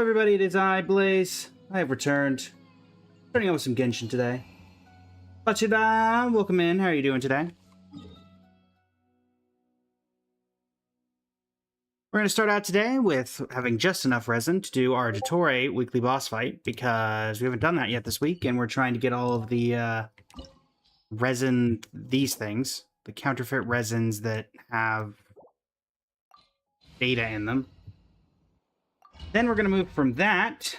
everybody, it is I, Blaze. I have returned. Starting out with some Genshin today. Bachida, welcome in. How are you doing today? We're going to start out today with having just enough resin to do our Dottore weekly boss fight, because we haven't done that yet this week, and we're trying to get all of the resin, these things, the counterfeit resins that have data in them. Then we're going to move from that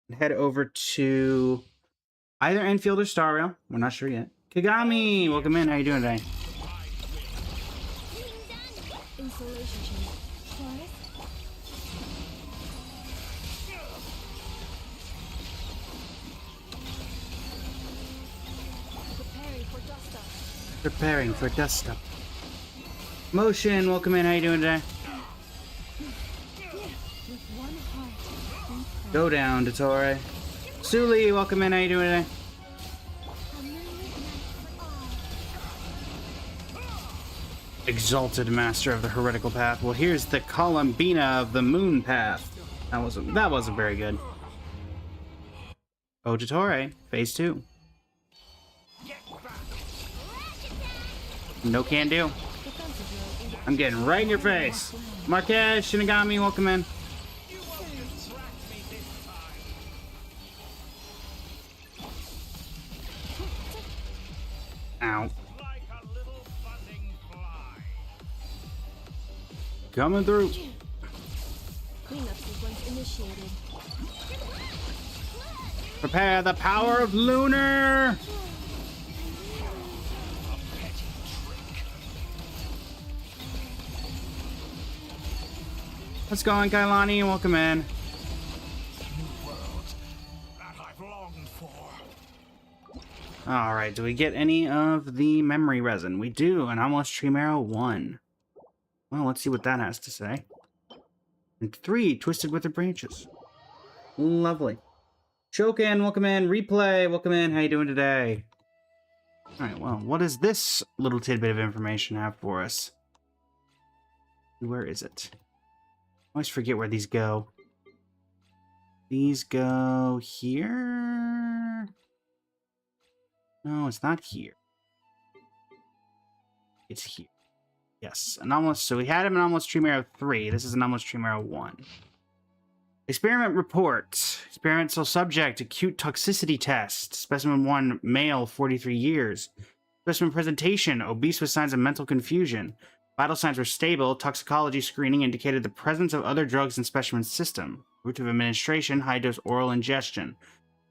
and head over to either Enfield or Starrail. We're not sure yet. Kagami, welcome in. How you doing today? Preparing for dust up. Motion, welcome in. How you doing today? Go down, Dottore. Suli, welcome in. How you doing today? Exalted master of the heretical path. Well, here's the Columbina of the moon path. That wasn't very good. Oh, Dottore, phase 2. No can do. I'm getting right in your face. Marquez, Shinigami, welcome in. Ow. Coming through. Prepare the power of Lunar. What's going, Kailani? Welcome in. Alright, do we get any of the memory resin? We do, and almost Tree Marrow 1. Well, let's see what that has to say. And 3, Twisted with the Branches. Lovely. Shokin, welcome in. Replay, welcome in. How you doing today? Alright, well, what does this little tidbit of information have for us? Where is it? I always forget where these go. These go here? No, it's not here. It's here. Yes, anomalous. So we had him in Anomalous Tree Marrow 3. This is Anomalous Tree Marrow 1. Experiment report. Experimental subject, acute toxicity test. Specimen 1, male, 43 years. Specimen presentation, obese with signs of mental confusion. Vital signs were stable. Toxicology screening indicated the presence of other drugs in specimen's system. Route of administration, high-dose oral ingestion.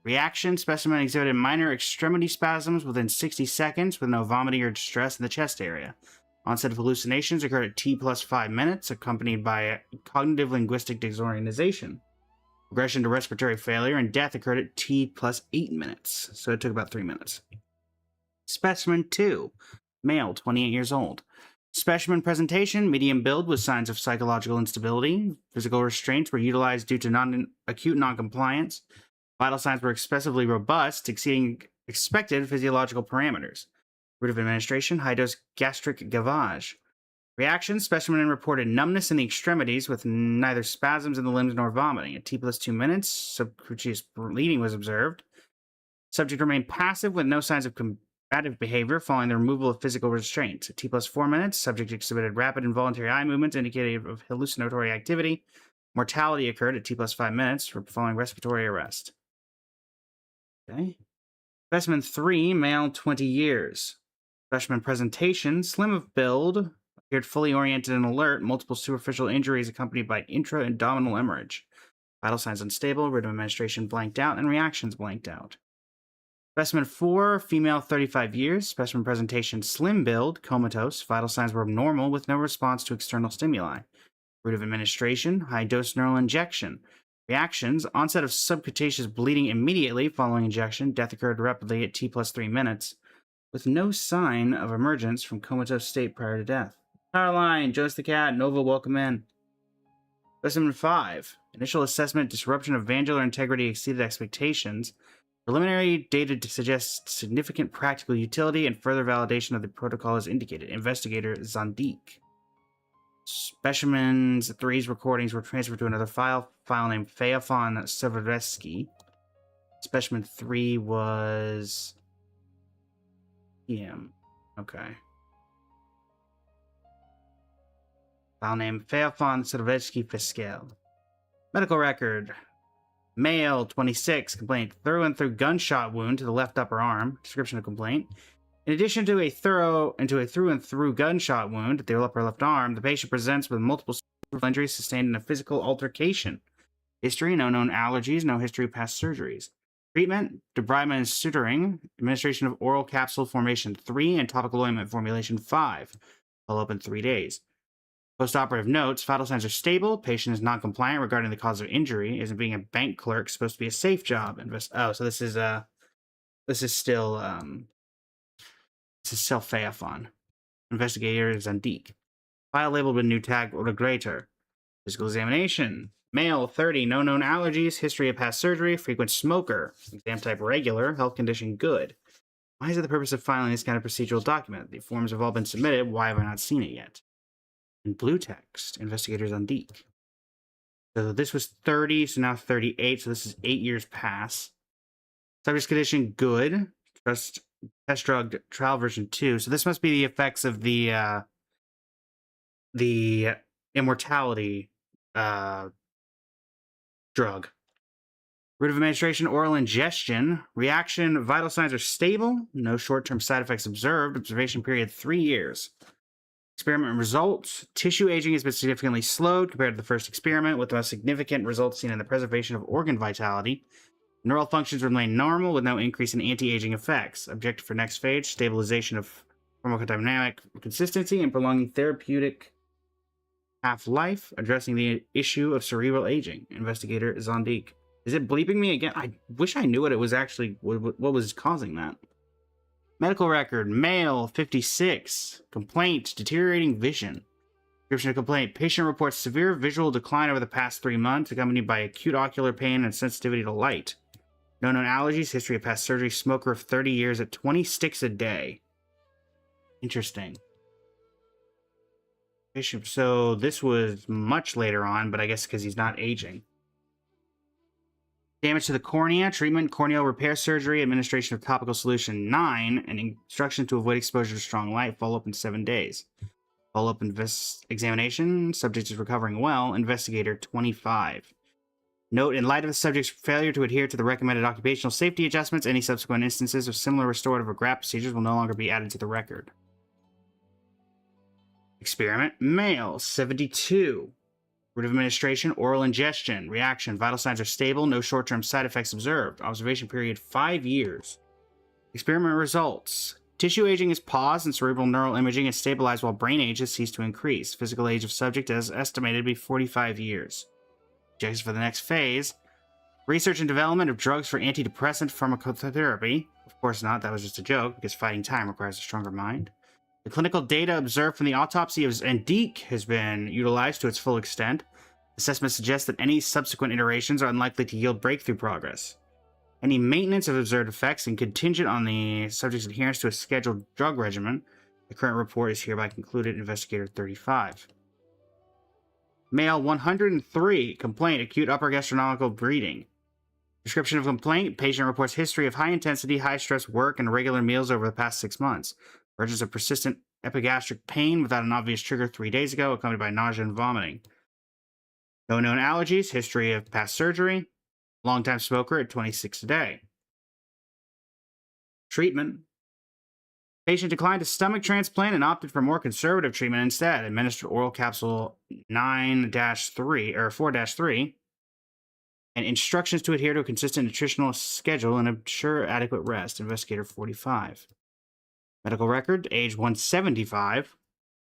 Reaction, specimen exhibited minor extremity spasms within 60 seconds with no vomiting or distress in the chest area. Onset of hallucinations occurred at T plus 5 minutes, accompanied by cognitive linguistic disorganization. Progression to respiratory failure and death occurred at T plus 8 minutes, so it took about 3 minutes. Specimen 2, male, 28 years old. Specimen presentation, medium build with signs of psychological instability. Physical restraints were utilized due to acute noncompliance. Vital signs were excessively robust, exceeding expected physiological parameters. Route of administration, high-dose gastric gavage. Reaction, specimen reported numbness in the extremities with neither spasms in the limbs nor vomiting. At T plus 2 minutes, subcutaneous bleeding was observed. Subject remained passive with no signs of combative behavior following the removal of physical restraints. At T plus 4 minutes, subject exhibited rapid involuntary eye movements indicative of hallucinatory activity. Mortality occurred at T plus 5 minutes following respiratory arrest. Okay. Specimen 3, male, 20 years. Specimen presentation, slim of build, appeared fully oriented and alert, multiple superficial injuries accompanied by intra-abdominal hemorrhage. Vital signs unstable, route of administration blanked out, and reactions blanked out. Specimen 4, female, 35 years. Specimen presentation, slim build, comatose. Vital signs were abnormal with no response to external stimuli. Route of administration, high-dose neural injection. Reactions, onset of subcutaneous bleeding immediately following injection. Death occurred rapidly at T plus 3 minutes, with no sign of emergence from comatose state prior to death. Caroline, Joyce the Cat, Nova, welcome in. Specimen 5, initial assessment, disruption of vangular integrity exceeded expectations. Preliminary data suggests significant practical utility and further validation of the protocol is indicated. Investigator Zandik. Specimens 3's recordings were transferred to another file named Feofon Severeski. Specimen 3 was... Okay. File name Feofon Severeski Fiscal. Medical record. Male, 26, complaint through and through gunshot wound to the left upper arm. Description of complaint. In addition to a through and through gunshot wound at the upper left arm, the patient presents with multiple injuries sustained in a physical altercation. History, no known allergies, no history of past surgeries. Treatment, debridement and suturing, administration of oral capsule formation 3 and topical ointment formulation 5. Follow up in 3 days. Postoperative notes, vital signs are stable, patient is non-compliant regarding the cause of injury, isn't being a bank clerk, supposed to be a safe job. So this is still Feofon. Investigator is Zandik. File labeled with new tag regulator. Physical examination. Male, 30, no known allergies, history of past surgery, frequent smoker. Exam type regular, health condition good. Why is it the purpose of filing this kind of procedural document? The forms have all been submitted, why have I not seen it yet? In blue text, investigators on Deke. So this was 30, so now 38, so this is 8 years pass. Subject's condition good. Test drug trial version 2. So this must be the effects of the immortality drug. Route of administration, oral ingestion. Reaction, vital signs are stable. No short-term side effects observed. Observation period 3 years. Experiment results. Tissue aging has been significantly slowed compared to the first experiment, with the most significant results seen in the preservation of organ vitality. Neural functions remain normal with no increase in anti-aging effects. Objective for next phase, stabilization of pharmacodynamic consistency and prolonging therapeutic half-life, addressing the issue of cerebral aging. Investigator Zondik. Is it bleeping me again? I wish I knew what it was actually, what was causing that. Medical record, male, 56. Complaint, deteriorating vision. Description of complaint, patient reports severe visual decline over the past 3 months, accompanied by acute ocular pain and sensitivity to light. No known allergies, history of past surgery, smoker of 30 years at 20 sticks a day. Interesting. Patient, so this was much later on, but I guess because he's not aging. Damage to the cornea, treatment, corneal repair surgery, administration of topical solution 9, and instruction to avoid exposure to strong light. Follow-up in 7 days. Follow-up examination, subject is recovering well. Investigator 25. Note, in light of the subject's failure to adhere to the recommended occupational safety adjustments, any subsequent instances of similar restorative or graft procedures will no longer be added to the record. Experiment, male, 72. Route of administration, oral ingestion. Reaction, vital signs are stable, no short-term side effects observed. Observation period, 5 years. Experiment results. Tissue aging is paused and cerebral neural imaging is stabilized while brain age has ceased to increase. Physical age of subject is estimated to be 45 years. Objectives for the next phase. Research and development of drugs for antidepressant pharmacotherapy. Of course not, that was just a joke, because fighting time requires a stronger mind. The clinical data observed from the autopsy of Zandik has been utilized to its full extent. Assessment suggests that any subsequent iterations are unlikely to yield breakthrough progress. Any maintenance of observed effects and contingent on the subject's adherence to a scheduled drug regimen. The current report is hereby concluded. Investigator 35. Male 103. Complaint, acute upper gastronomical bleeding. Description of complaint, patient reports history of high-intensity, high-stress work and irregular meals over the past 6 months. Emergence of persistent epigastric pain without an obvious trigger 3 days ago, accompanied by nausea and vomiting. No known allergies, history of past surgery, longtime smoker at 26 a day. Treatment. Patient declined a stomach transplant and opted for more conservative treatment instead. Administered oral capsule 9-3 or 4-3. And instructions to adhere to a consistent nutritional schedule and ensure adequate rest. Investigator 45. Medical record, age 175.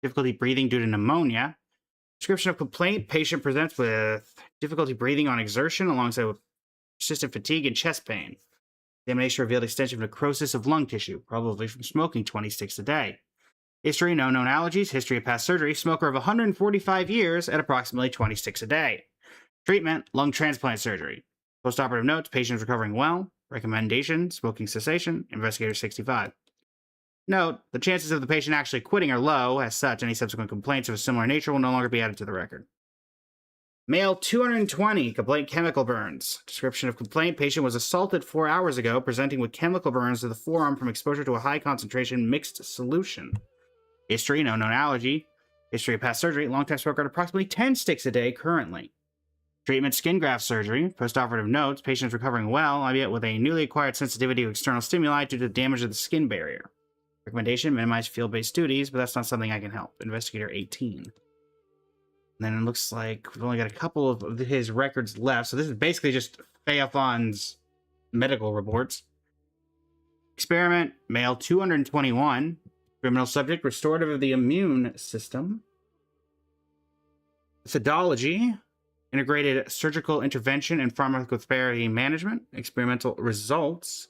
Difficulty breathing due to pneumonia. Description of complaint, patient presents with difficulty breathing on exertion alongside with persistent fatigue and chest pain. Examination revealed extensive necrosis of lung tissue, probably from smoking 20 sticks a day. History, no known allergies, history of past surgery, smoker of 145 years at approximately 20 sticks a day. Treatment, lung transplant surgery. Postoperative notes, patient is recovering well. Recommendation, smoking cessation. Investigator 65. Note, the chances of the patient actually quitting are low. As such, any subsequent complaints of a similar nature will no longer be added to the record. Male 220, complaint chemical burns. Description of complaint, patient was assaulted 4 hours ago, presenting with chemical burns to the forearm from exposure to a high concentration mixed solution. History, no known allergy. History of past surgery, long-time smoker at approximately 10 sticks a day currently. Treatment, skin graft surgery. Post-operative notes, patient is recovering well, albeit with a newly acquired sensitivity to external stimuli due to the damage of the skin barrier. Recommendation, minimize field-based duties, but that's not something I can help. Investigator 18. And then it looks like we've only got a couple of his records left, so this is basically just Phaethon's medical reports. Experiment, male 221. Criminal subject, restorative of the immune system. Methodology, integrated surgical intervention and pharmacotherapy management. Experimental results.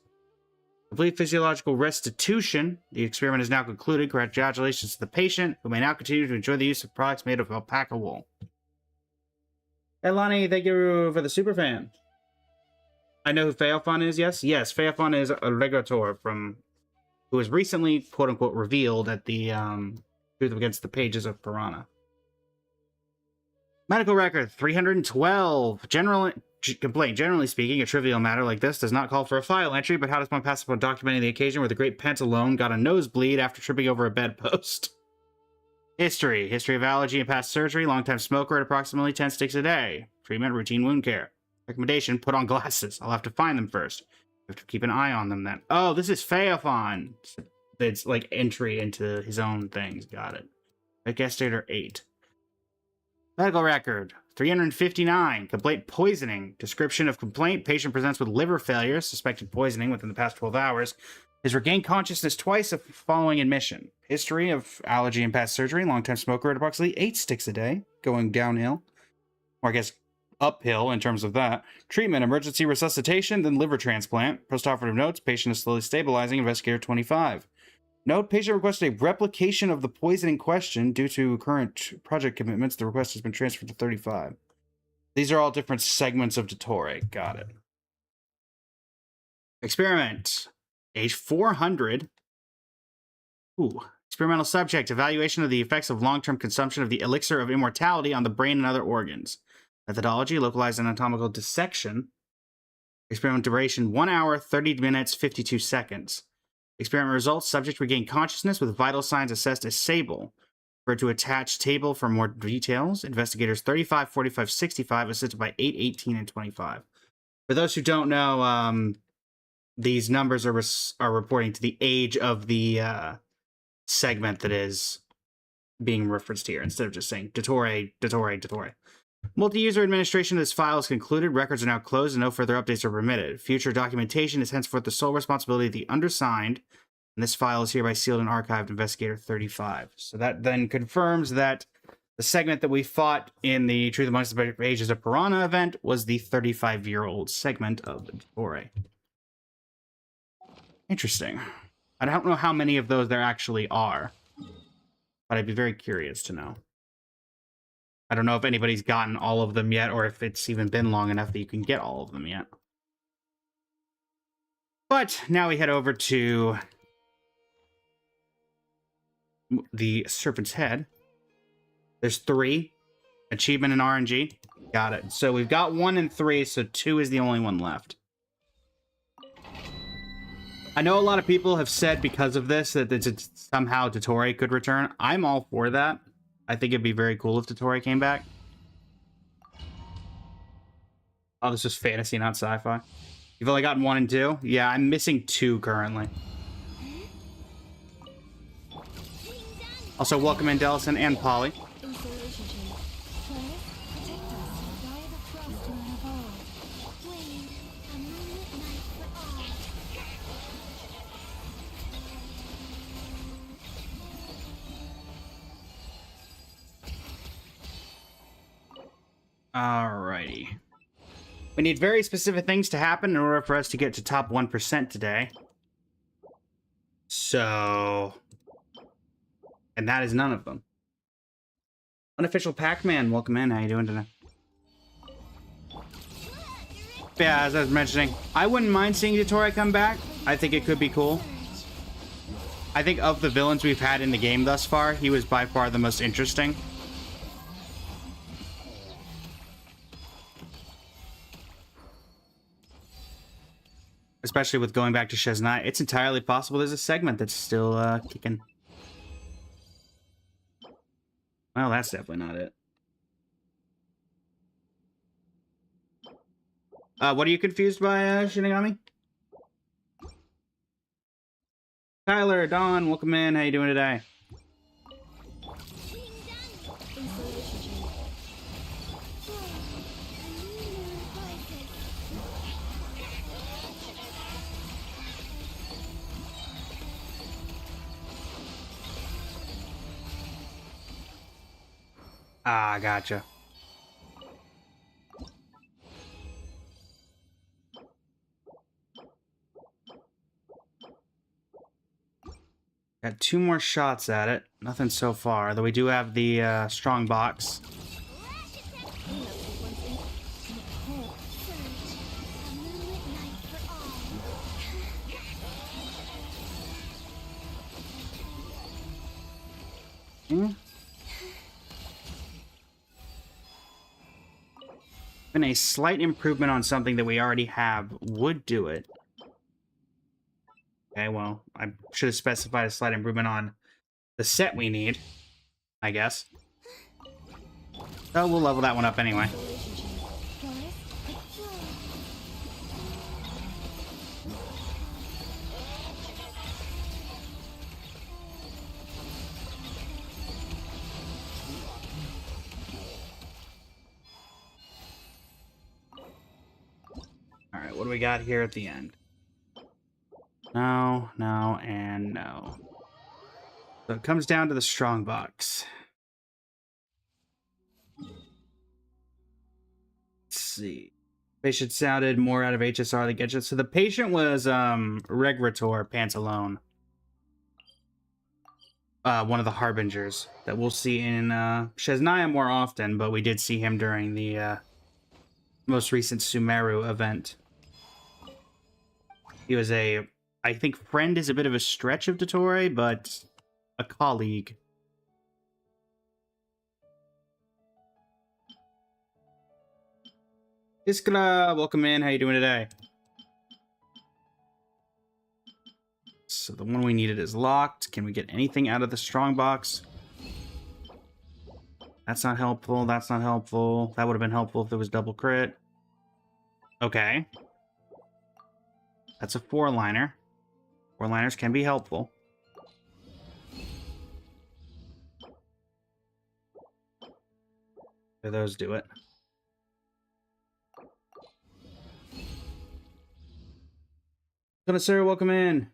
Complete physiological restitution. The experiment is now concluded. Congratulations to the patient, who may now continue to enjoy the use of products made of alpaca wool. Hey, Lonnie, thank you for the superfan. I know who Phaethon is, yes? Yes, Phaethon is a Regator from... who was recently, quote-unquote, revealed at the Truth Against the Pages of Piranha. Medical record, 312. Complaint. Generally speaking, a trivial matter like this does not call for a file entry, but how does one pass upon documenting the occasion where the great Pantalone got a nosebleed after tripping over a bedpost? History. History of allergy and past surgery. Long-time smoker at approximately 10 sticks a day. Treatment, routine wound care. Recommendation, put on glasses. I'll have to find them first. You have to keep an eye on them then. Oh, this is Phaethon. It's like entry into his own things. Got it. Investigator 8. Medical record, 359. Complaint poisoning. Description of complaint. Patient presents with liver failure, suspected poisoning within the past 12 hours. Has regained consciousness twice following admission. History of allergy and past surgery. Long-time smoker at approximately 8 sticks a day. Going downhill. Or I guess uphill in terms of that. Treatment, emergency resuscitation, then liver transplant. Post-operative notes. Patient is slowly stabilizing. Investigator 25. Note, patient requested a replication of the poisoning question. Due to current project commitments, the request has been transferred to 35. These are all different segments of Dottore. Got it. Experiment. Age 400. Ooh. Experimental subject. Evaluation of the effects of long-term consumption of the elixir of immortality on the brain and other organs. Methodology. Localized anatomical dissection. Experiment duration 1 hour, 30 minutes, 52 seconds. Experiment results, subject regained consciousness with vital signs assessed as stable. Refer to attached table for more details. Investigators 35, 45, 65, assisted by 8, 18, and 25. For those who don't know, these numbers are reporting to the age of the segment that is being referenced here, instead of just saying Dottore. Multi-user administration of this file is concluded. Records are now closed and no further updates are permitted. Future documentation is henceforth the sole responsibility of the undersigned, and this file is hereby sealed and archived. Investigator 35. So that then confirms that the segment that we fought in the Truth Amongst the Pages of Piranha event was the 35-year-old segment of Dottore. Interesting. I don't know how many of those there actually are, but I'd be very curious to know. I don't know if anybody's gotten all of them yet, or if it's even been long enough that you can get all of them yet. But now we head over to the Serpent's Head. There's 3. Achievement and RNG. Got it. So we've got 1 and 3, so 2 is the only one left. I know a lot of people have said because of this that somehow Dottore could return. I'm all for that. I think it'd be very cool if Dottore came back. Oh, this is fantasy, not sci-fi. You've only gotten 1 and 2? Yeah, I'm missing 2 currently. Also, welcome in Delison and Polly. Alrighty. We need very specific things to happen in order for us to get to top 1% today. So... and that is none of them. Unofficial Pac-Man, welcome in. How you doing today? Yeah, as I was mentioning, I wouldn't mind seeing Dottore come back. I think it could be cool. I think of the villains we've had in the game thus far, he was by far the most interesting. Especially with going back to Shesnai. It's entirely possible there's a segment that's still kicking. Well, that's definitely not it. What are you confused by, Shinigami? Tyler, Don, welcome in. How you doing today? Ah, gotcha. Got 2 more shots at it. Nothing so far, though we do have the strong box. And a slight improvement on something that we already have would do it. Okay, well, I should have specified a slight improvement on the set we need, I guess. So we'll level that one up anyway. Alright, what do we got here at the end? No, no, and no. So it comes down to the strong box. Let's see. Patient sounded more out of HSR to get you. So the patient was Regulator Pantalone. One of the Harbingers that we'll see in Shesnaya more often, but we did see him during the most recent Sumeru event. He was I think friend is a bit of a stretch of Dottore, but a colleague. Iskra, welcome in. How you doing today? So the one we needed is locked. Can we get anything out of the strong box? That's not helpful. That's not helpful. That would have been helpful if there was double crit. Okay. That's a 4-liner. 4-liners can be helpful. Do those do it? Connoisseur, welcome in.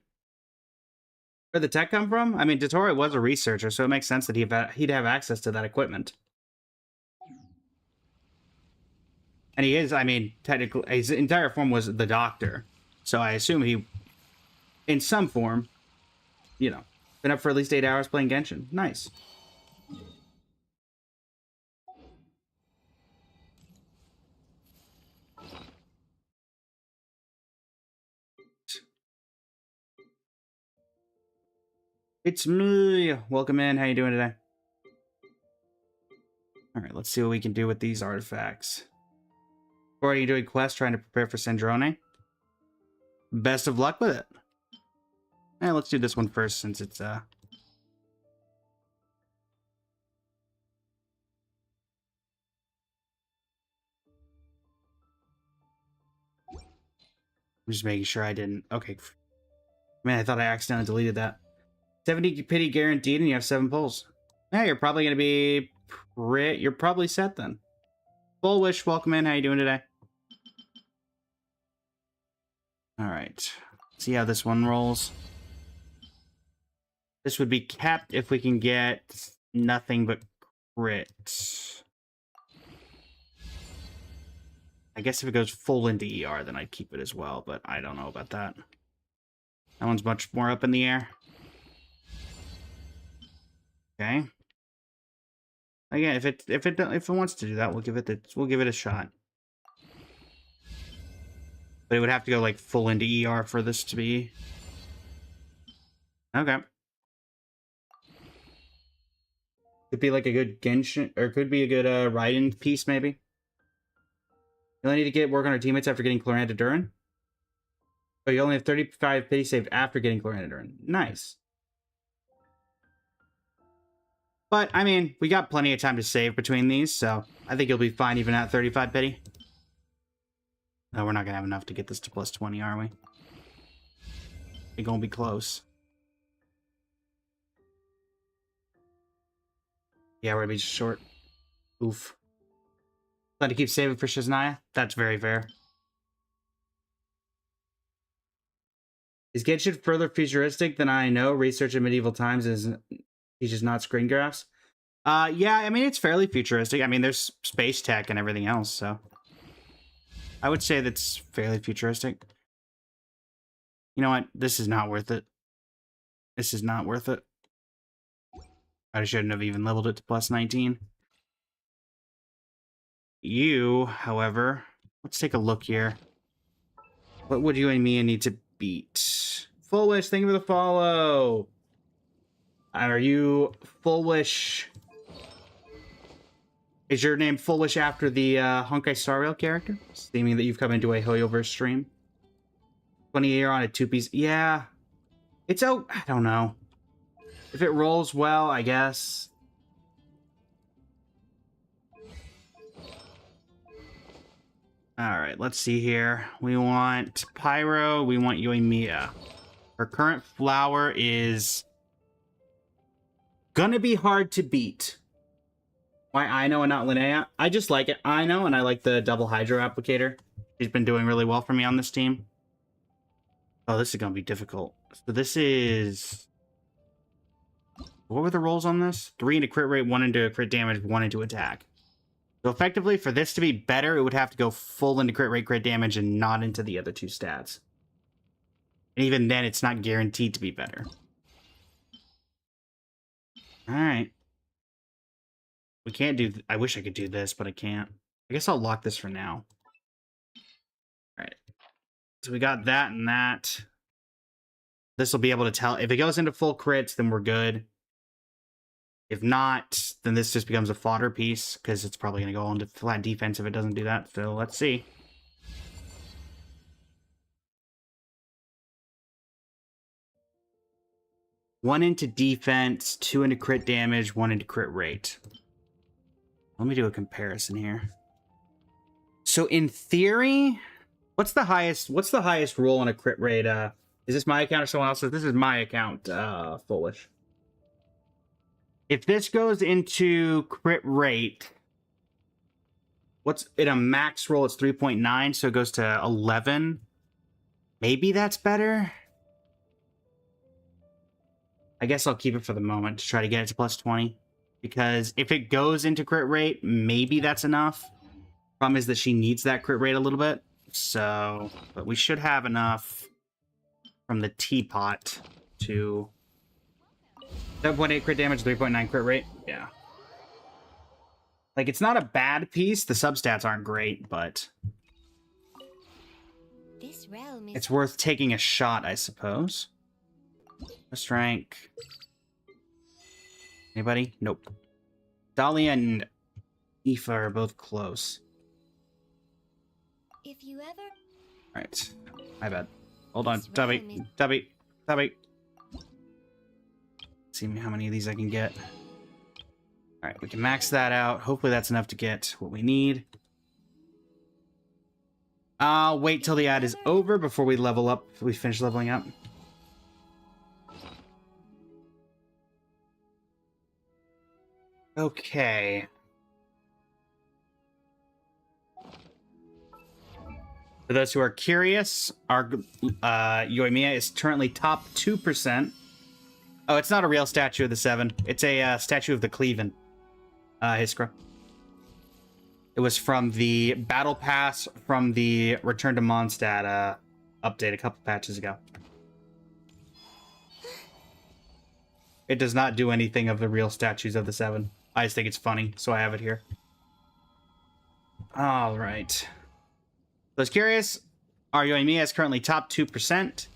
Where'd the tech come from? I mean, Dottore was a researcher, so it makes sense that he'd have access to that equipment. And he is, I mean, technically, his entire form was the Doctor. So I assume he, in some form, you know, been up for at least 8 hours playing Genshin. Nice. It's me. Welcome in. How you doing today? All right, let's see what we can do with these artifacts. Or are you doing quests trying to prepare for Sandrone? Best of luck with it. Let's do this one first since it's I'm just making sure I didn't. Okay. Man, I thought I accidentally deleted that. 70 pity guaranteed, and you have 7 pulls. Yeah, you're probably going to be... You're probably set then. Full Wish, welcome in. How you doing today? Alright. See how this one rolls. This would be capped if we can get nothing but crit. I guess if it goes full into ER, then I'd keep it as well, but I don't know about that. That one's much more up in the air. Okay. Again, if it wants to do that, we'll give it a shot. But it would have to go like full into ER for this to be. Okay. Could be like a good Genshin, or could be a good Raiden piece, maybe. You only need to get work on our teammates after getting Chlorinated Durin. But you only have 35 pity saved after getting Chlorinated Durin. Nice. But, I mean, we got plenty of time to save between these, so I think you'll be fine even at 35 pity. No, we're not going to have enough to get this to plus 20, are we? It's going to be close. Yeah, we're going to be short. Oof. Plan to keep saving for Shiznaya? That's very fair. Is Genshin further futuristic than I know? Research in medieval times is just not screen graphs. Yeah, I mean, it's fairly futuristic. I mean, there's space tech and everything else, so I would say that's fairly futuristic. You know what? This is not worth it. This is not worth it. I shouldn't have even leveled it to plus 19. You, however, let's take a look here. What would Yoimiya need to beat? Full Wish, thank you for the follow. Are you Full Wish? Is your name Full Wish after the Honkai Star Rail character? Seeming that you've come into a Hoyoverse stream. 20 year on a 2-piece. Yeah. It's out. I don't know. If it rolls well, I guess. Alright, let's see here. We want Pyro. We want Yoimiya. Her current flower is gonna be hard to beat. Why Aino and not Linnea? I just like it. Aino, and I like the double Hydro applicator. She's been doing really well for me on this team. Oh, this is gonna be difficult. So this is... What were the rolls on this? 3 into crit rate, 1 into crit damage, 1 into attack. So effectively, for this to be better, it would have to go full into crit rate, crit damage, and not into the other two stats. And even then, it's not guaranteed to be better. Alright. We can't do... I wish I could do this, but I can't. I guess I'll lock this for now. Alright. So we got that and that. This will be able to tell... If it goes into full crits, then we're good. If not, then this just becomes a fodder piece, because it's probably going to go into flat defense if it doesn't do that. So let's see. One into defense, 2 into crit damage, 1 into crit rate. Let me do a comparison here. So in theory, what's the highest roll on a crit rate? Is this my account or someone else's? This is my account, Foolish. If this goes into crit rate, what's in a max roll? It's 3.9, so it goes to 11. Maybe that's better. I guess I'll keep it for the moment to try to get it to plus 20. Because if it goes into crit rate, maybe that's enough. Problem is that she needs that crit rate a little bit. So, but we should have enough from the teapot to... 7.8 crit damage, 3.9 crit rate. Yeah. Like, it's not a bad piece. The substats aren't great, but... This realm is... It's worth taking a shot, I suppose. First rank. Anybody? Nope. Dahlia and Aoife are both close. If you ever... Alright. My bad. Hold on. Tubby. See how many of these I can get. Alright, we can max that out. Hopefully that's enough to get what we need. I'll wait till the ad is over before we level up. We finish leveling up. Okay. For those who are curious, our Yoimiya is currently top 2%. Oh, it's not a real statue of the 7. It's a statue of the Cleaven. Hiskra. It was from the Battle Pass from the Return to Mondstadt update a couple patches ago. It does not do anything of the real statues of the 7. I just think it's funny, so I have it here. Alright. Those curious, our Yoimiya is currently top 2%.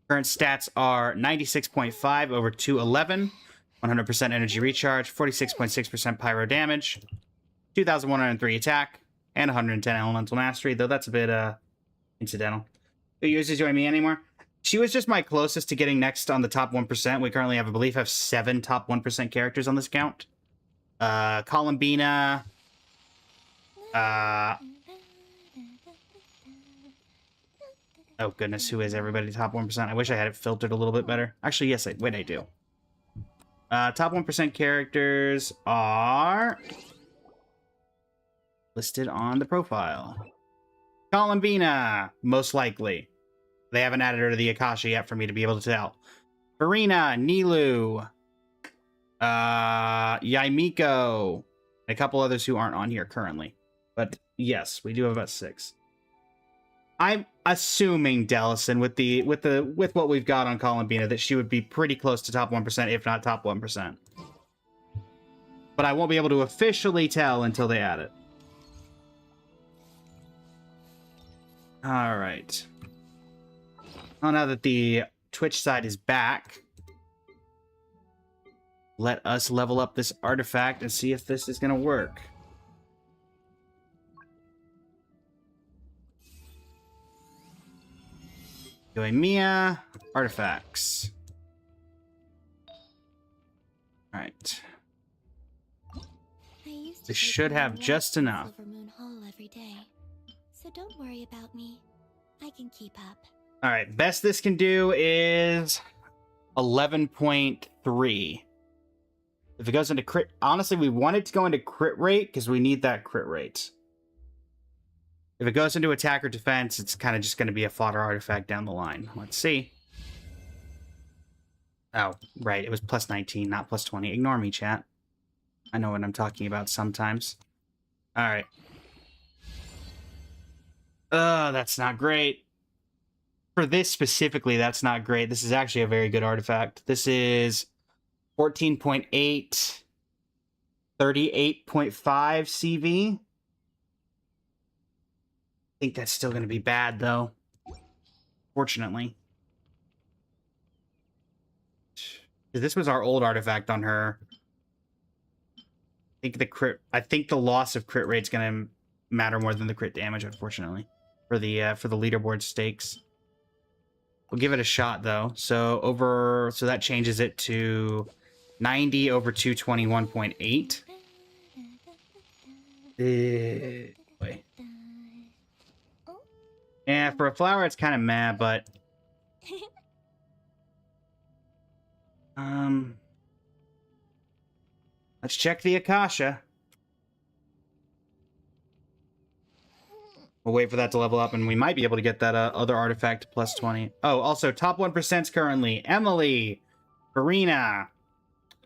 Current stats are 96.5 over 211. 100% energy recharge, 46.6% pyro damage, 2,103 attack, and 110 elemental mastery, though that's a bit incidental. Who uses Yoimiya anymore? She was just my closest to getting next on the top 1%. We currently have, I believe, 7 top 1% characters on this account. Columbina. Oh, goodness, who is everybody top 1%? I wish I had it filtered a little bit better. Actually, yes, I do. Top 1% characters are listed on the profile. Columbina, most likely. They haven't added her to the Akasha yet for me to be able to tell. Farina, Nilu, Yaimiko, and a couple others who aren't on here currently. But yes, we do have about 6. I'm assuming Dellison with what we've got on Columbina that she would be pretty close to top 1%, if not top 1%. But I won't be able to officially tell until they add it. All right. Well, now that the Twitch side is back, let us level up this artifact and see if this is going to work. Yoimiya, artifacts. All right. This should have just enough. Every day. So don't worry about me. I can keep up. All right, best this can do is 11.3. If it goes into crit, honestly, we want it to go into crit rate because we need that crit rate. If it goes into attack or defense, it's kind of just going to be a fodder artifact down the line. Let's see. Oh, right, it was plus 19, not plus 20. Ignore me, chat. I know what I'm talking about sometimes. All right. That's not great. For this specifically, that's not great. This is actually a very good artifact. This is 14.8, 38.5 CV. I think that's still going to be bad, though. Fortunately. This was our old artifact on her. I think the loss of crit rate's going to matter more than the crit damage, unfortunately, for the leaderboard stakes. We'll give it a shot, though. So that changes it to 90 over 221.8. Wait. Yeah, for a flower, it's kind of mad, but let's check the Akasha. We'll wait for that to level up, and we might be able to get that other artifact plus 20. Oh, also, top 1% currently. Emily, Farina,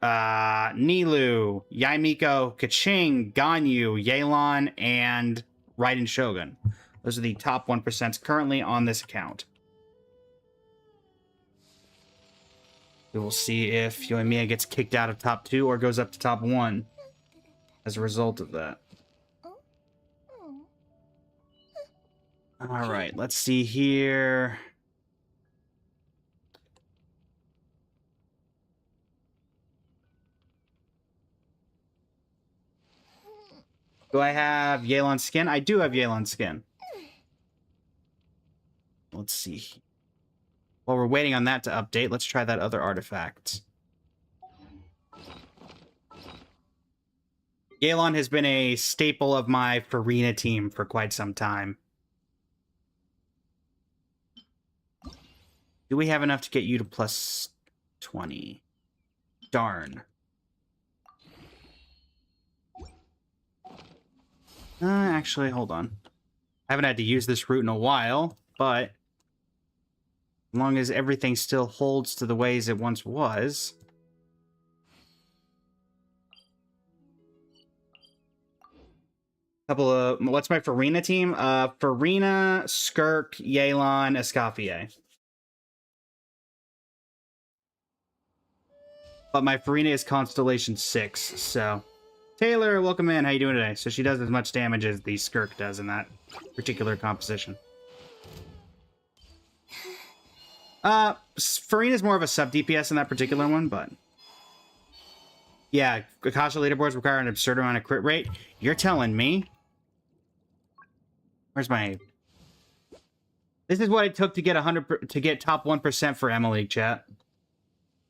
Nilu, Yaimiko, Kaching, Ganyu, Yelan, and Raiden Shogun. Those are the top 1% currently on this account. We will see if Yoimiya gets kicked out of top 2 or goes up to top 1 as a result of that. All right, let's see here. Do I have Yelan skin? I do have Yelan skin. Let's see. While we're waiting on that to update, let's try that other artifact. Yelan has been a staple of my Farina team for quite some time. Do we have enough to get you to plus 20? Darn. Actually, hold on. I haven't had to use this route in a while, but as long as everything still holds to the ways it once was. Couple of... What's my Farina team? Farina, Skirk, Yelan, Escoffier. But my Farina is Constellation 6, so... Taylor, welcome in. How you doing today? So she does as much damage as the Skirk does in that particular composition. Farina's more of a sub-DPS in that particular one, but... Yeah, Akasha leaderboards require an absurd amount of crit rate. You're telling me? Where's my... This is what it took to get 100 to get top 1% for Emily, chat.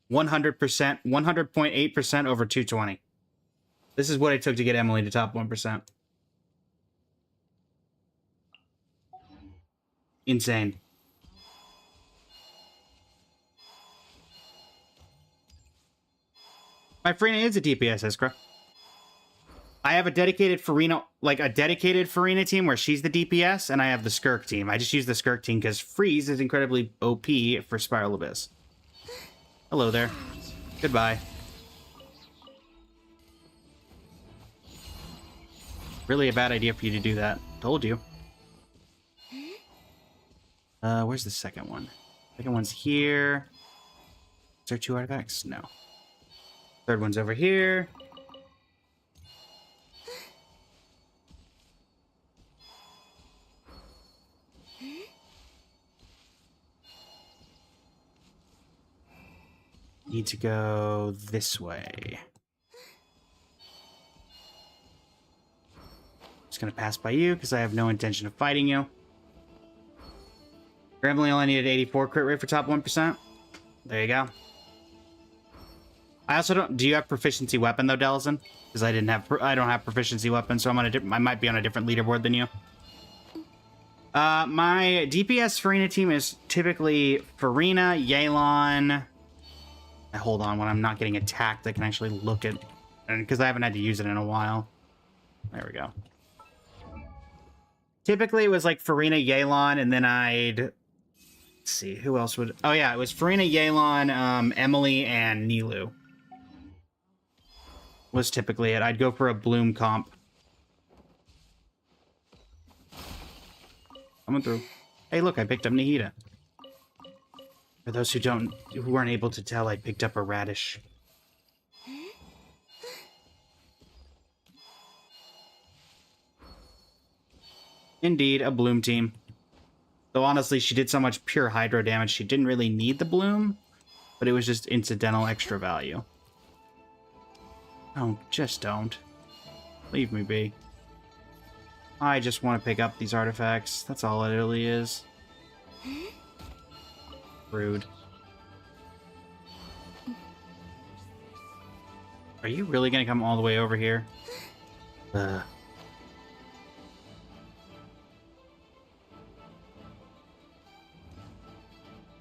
100%, 100.8% over 220. This is what it took to get Emily to top 1%. Insane. My Farina is a DPS, Iskra. I have a dedicated Farina, like a dedicated Farina team where she's the DPS, and I have the Skirk team. I just use the Skirk team because Freeze is incredibly OP for Spiral Abyss. Hello there. Goodbye. Really a bad idea for you to do that. Told you. Where's the second one? Second one's here. Is there 2 artifacts? No. Third one's over here. Need to go this way. Just gonna pass by you because I have no intention of fighting you. Grambling only needed 84 crit rate for top 1%. There you go. I also don't... Do you have proficiency weapon though, Delzin? Because I don't have proficiency weapon, so I might be on a different leaderboard than you. My DPS Farina team is typically Farina, Yelan. Hold on, when I'm not getting attacked, I can actually look at... Because I haven't had to use it in a while. There we go. Typically, it was like Farina, Yelan, and then I'd... Let's see, who else would... Oh, yeah, it was Farina, Yelan, Emily, and Nilu. Was typically it. I'd go for a Bloom comp. Coming through. Hey, look, I picked up Nahida. For those who weren't able to tell, I picked up a radish. Indeed, a Bloom team. Though honestly, she did so much pure hydro damage, she didn't really need the Bloom, but it was just incidental extra value. Oh, just don't. Leave me be. I just want to pick up these artifacts. That's all it really is. Rude. Are you really gonna come all the way over here?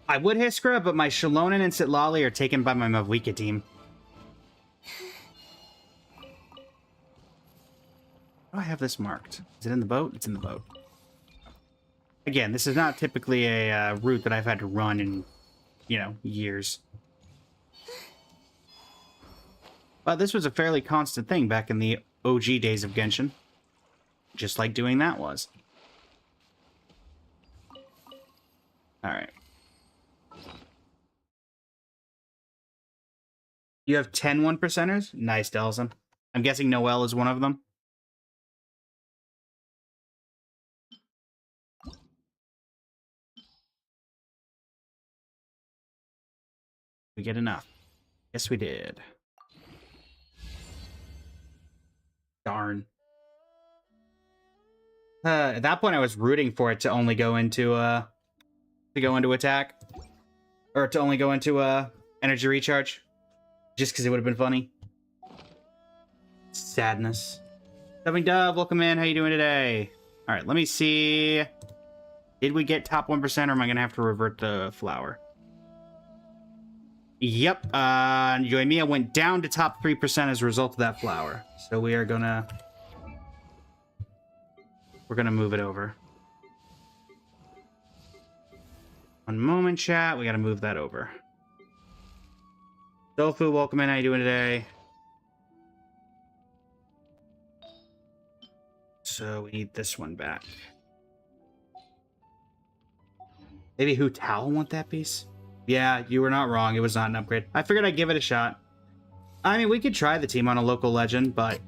I would Hiskra, but my Shalonen and Sitlali are taken by my Mavwika team. How do I have this marked? Is it in the boat? It's in the boat. Again, this is not typically a route that I've had to run in, you know, years. But this was a fairly constant thing back in the OG days of Genshin. Just like doing that was. Alright. You have 10 1%ers? Nice, Delson. I'm guessing Noelle is one of them. We get enough. Yes, we did. Darn. At that point, I was rooting for it to only go into attack, or to only go into energy recharge, just because it would have been funny. Sadness. Dubbing Dove, welcome in. How you doing today? All right, let me see. Did we get top 1%, or am I gonna have to revert the flower? Yep. Yoimiya went down to top 3% as a result of that flower. So we are gonna... We're gonna move it over. One moment, chat. We gotta move that over. Tofu, welcome in. How you doing today? So we need this one back. Maybe Hu Tao want that piece? Yeah, you were not wrong. It was not an upgrade. I figured I'd give it a shot. I mean, we could try the team on a local legend, but...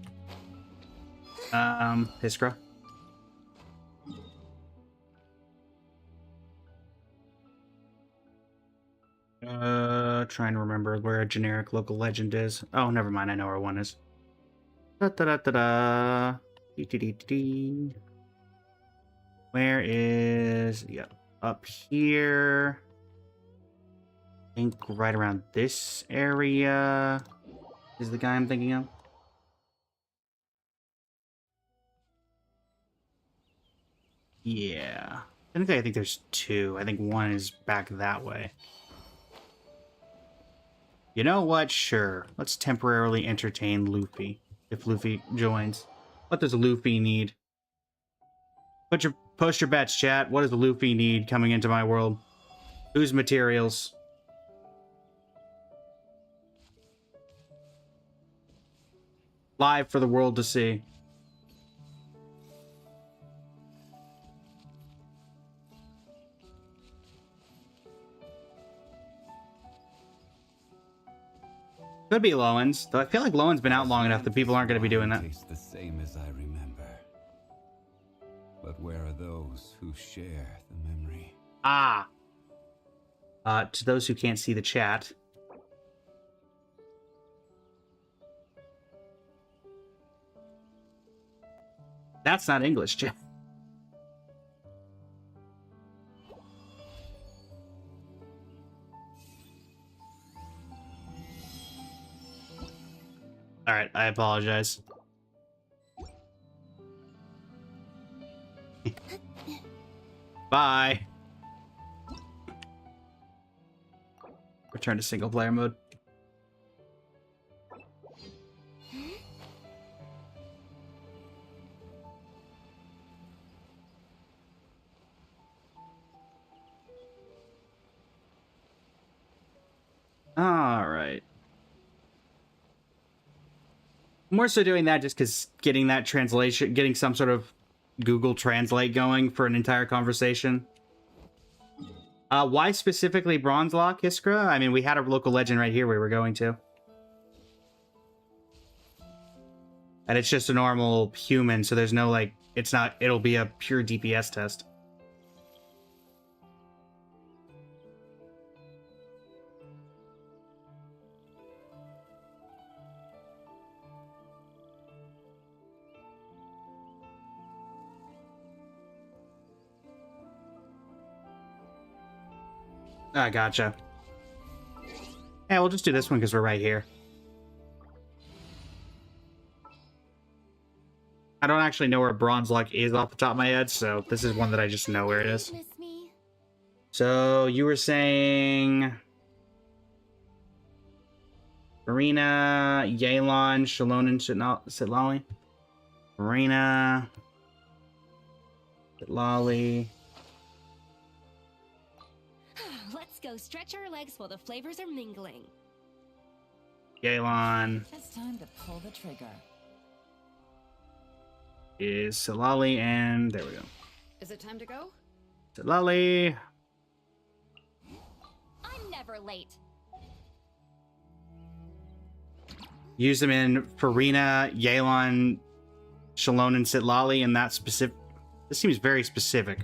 Hiskra. trying to remember where a generic local legend is. Oh, never mind. I know where one is. Da da da da da. Dee, dee, dee, dee, dee. Where is... Yep. Up here. I think right around this area is the guy I'm thinking of. Yeah. I think there's two. I think one is back that way. You know what? Sure. Let's temporarily entertain Luffy. If Luffy joins. What does Luffy need? Post your bets, chat. What does Luffy need coming into my world? Whose materials? Live for the world to see. Could be Lowen's, though I feel like Lowen's been out long enough that people aren't going to be doing that. Tastes the same as I remember. But where are those who share the memory? Ah. To those who can't see the chat. That's not English, chat. Alright, I apologize. Bye. Return to single player mode. All right. More so doing that just because getting that translation, getting some sort of Google Translate going for an entire conversation. Why specifically Bronze Lock, Iskra? I mean, we had a local legend right here we were going to. And it's just a normal human, so there's no, like, it's not, it'll be a pure DPS test. Ah, gotcha. Yeah, we'll just do this one because we're right here. I don't actually know where Bronze Lock is off the top of my head, so this is one that I just know where it is. Miss me? So, you were saying... Marina, Yelan, Shalon, and Sitlali? Marina... Sitlali... Let's go stretch our legs while the flavors are mingling. Yelan It's time to pull the trigger. is Sitlali, and there we go. Is it time to go? Sitlali. I'm never late. Use them in Farina, Yelan, Shalon, and Sitlali, and that specific... This seems very specific.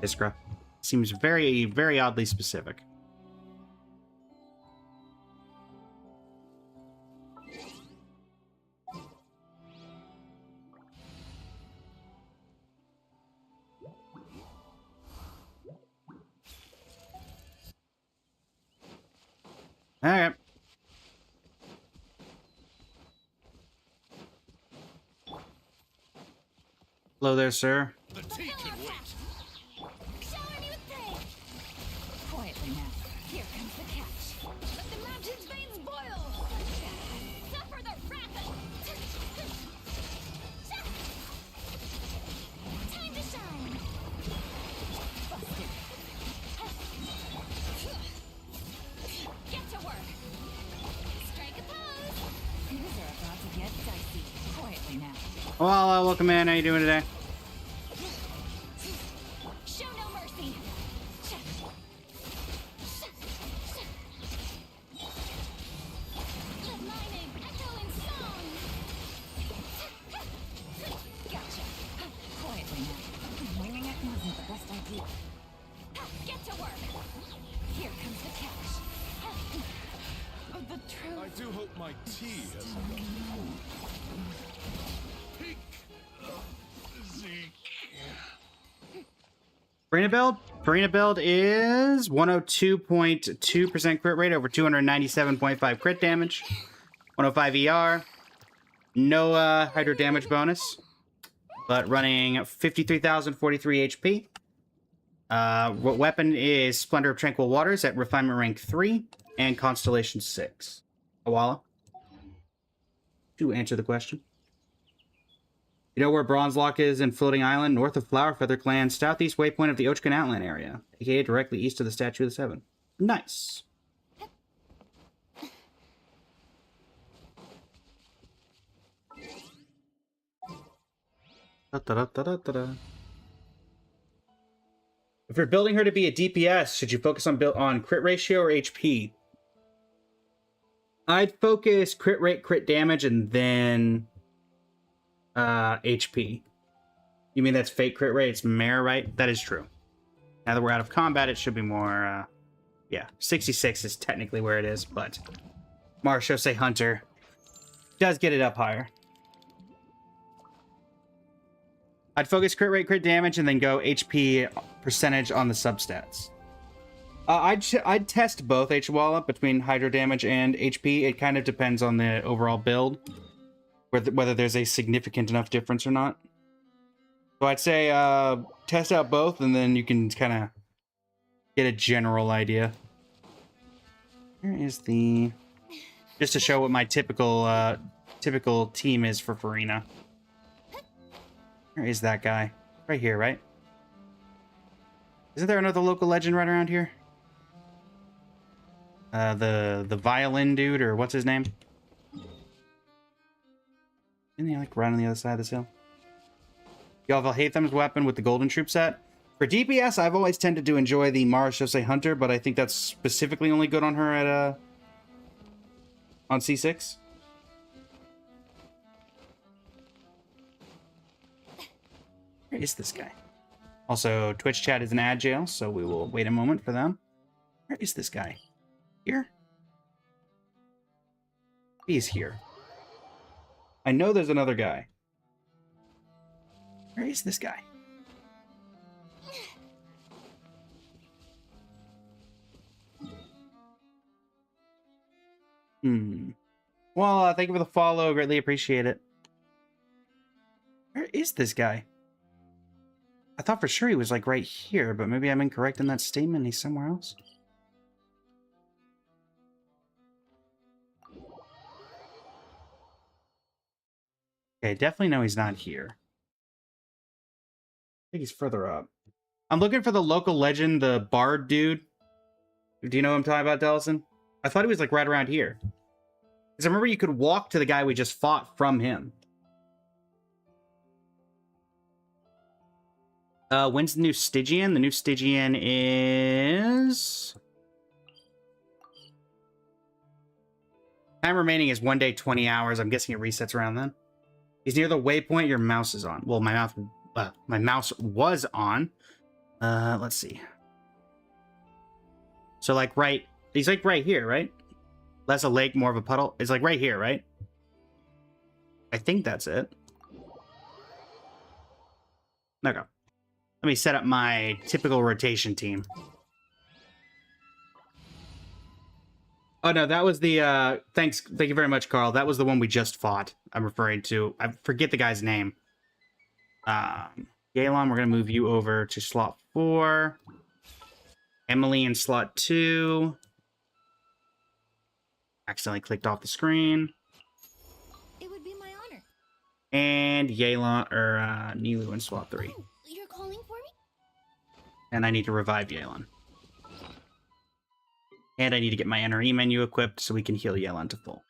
Iskra. Seems very, very oddly specific. Alright. Hello there, sir. The tea can wait. Shower me with praise. Quietly now. Here comes the catch. Let the mountain's veins boil. Suffer the wrath of... Time to shine. Busted. Get to work. Strike a pose. Things are about to get dicey. Quietly now. Well, welcome in. How you doing today? Show no mercy. Let my name echo in song. Gotcha. Quietly now. Winging it wasn't the best idea. Get to work. Here comes the catch. But the truth. I do hope my tea hasn't got peak physique. Farina build? Farina build is 102.2% crit rate over 297.5 crit damage. 105 ER. No hydro damage bonus. But running 53,043 HP. What weapon is Splendor of Tranquil Waters at Refinement Rank 3 and Constellation 6. Awala? To answer the question. You know where Bronze Lock is in Floating Island, north of Flowerfeather Clan, southeast waypoint of the Ochkan Outland area, aka directly east of the Statue of the Seven. Nice. Da-da-da-da-da-da. If you're building her to be a DPS, should you focus on crit ratio or HP? I'd focus crit rate, crit damage, and then HP. You mean that's fake crit rate? It's mare, right? That is true. Now that we're out of combat, it should be more, yeah. 66 is technically where it is, but Marshose Hunter does get it up higher. I'd focus crit rate, crit damage, and then go HP percentage on the substats. I'd test both H-Walla between hydro damage and HP. It kind of depends on the overall build, whether there's a significant enough difference or not. So I'd say test out both, and then you can kind of get a general idea. Here is the... Just to show what my typical team is for Farina. Where is that guy? Right here, right? Isn't there another local legend right around here? The violin dude, or what's his name? Isn't he like right on the other side of this hill? Yalvalhatham's weapon with the golden troop set. For DPS, I've always tended to enjoy the Marashose Hunter, but I think that's specifically only good on her at on C6. Where is this guy? Also, Twitch chat is an ad jail, so we will wait a moment for them. Where is this guy? Here? He's here. I know there's another guy. Where is this guy? Well, thank you for the follow. Greatly appreciate it. Where is this guy? I thought for sure he was like right here, but maybe I'm incorrect in that statement. He's somewhere else. Okay, definitely know he's not here. I think he's further up. I'm looking for the local legend, the bard dude. Do you know what I'm talking about, Dellison? I thought he was like right around here. Because I remember you could walk to the guy we just fought from him. When's the new Stygian? The new Stygian is... Time remaining is 1 day, 20 hours. I'm guessing it resets around then. He's near the waypoint your mouse is on. Well, my mouse was on. Let's see. So like right... He's like right here, right? Less a lake, more of a puddle. It's like right here, right? I think that's it. Okay. Let me set up my typical rotation team. Oh no, that was the thank you very much, Carl. That was the one we just fought. I'm referring to. I forget the guy's name. Galon, we're gonna move you over to slot 4. Emily in slot 2. Accidentally clicked off the screen. It would be my honor. And Yelan or Nilu in slot 3. Oh, you're calling for me? And I need to revive Yelan. And I need to get my NRE menu equipped so we can heal Yelan to full.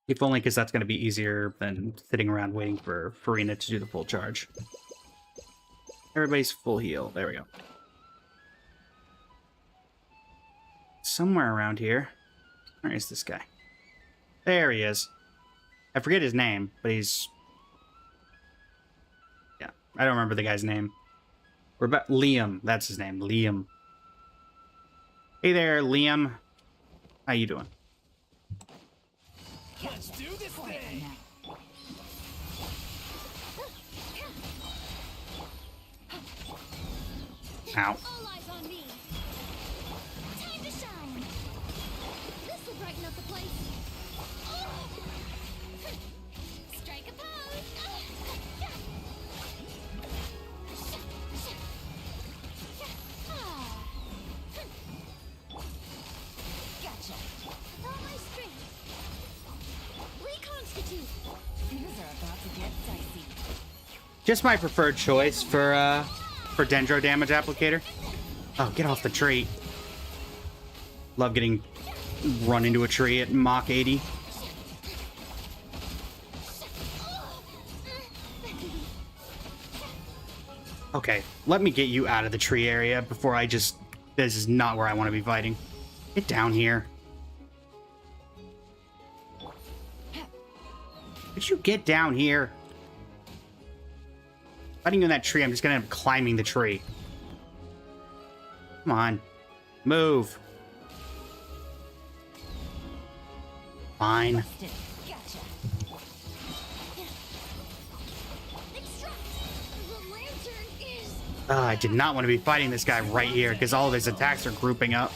If only because that's going to be easier than sitting around waiting for Farina to do the full charge. Everybody's full heal. There we go. Somewhere around here. Where is this guy? There he is. I forget his name, but he's... Yeah, I don't remember the guy's name. Liam, that's his name. Liam. Hey there, Liam. How you doing? Let's do this thing. Ow. All eyes on me. Time to shine. This will brighten up the place. Oh. Strike a pose. Gotcha. With all my strength. Reconstitute. Things are about to get dicey. Just my preferred choice for Dendro damage applicator. Oh, get off the tree. Love getting run into a tree at Mach 80. Okay, let me get you out of the tree area before I just... This is not where I want to be fighting. Get down here. Could you get down here? Fighting you in that tree, I'm just gonna end up climbing the tree. Come on. Move. Fine. Busted. Gotcha. Extract. The lantern is. I did not want to be fighting this guy right here because all of his attacks are grouping up.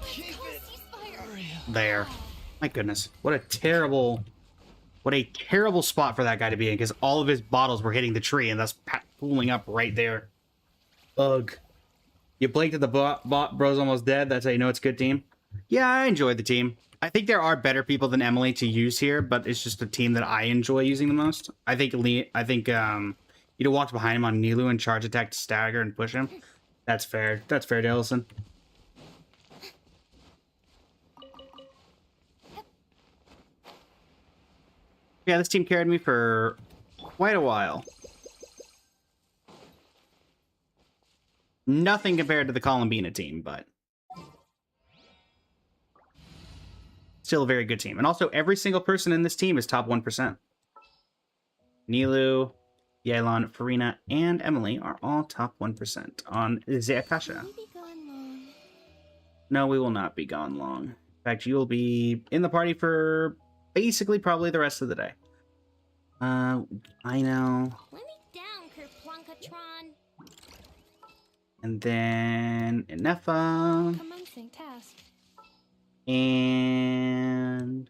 Keep it. There. My goodness. What a terrible spot for that guy to be in because all of his bottles were hitting the tree and thus pooling up right there. Ugh. You blinked at the bot, bro's almost dead. That's how you know it's a good team. Yeah, I enjoyed the team. I think there are better people than Emily to use here, but it's just a team that I enjoy using the most. I think you'd have walked behind him on Nilu and charge attack to stagger and push him. That's fair. That's fair, Dellison. Yeah, this team carried me for quite a while. Nothing compared to the Columbina team, but still a very good team. And also, every single person in this team is top 1%. Nilu, Yelan, Farina, and Emily are all top 1% on Zeakasha. Will we be gone long? No, we will not be gone long. In fact, you will be in the party for basically probably the rest of the day. I know. Let me down, Kerplunkatron. And then Inefa. Commencing task. And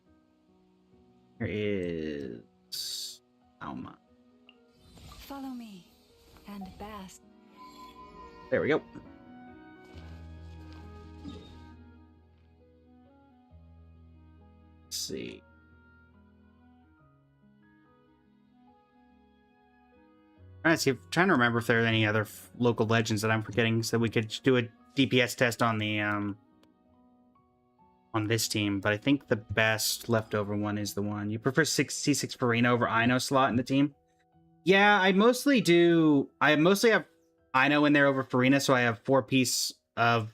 here is Alma. Follow me and bask. There we go. Let's see. Trying to remember if there are any other local legends that I'm forgetting, so we could do a DPS test on the on this team. But I think the best leftover one is the one you prefer. C6 Farina over Ino slot in the team. Yeah, I mostly do. I mostly have Ino in there over Farina, so I have 4-piece of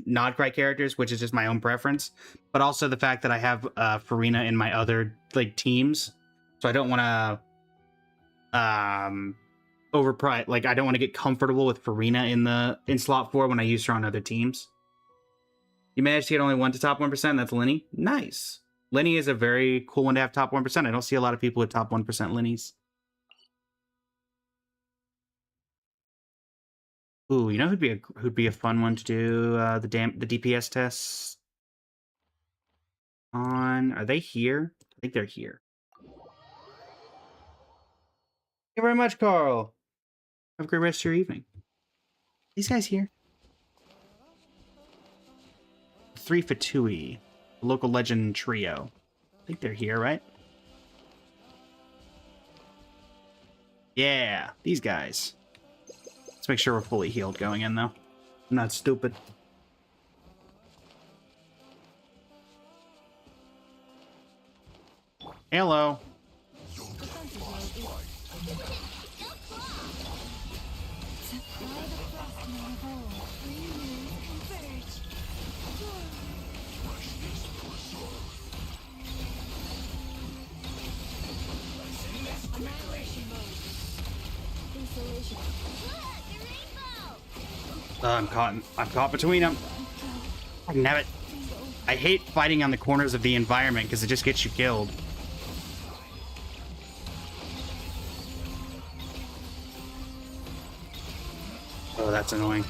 Nodcry characters, which is just my own preference. But also the fact that I have Farina in my other teams, so I don't want to overprice. Like, I don't want to get comfortable with Farina in slot 4 when I use her on other teams. You managed to get only one to top 1%. That's Lenny. Nice. Lenny is a very cool one to have top 1%. I don't see a lot of people with top 1% Lennies. Ooh, you know who'd be a fun one to do the DPS tests on? Are they here? I think they're here. Thank you very much, Carl. Have a great rest of your evening. These guys here? 3 Fatui, local legend trio. I think they're here, right? Yeah, these guys. Let's make sure we're fully healed going in, though. I'm not stupid. Hello. Look, a rainbow! I'm caught. I'm caught between them. Damn it. I hate fighting on the corners of the environment because it just gets you killed. Oh, that's annoying.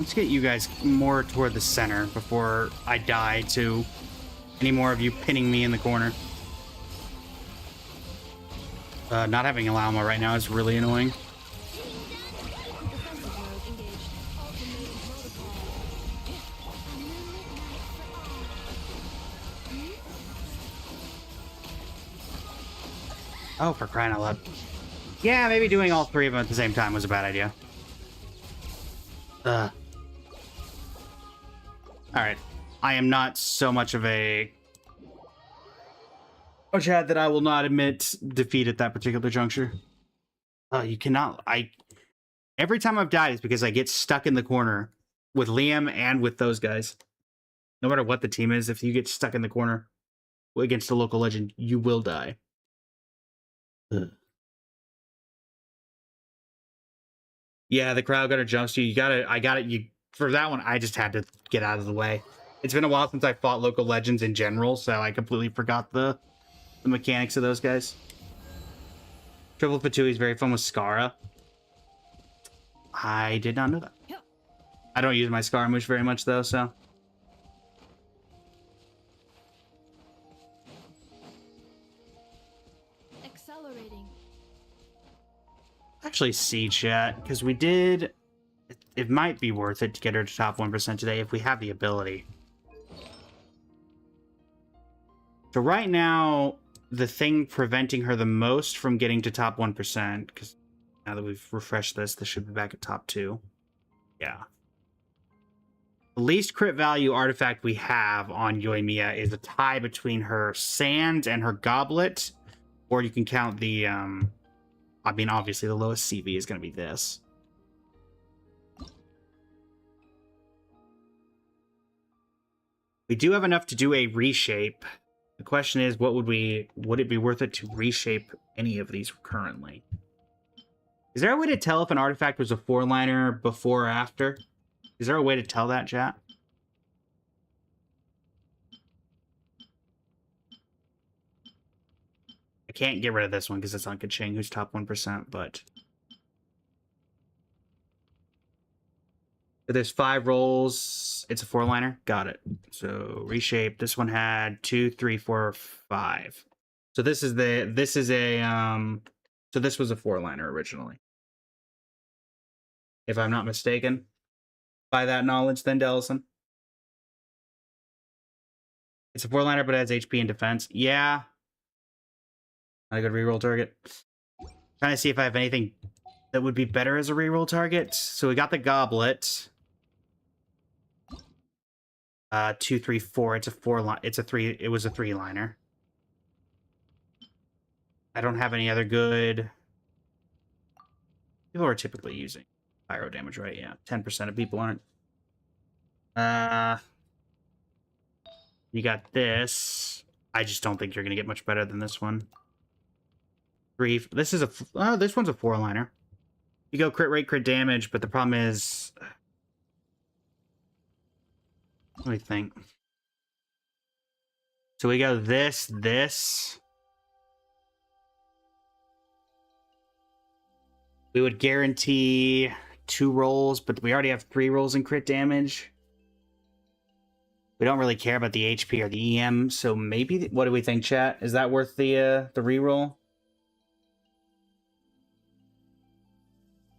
Let's get you guys more toward the center before I die to any more of you pinning me in the corner. Not having Alama right now is really annoying. Defensive mode engaged. Alternating protocol. A moonlit night for all. Oh, for crying out loud. Yeah, maybe doing all three of them at the same time was a bad idea. Alright. I am not so much of a... Oh, Chad, that I will not admit defeat at that particular juncture. You cannot... Every time I've died is because I get stuck in the corner with Liam and with those guys. No matter what the team is, if you get stuck in the corner against a local legend, you will die. Ugh. Yeah, the crowd got a jump you. For that one, I just had to get out of the way. It's been a while since I fought local legends in general, so I completely forgot the mechanics of those guys. Triple Fatui is very fun with Skara. I did not know that. I don't use my Scaramouche very much, though, so... Accelerating. Actually, see, chat, because we did... It might be worth it to get her to top 1% today if we have the ability. So right now, the thing preventing her the most from getting to top 1%, because now that we've refreshed this should be back at top 2. Yeah. The least crit value artifact we have on Yoimiya is a tie between her sand and her goblet, or you can count the, I mean, obviously the lowest CV is going to be this. We do have enough to do a reshape. The question is, would it be worth it to reshape any of these currently? Is there a way to tell if an artifact was a 4-liner before or after? Is there a way to tell that, chat? I can't get rid of this one because it's on Kaching, who's top 1%, but... If there's 5 rolls, it's a 4-liner. Got it. So reshape. This one had 2, 3, 4, 5. So this is a so this was a 4-liner originally. If I'm not mistaken. By that knowledge, then Dellison. It's a 4-liner, but it has HP and defense. Yeah. Not a good reroll target. Trying to see if I have anything that would be better as a reroll target. So we got the goblet. 2, 3, 4. It's a 4-line. It's a 3. It was a 3-liner. I don't have any other good. People are typically using pyro damage, right? Yeah, 10% of people aren't. You got this. I just don't think you're gonna get much better than this one. 3. This is a. Oh, this one's a 4-liner. You go crit rate, crit damage, but the problem is. Let me think. So we go this. We would guarantee 2 rolls, but we already have 3 rolls in crit damage. We don't really care about the HP or the EM, so maybe... What do we think, chat? Is that worth the reroll?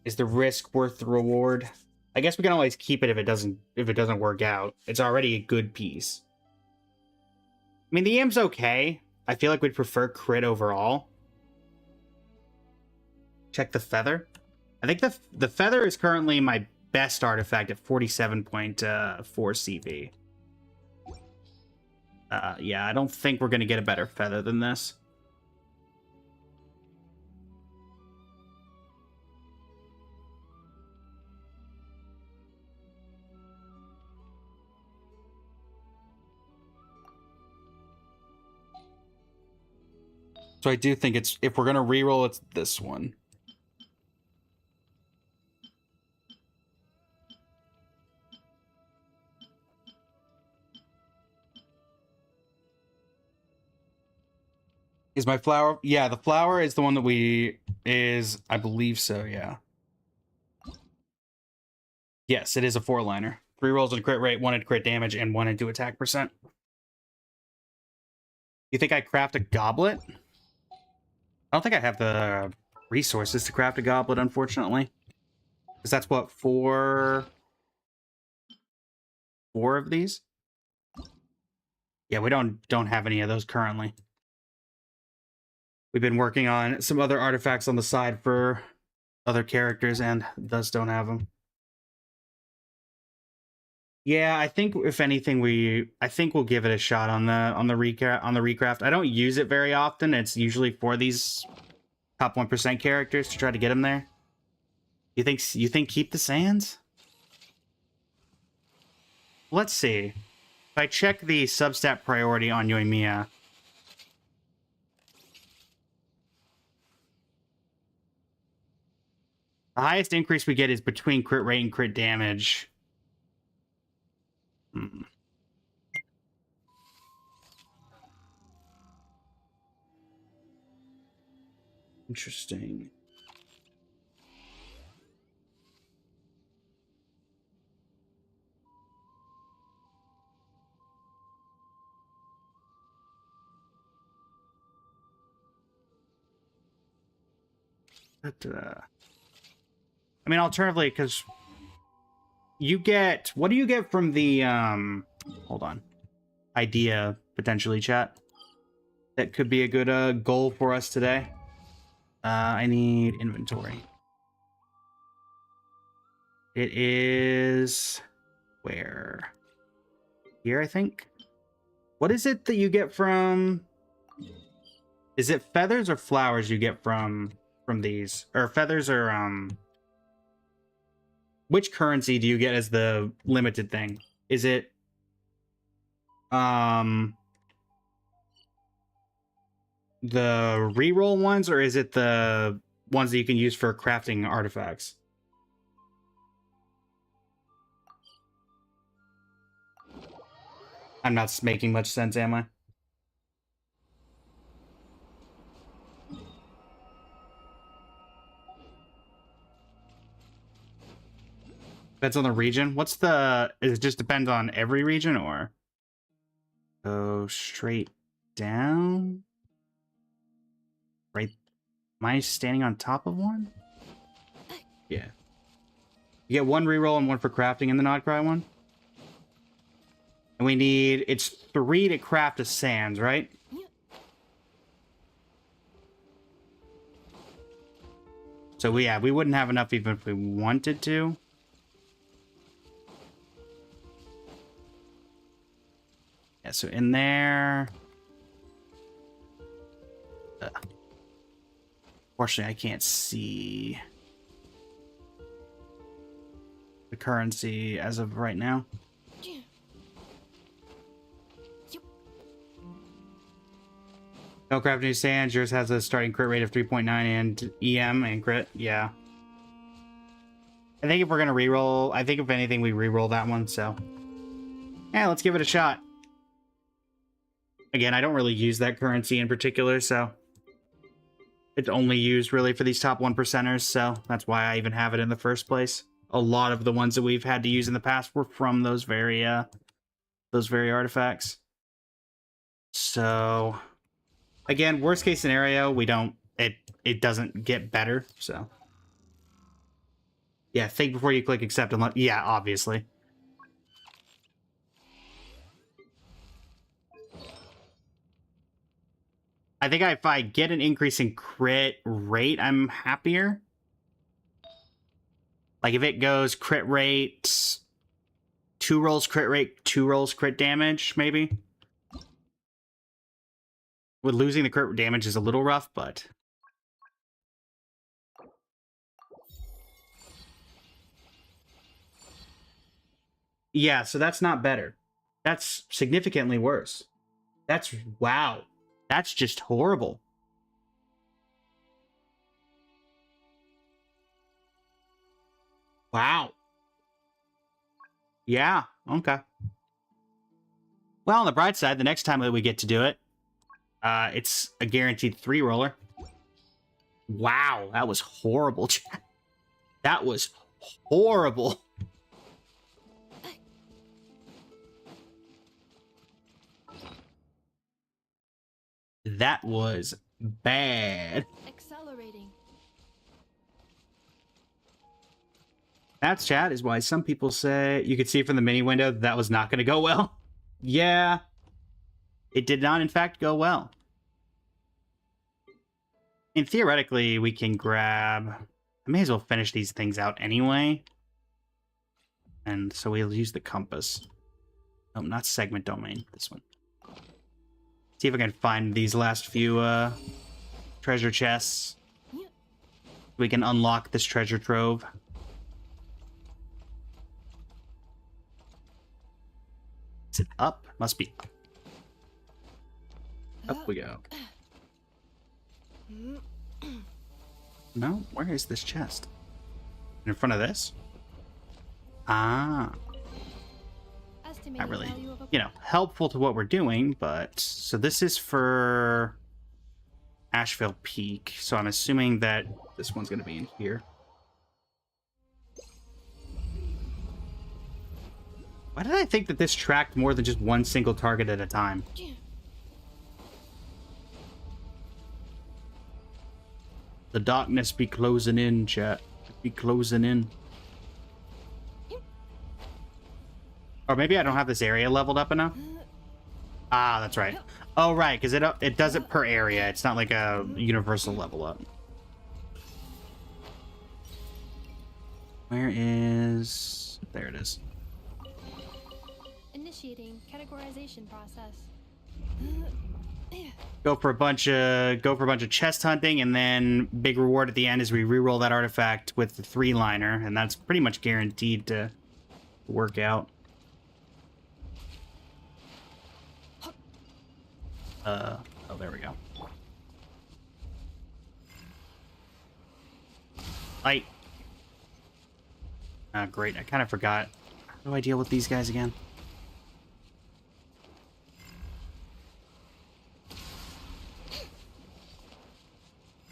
Is the risk worth the reward? I guess we can always keep it if it doesn't work out. It's already a good piece. I mean, the EM's okay. I feel like we'd prefer crit overall. Check the feather. I think the feather is currently my best artifact at 47.4 CV. Yeah, I don't think we're gonna get a better feather than this. So I do think it's, if we're gonna reroll, it's this one. Is my flower? Yeah, the flower is the one that I believe so, yeah. Yes, it is a 4-liner. 3 rolls and crit rate, 1 at crit damage, and 1 into attack percent. You think I craft a goblet? I don't think I have the resources to craft a goblet, unfortunately. Because that's what, four of these? Yeah, we don't have any of those currently. We've been working on some other artifacts on the side for other characters and thus don't have them. Yeah, I think if anything, we'll give it a shot on the recraft. I don't use it very often. It's usually for these top 1% characters to try to get them there. You think keep the sands? Let's see. If I check the substat priority on Yoimiya, the highest increase we get is between crit rate and crit damage. Interesting. I mean, alternatively, because you get, what do you get from the hold on, idea potentially, chat? That could be a good goal for us today. I need inventory. It is where? Here, I think. What is it that you get from? Is it feathers or flowers you get from these? Or feathers or which currency do you get as the limited thing? Is it the reroll ones, or is it the ones that you can use for crafting artifacts? I'm not making much sense, am I? Depends on the region. What's the... Is it just depends on every region, or... Go straight down? Right... Am I standing on top of one? Yeah. You get 1 reroll and 1 for crafting in the Nodcry one. And we need... It's 3 to craft a sands, right? So we wouldn't have enough even if we wanted to. Yeah, so in there... Fortunately, I can't see the currency as of right now. No crafting new sands. Yours has a starting crit rate of 3.9 and EM and crit. Yeah. I think if we're gonna reroll, I think if anything, we reroll that one. So, yeah, let's give it a shot. Again, I don't really use that currency in particular, so it's only used really for these top 1%ers. So that's why I even have it in the first place. A lot of the ones that we've had to use in the past were from those very artifacts. So. Again, worst case scenario, we don't, it doesn't get better, so. Yeah, think before you click accept and yeah, obviously. I think if I get an increase in crit rate, I'm happier. Like if it goes crit rate, 2 rolls crit rate, 2 rolls crit damage, maybe. With losing the crit damage is a little rough, but... Yeah, so that's not better. That's significantly worse. That's... Wow. That's just horrible. Wow. Yeah, okay. Well, on the bright side, the next time that we get to do it, it's a guaranteed 3 roller. Wow, that was horrible, chat. That was horrible. That was bad. Accelerating. That's, chat, is why some people say you could see from the mini window that was not going to go well. Yeah, it did not, in fact, go well. And theoretically, we can grab... I may as well finish these things out anyway. And so we'll use the compass. Oh, not segment domain. This one. See if I can find these last few treasure chests. We can unlock this treasure trove. Is it up? Must be up. Up we go. No? Where is this chest? In front of this? Ah. Estimated Not really, value of a you know, helpful to what we're doing, but... So this is for... Asheville Peak. So I'm assuming that this one's going to be in here. Why did I think that this tracked more than just one single target at a time? The darkness be closing in, chat. Be closing in. Or maybe I don't have this area leveled up enough? Ah, that's right. Oh, right, because it does it per area. It's not like a universal level up. Where is... There it is. Initiating categorization process. Go for a bunch of chest hunting, and then big reward at the end is we reroll that artifact with the 3-liner, and that's pretty much guaranteed to work out. Oh, there we go. Light. Ah, great. I kind of forgot. How do I deal with these guys again?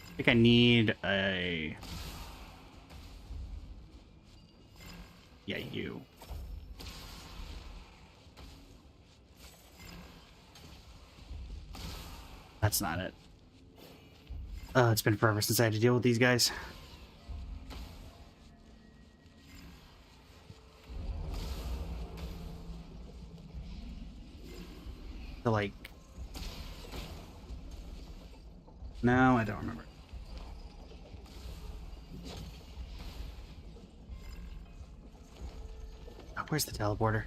I think I need a... Yeah, you. That's not it. It's been forever since I had to deal with these guys. So, like... No, I don't remember. Oh, where's the teleporter?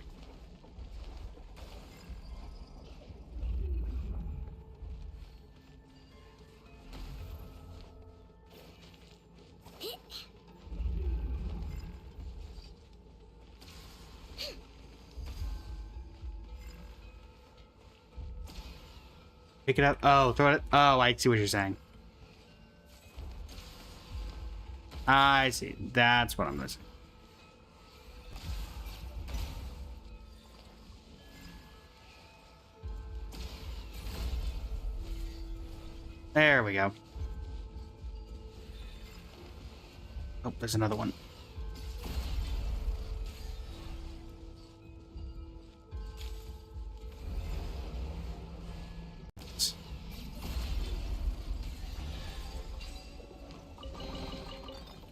Pick it up. Oh, throw it. Oh, I see what you're saying. I see. That's what I'm missing. There we go. Oh, there's another one.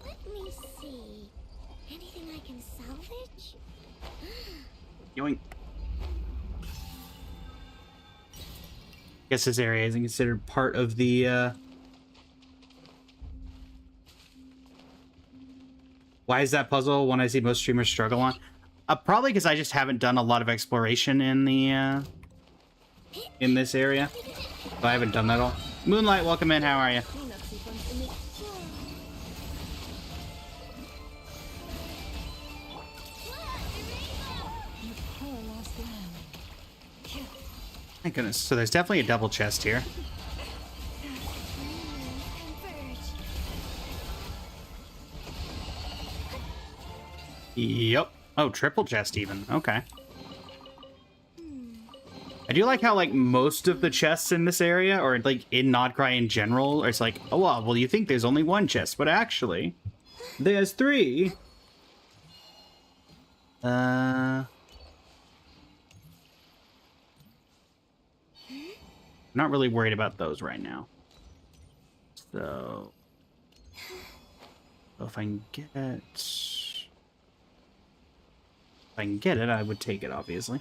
Let me see. Anything I can salvage? Yoink. Guess this area isn't considered part of the, Why is that puzzle one I see most streamers struggle on? Probably because I just haven't done a lot of exploration in the, in this area. So I haven't done that all. Moonlight, welcome in. How are you? Cleanup sequence in the... Poor lost lamb. Thank goodness. So there's definitely a double chest here. Converge. Yep. Oh, triple chest even. Okay. I do like how, like, most of the chests in this area, or, like, in Nodcry in general, it's like, oh, well, you think there's only one chest, but actually, there's 3. Not really worried about those right now. So if I can get it... If I can get it, I would take it, obviously.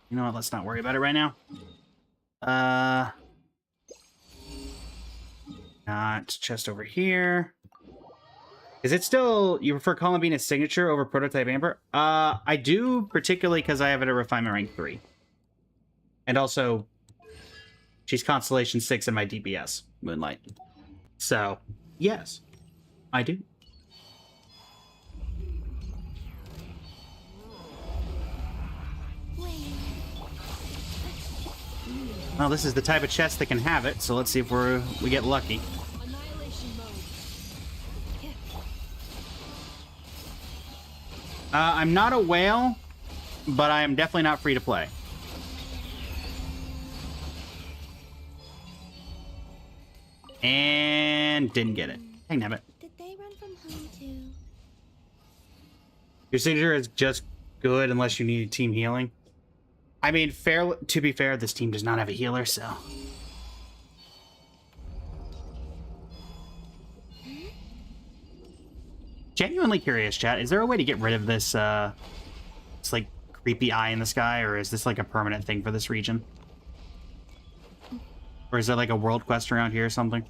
You know what? Let's not worry about it right now. Not chest over here. Is it still... You prefer Columbina's signature over Prototype Amber? I do, particularly because I have it at Refinement Rank 3. And also, she's Constellation 6 in my DPS, Moonlight. So, yes, I do. Well, this is the type of chest that can have it, so let's see if we get lucky. Annihilation mode. I'm not a whale, but I am definitely not free to play. And didn't get it. Dang nabbit. Did they run from home too? Your signature is just good unless you need team healing. I mean, to be fair, this team does not have a healer, so... Genuinely curious, chat. Is there a way to get rid of this, this, like, creepy eye in the sky, or is this, like, a permanent thing for this region? Or is there, like, a world quest around here or something?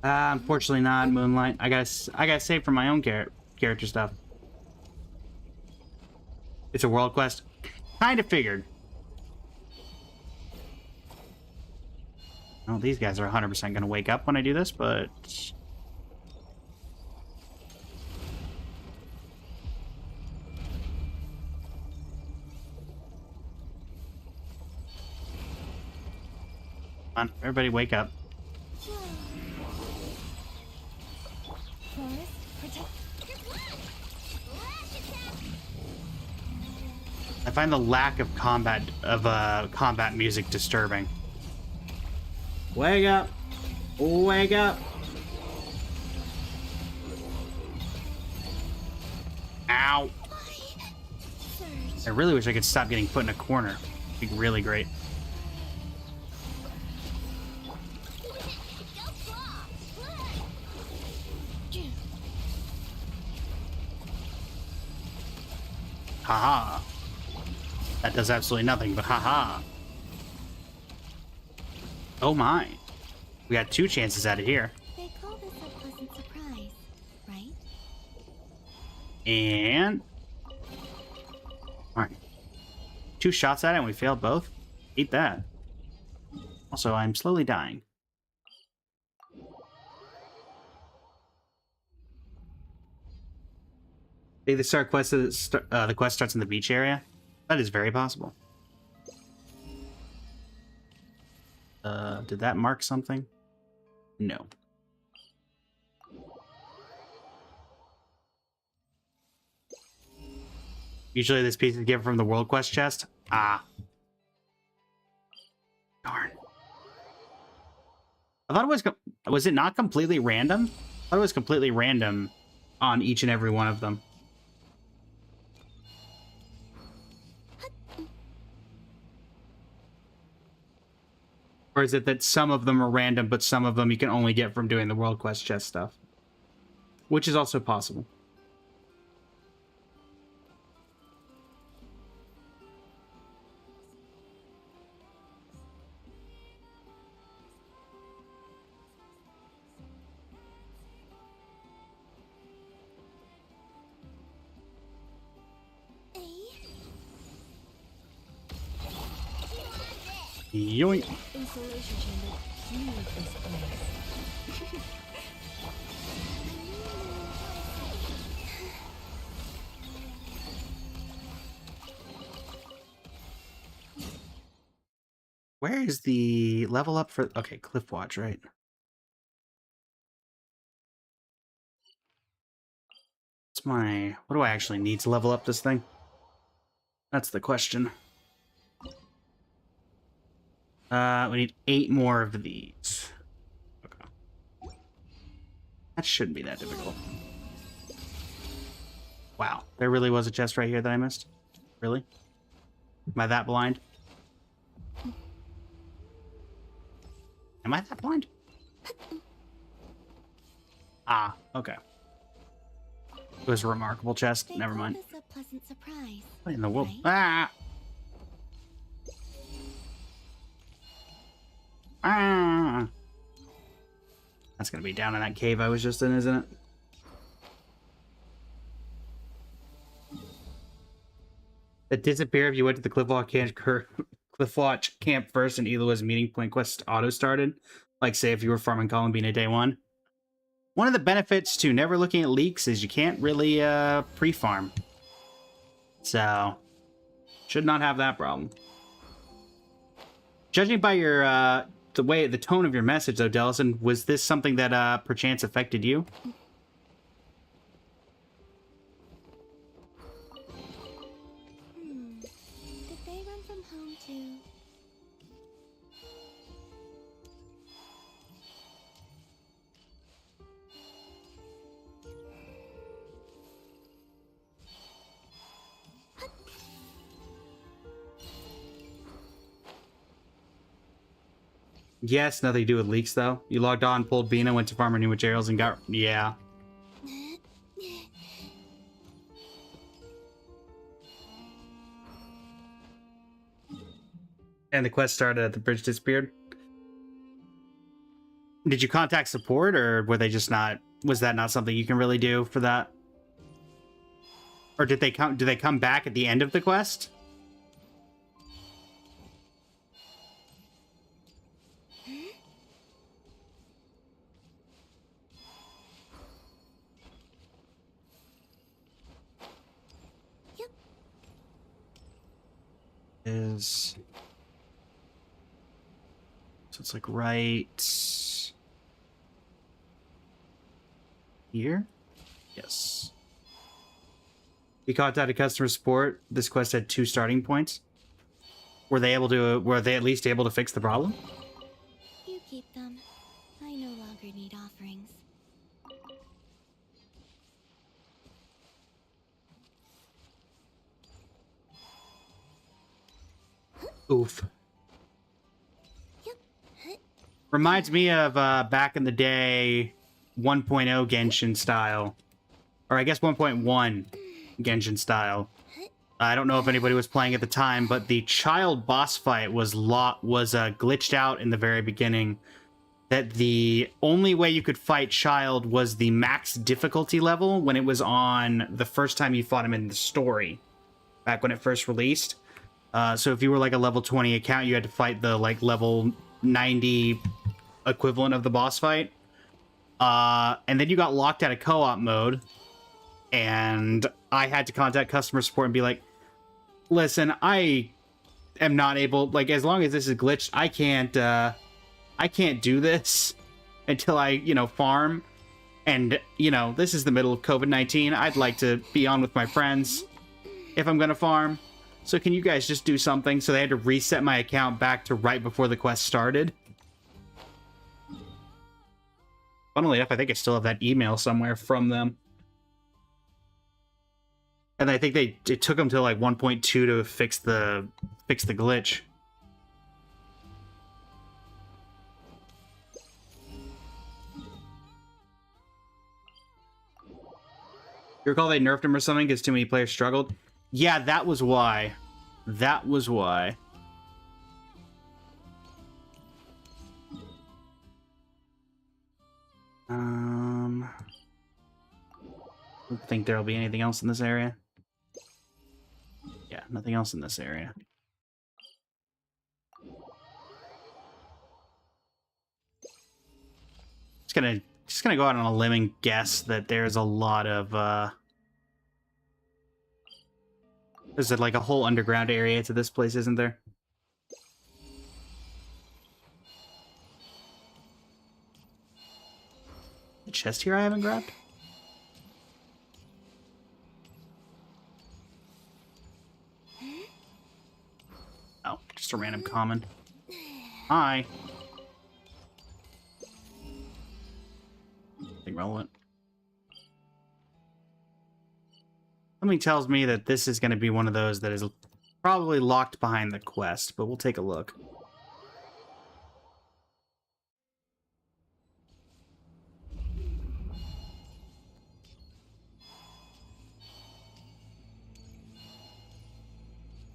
Unfortunately not, Moonlight. I gotta save for my own character stuff. It's a world quest. Kind of figured. Well, these guys are 100% going to wake up when I do this, but... Come on, everybody wake up. Forest, protect. I find the lack of combat music disturbing. Wake up! Wake up! Ow! I really wish I could stop getting put in a corner. It'd be really great. Haha. That does absolutely nothing, but haha. Oh my. We got 2 chances out of here. They call this a pleasant surprise, right? And... Alright. 2 shots at it and we failed both? Eat that. Also, I'm slowly dying. Think the the quest starts in the beach area? That is very possible. Did that mark something? No. Usually this piece is given from the World Quest chest. Ah. Darn. I thought it was it not completely random? I thought it was completely random on each and every one of them. Or is it that some of them are random, but some of them you can only get from doing the World Quest chest stuff? Which is also possible. Yoink. Insulation chamber. Leave this place. Where is the level up for... Okay, Cliff Watch, right? What's my... What do I actually need to level up this thing? That's the question. We need 8 more of these. Okay. That shouldn't be that difficult. Wow, there really was a chest right here that I missed? Really? Am I that blind? Am I that blind? Ah, okay. It was a remarkable chest. They Never mind. called us a pleasant surprise. What in the world? right? Ah! Ah! That's gonna be down in that cave I was just in, isn't it? It disappeared if you went to the Cliffwatch camp first and Eloa's meeting point quest auto started. Like, say, if you were farming Columbina day 1. One of the benefits to never looking at leaks is you can't really pre-farm. So, should not have that problem. Judging by your the tone of your message, though, Delson, was this something that perchance affected you? Did they run from home too? Yes, nothing to do with leaks, though. You logged on, pulled Bina, went to farm new materials, and got... Yeah. And the quest started at the bridge disappeared. Did you contact support, or were they just not... Was that not something you can really do for that? Or did they come back at the end of the quest? Is... So it's like right here? Yes. You contacted customer support. This quest had 2 starting points. Were they at least able to fix the problem? You keep them. I no longer need offerings. Oof. Reminds me of back in the day 1.0 Genshin style. Or I guess 1.1 Genshin style. I don't know if anybody was playing at the time, but the child boss fight was glitched out in the very beginning. That the only way you could fight Child was the max difficulty level when it was on the first time you fought him in the story. Back when it first released. So if you were like a level 20 account, you had to fight the like level 90 equivalent of the boss fight. And then you got locked out of co-op mode. And I had to contact customer support and be like, listen, I am not able, like, as long as this is glitched, I can't do this until I, farm. And, this is the middle of COVID-19. I'd like to be on with my friends if I'm gonna farm. So can you guys just do something? So they had to reset my account back to right before the quest started. Funnily enough, I think I still have that email somewhere from them. And I think it took them to like 1.2 to fix the glitch. You recall they nerfed him or something because too many players struggled? Yeah, that was why. That was why. I don't think there'll be anything else in this area. Yeah, nothing else in this area. Just gonna go out on a limb and guess that there's a lot of there's like a whole underground area to this place, isn't there? chest here I haven't grabbed? Oh, just a random common. Hi. Nothing relevant. Something tells me that this is going to be one of those that is probably locked behind the quest, but we'll take a look.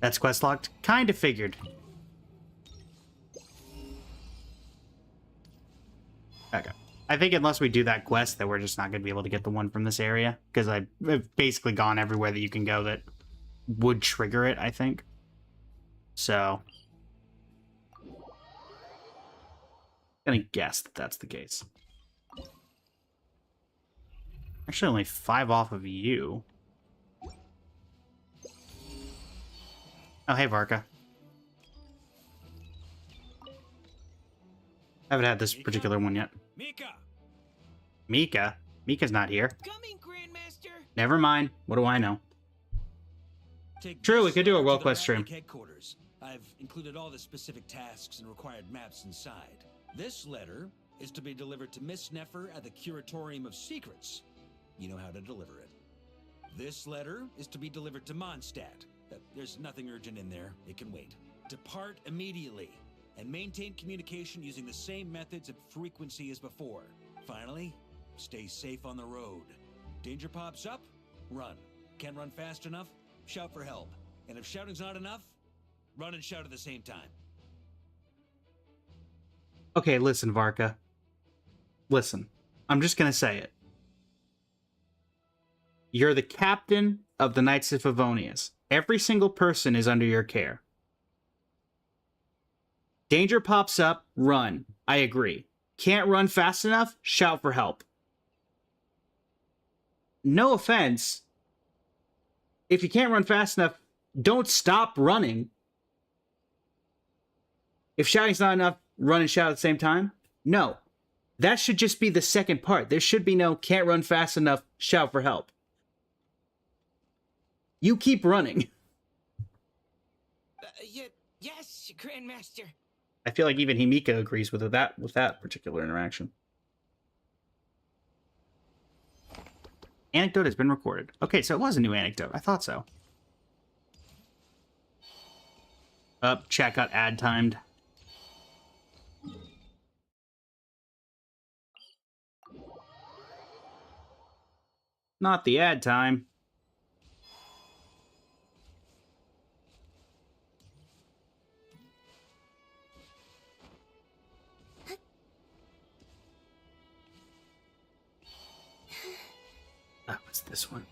That's quest locked? Kind of figured. Okay. I think unless we do that quest, that we're just not going to be able to get the one from this area. Because I've basically gone everywhere that you can go that would trigger it, I think. So. I'm going to guess that that's the case. Actually, only 5 off of you. Oh, hey, Varka. Haven't had this particular one yet. Mika! Mika? Mika's not here. Coming, Grandmaster! Never mind. What do I know? Take True, this we could do a letter world to the quest stream. Ratnik headquarters. I've included all the specific tasks and required maps inside. This letter is to be delivered to Miss Neffer at the Curatorium of Secrets. You know how to deliver it. This letter is to be delivered to Mondstadt. There's nothing urgent in there. It can wait. Depart immediately and maintain communication using the same methods and frequency as before. Finally, stay safe on the road. Danger pops up, run. Can't run fast enough? Shout for help. And if shouting's not enough, run and shout at the same time. Okay, listen, Varka. Listen. I'm just gonna say it. You're the captain of the Knights of Favonius. Every single person is under your care. Danger pops up, run. I agree. Can't run fast enough? Shout for help. No offense. If you can't run fast enough, don't stop running. If shouting's not enough, run and shout at the same time? No. That should just be the second part. There should be no can't run fast enough, shout for help. You keep running. Yes, Grandmaster. I feel like even Himika agrees with that particular interaction. Anecdote has been recorded. Okay, so it was a new anecdote. I thought so. Chat got ad timed. Not the ad time. That was this one.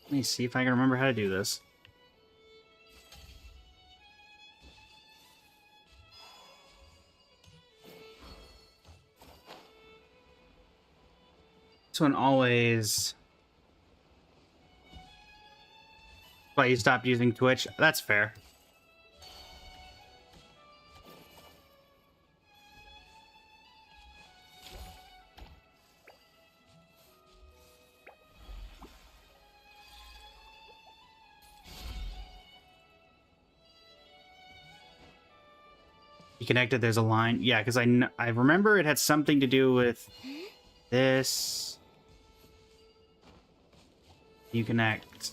Let me see if I can remember how to do this. This one always... Why, you stopped using Twitch? That's fair. You connected, there's a line. Yeah, because I remember it had something to do with this. You connect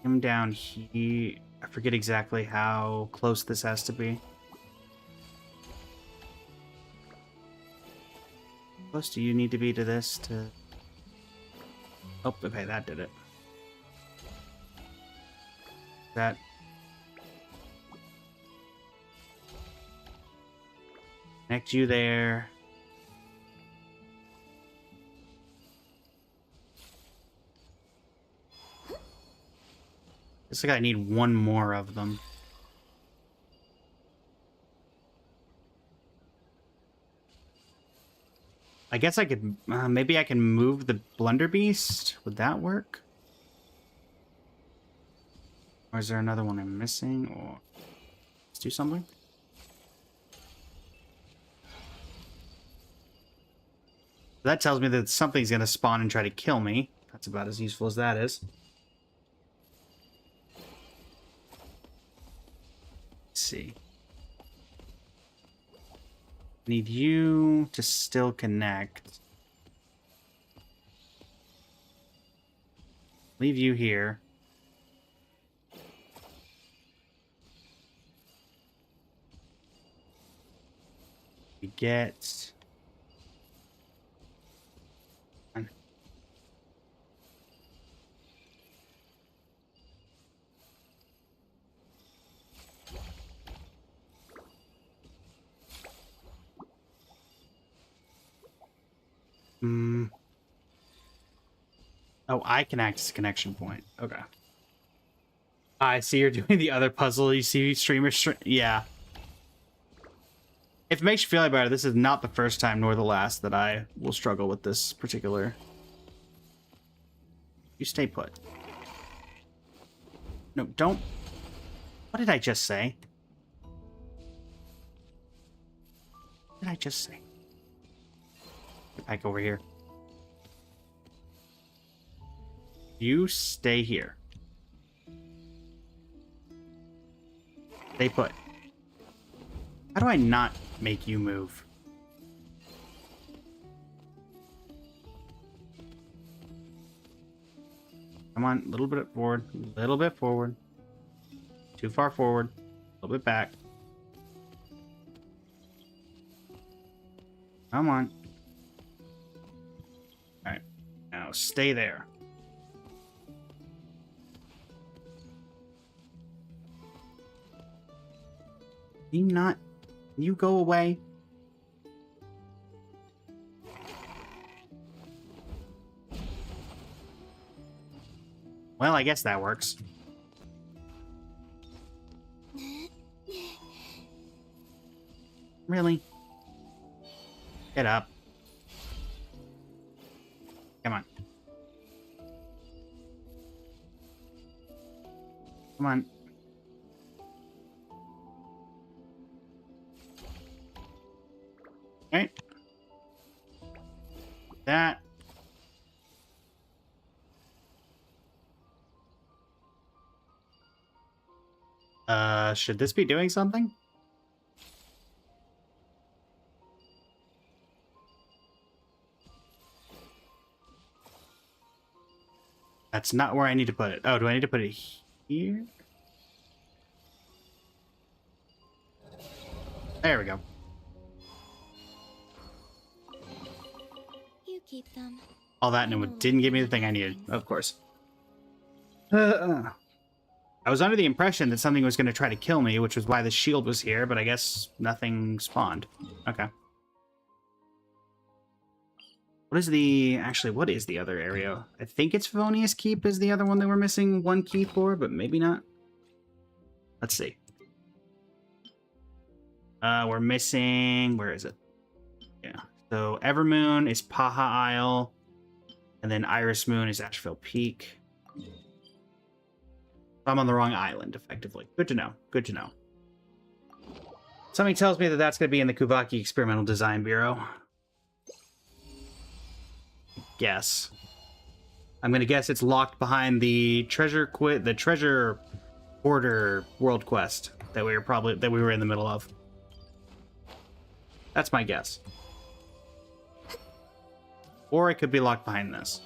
him down here. I forget exactly how close this has to be. How close do you need to be to this to... Oh, okay, that did it. That... Connect you there. Looks like I need one more of them. I guess I could... maybe I can move the Blunderbeast? Would that work? Or is there another one I'm missing? Or... Let's do something. That tells me that something's going to spawn and try to kill me. That's about as useful as that is. Let's see. Need you to still connect. Leave you here. We get... Oh, I can act as a connection point. Okay. I see you're doing the other puzzle. You see streamers... Yeah. If it makes you feel any better, this is not the first time nor the last that I will struggle with this particular... You stay put. No, don't... What did I just say? What did I just say? Get back over here. You stay here. Stay put. How do I not make you move? Come on, a little bit forward. A little bit forward. Too far forward. A little bit back. Come on. Alright. Now stay there. You not... You go away. Well, I guess that works. Really? Get up. Come on. Come on. Okay. That. Should this be doing something? That's not where I need to put it. Oh, do I need to put it here? There we go. You keep them. All that and it didn't give me the thing I needed, of course. I was under the impression that something was going to try to kill me, which was why the shield was here, but I guess nothing spawned. Okay. What is the... Actually, what is the other area? I think it's Favonius Keep is the other one that we're missing one key for, but maybe not. Let's see. We're missing... Where is it? Yeah. So Evermoon is Paha Isle, and then Iris Moon is Asheville Peak. I'm on the wrong island, effectively. Good to know. Good to know. Something tells me that that's going to be in the Kuvaki Experimental Design Bureau. Guess. I'm going to guess it's locked behind the treasure hoarder world quest that we were in the middle of. That's my guess. Or it could be locked behind this.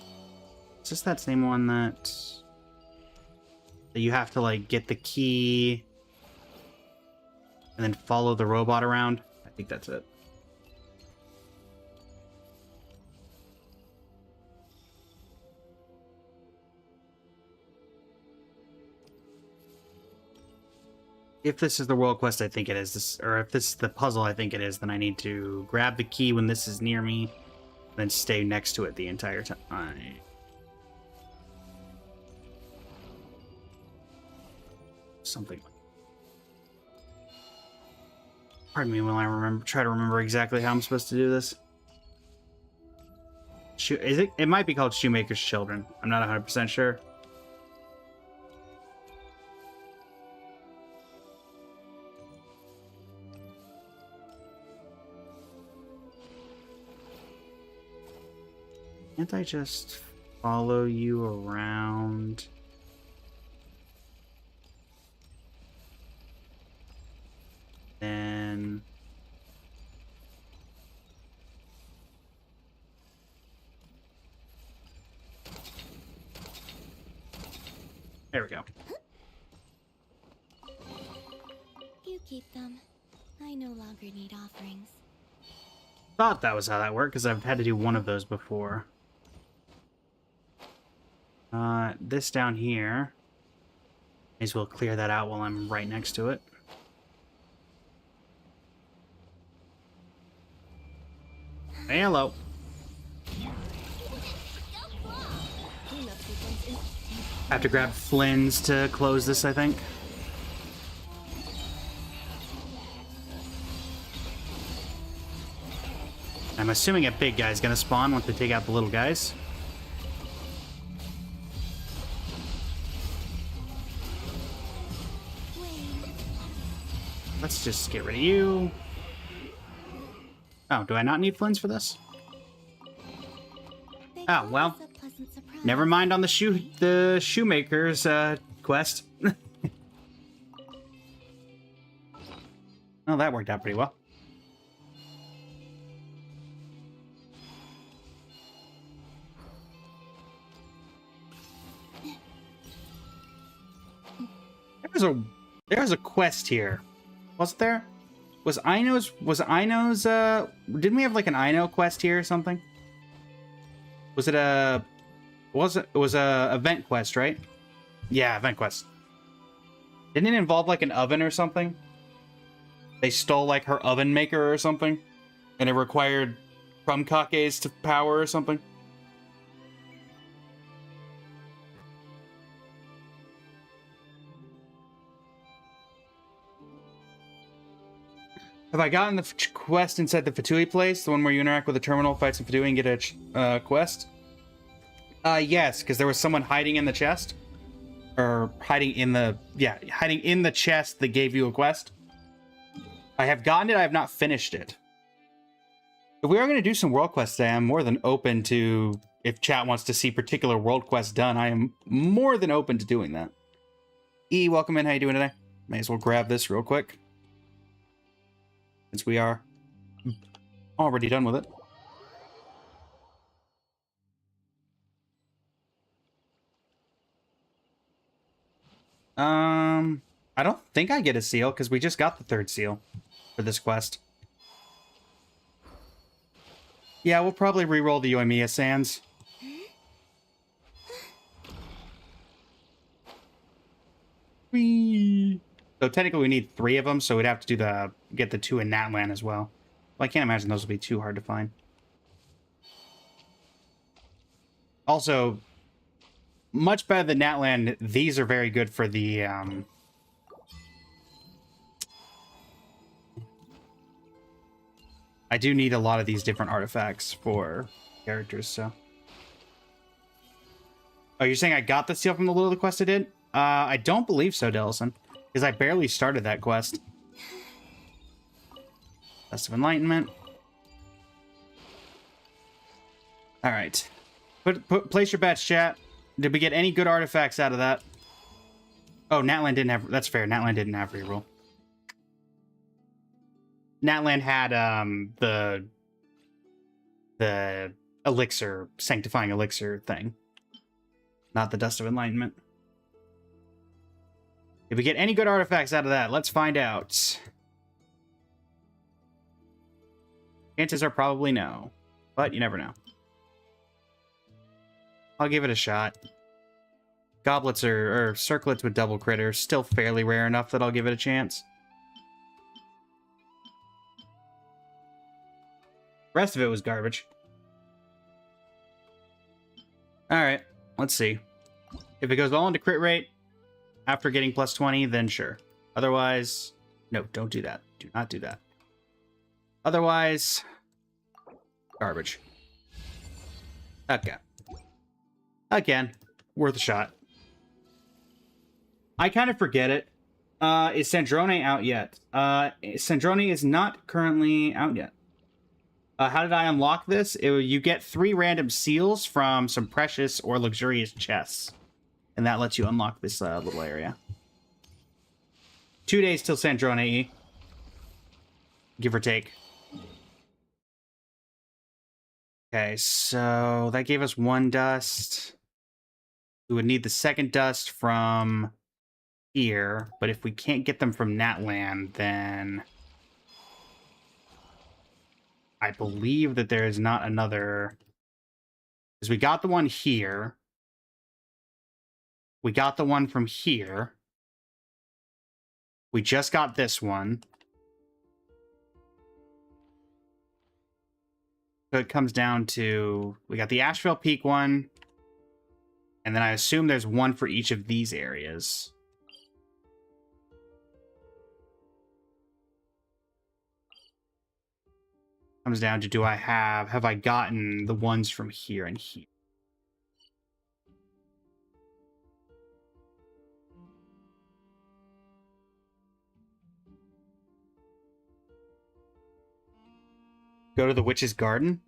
Is this that same one that you have to, like, get the key and then follow the robot around? I think that's it. If this is the world quest, I think it is. Or if this is the puzzle, I think it is, then I need to grab the key when this is near me, and then stay next to it the entire time. Something. Pardon me while I try to remember exactly how I'm supposed to do this. It might be called Shoemaker's Children. I'm not 100% sure. Can't I just follow you around? Then... There we go. You keep them. I no longer need offerings. Thought that was how that worked, because I've had to do one of those before. This down here. May as well clear that out while I'm right next to it. Hey, hello. I have to grab Flynn's to close this, I think. I'm assuming a big guy's gonna spawn once they take out the little guys. Let's just get rid of you. Oh, do I not need Flynn's for this? Oh, well. Never mind on the shoemaker's quest. Oh, that worked out pretty well. There's a quest here. Wasn't there? Was Ino's didn't we have like an Ino quest here or something? Was it a event quest, right? Yeah, event quest. Didn't it involve like an oven or something? They stole like her oven maker or something, and it required crumb-kakes to power or something. Have I gotten the quest inside the Fatui place? The one where you interact with the terminal, fight some Fatui, and get a quest? Yes, because there was someone hiding in the chest. Or hiding in the chest that gave you a quest. I have gotten it, I have not finished it. If we are going to do some world quests today, I'm more than open to, if chat wants to see particular world quests done, I am more than open to doing that. E, welcome in, how you doing today? May as well grab this real quick, since we are already done with it. I don't think I get a seal, because we just got the third seal for this quest. Yeah, we'll probably re-roll the Yoimiya sands. Whee! So technically we need 3 of them, so we'd have to do get the 2 in Natlan as well. Well, I can't imagine those will be too hard to find. Also, much better than Natlan, these are very good for the, I do need a lot of these different artifacts for characters, so. Oh, you're saying I got the seal from the little quest I did? I don't believe so, Dellison, because I barely started that quest. Dust of Enlightenment. All right. Place your bets, chat. Did we get any good artifacts out of that? Oh, Natlan didn't have... That's fair. Natlan didn't have reroll. Natlan had the elixir, sanctifying elixir thing. Not the Dust of Enlightenment. If we get any good artifacts out of that, let's find out. Chances are probably no, but you never know. I'll give it a shot. Goblets or circlets with double critter, still fairly rare enough that I'll give it a chance. The rest of it was garbage. Alright, let's see. If it goes all into crit rate after getting plus 20, then sure. Otherwise, no, don't do that. Do not do that. Otherwise, garbage. Okay. Again, worth a shot. I kind of forget it. Is Sandrone out yet? Sandrone is not currently out yet. How did I unlock this? You get 3 random seals from some precious or luxurious chests. And that lets you unlock this little area. 2 days till Sandrone AE. Give or take. Okay, so that gave us 1 dust. We would need the 2nd dust from here, but if we can't get them from Natland, then I believe that there is not another... Because we got the one here. We got the one from here. We just got this one. So it comes down to... We got the Asheville Peak one. And then I assume there's one for each of these areas. Comes down to, have I gotten the ones from here and here? Go to the Witch's Garden.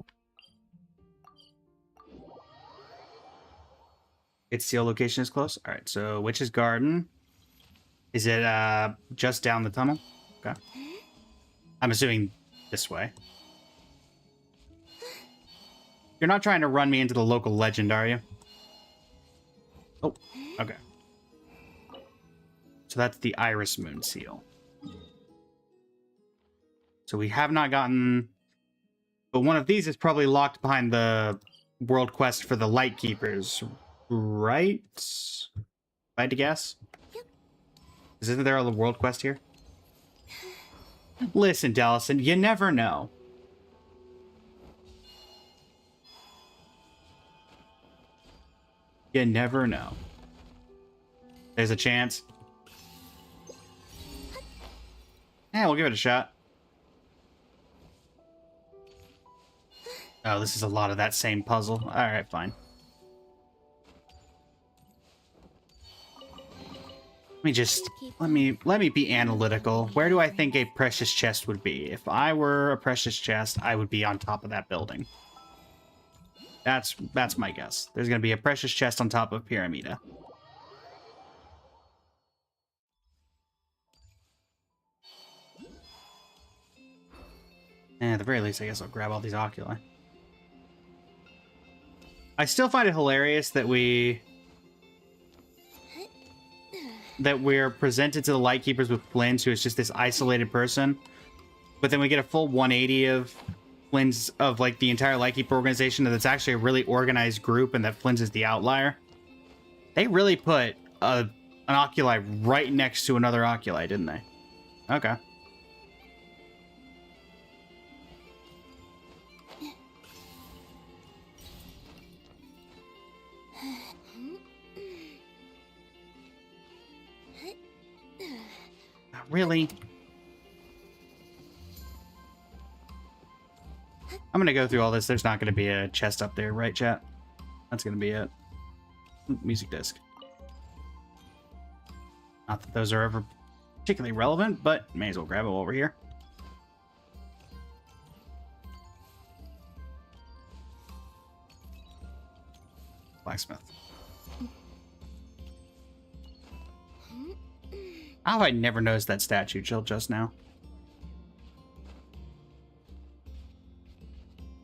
Its seal location is close. All right, so Witch's Garden. Is it just down the tunnel? Okay. I'm assuming this way. You're not trying to run me into the local legend, are you? Oh, okay. So that's the Iris Moon seal. So we have not gotten... But one of these is probably locked behind the world quest for the Light Keepers, right? If I had to guess? Yep. Isn't there a world quest here? Listen, Dallison, you never know. You never know. There's a chance. Yeah, we'll give it a shot. Oh, this is a lot of that same puzzle. Alright, fine. Let me be analytical. Where do I think a precious chest would be? If I were a precious chest, I would be on top of that building. That's my guess. There's gonna be a precious chest on top of Pyramida. And at the very least, I guess I'll grab all these oculi. I still find it hilarious that we're presented to the Lightkeepers with Flint, who is just this isolated person, but then we get a full 180 of Flynn's, of like the entire Lightkeeper organization, that it's actually a really organized group, and that Flynn's is the outlier. They really put an oculi right next to another oculi, didn't they? Okay. Really? I'm gonna go through all this. There's not gonna be a chest up there, right, chat? That's gonna be it. Ooh, music disc. Not that those are ever particularly relevant, but may as well grab it while we're here. Blacksmith. How have I never noticed that statue till just now?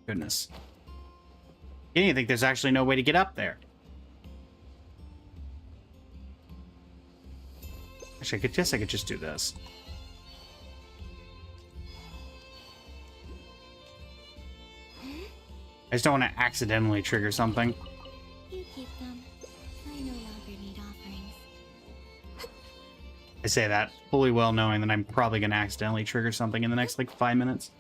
Goodness. You didn't think there's actually no way to get up there. Actually, I could just do this. I just don't want to accidentally trigger something. You keep them. I no longer need offerings. I say that fully well knowing that I'm probably going to accidentally trigger something in the next, like, 5 minutes.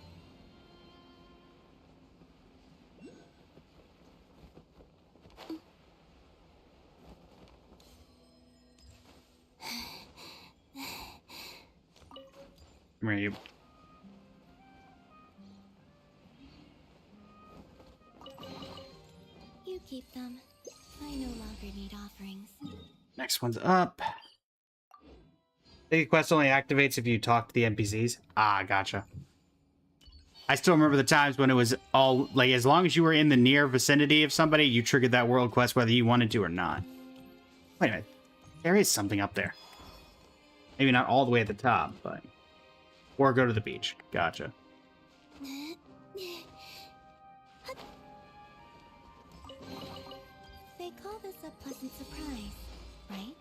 Where are you? You keep them. I no longer need offerings. Next one's up. The quest only activates if you talk to the NPCs. Ah, gotcha. I still remember the times when it was all, like, as long as you were in the near vicinity of somebody, you triggered that world quest whether you wanted to or not. Wait a minute. There is something up there. Maybe not all the way at the top, but... Or go to the beach. Gotcha. They call this a pleasant surprise, right?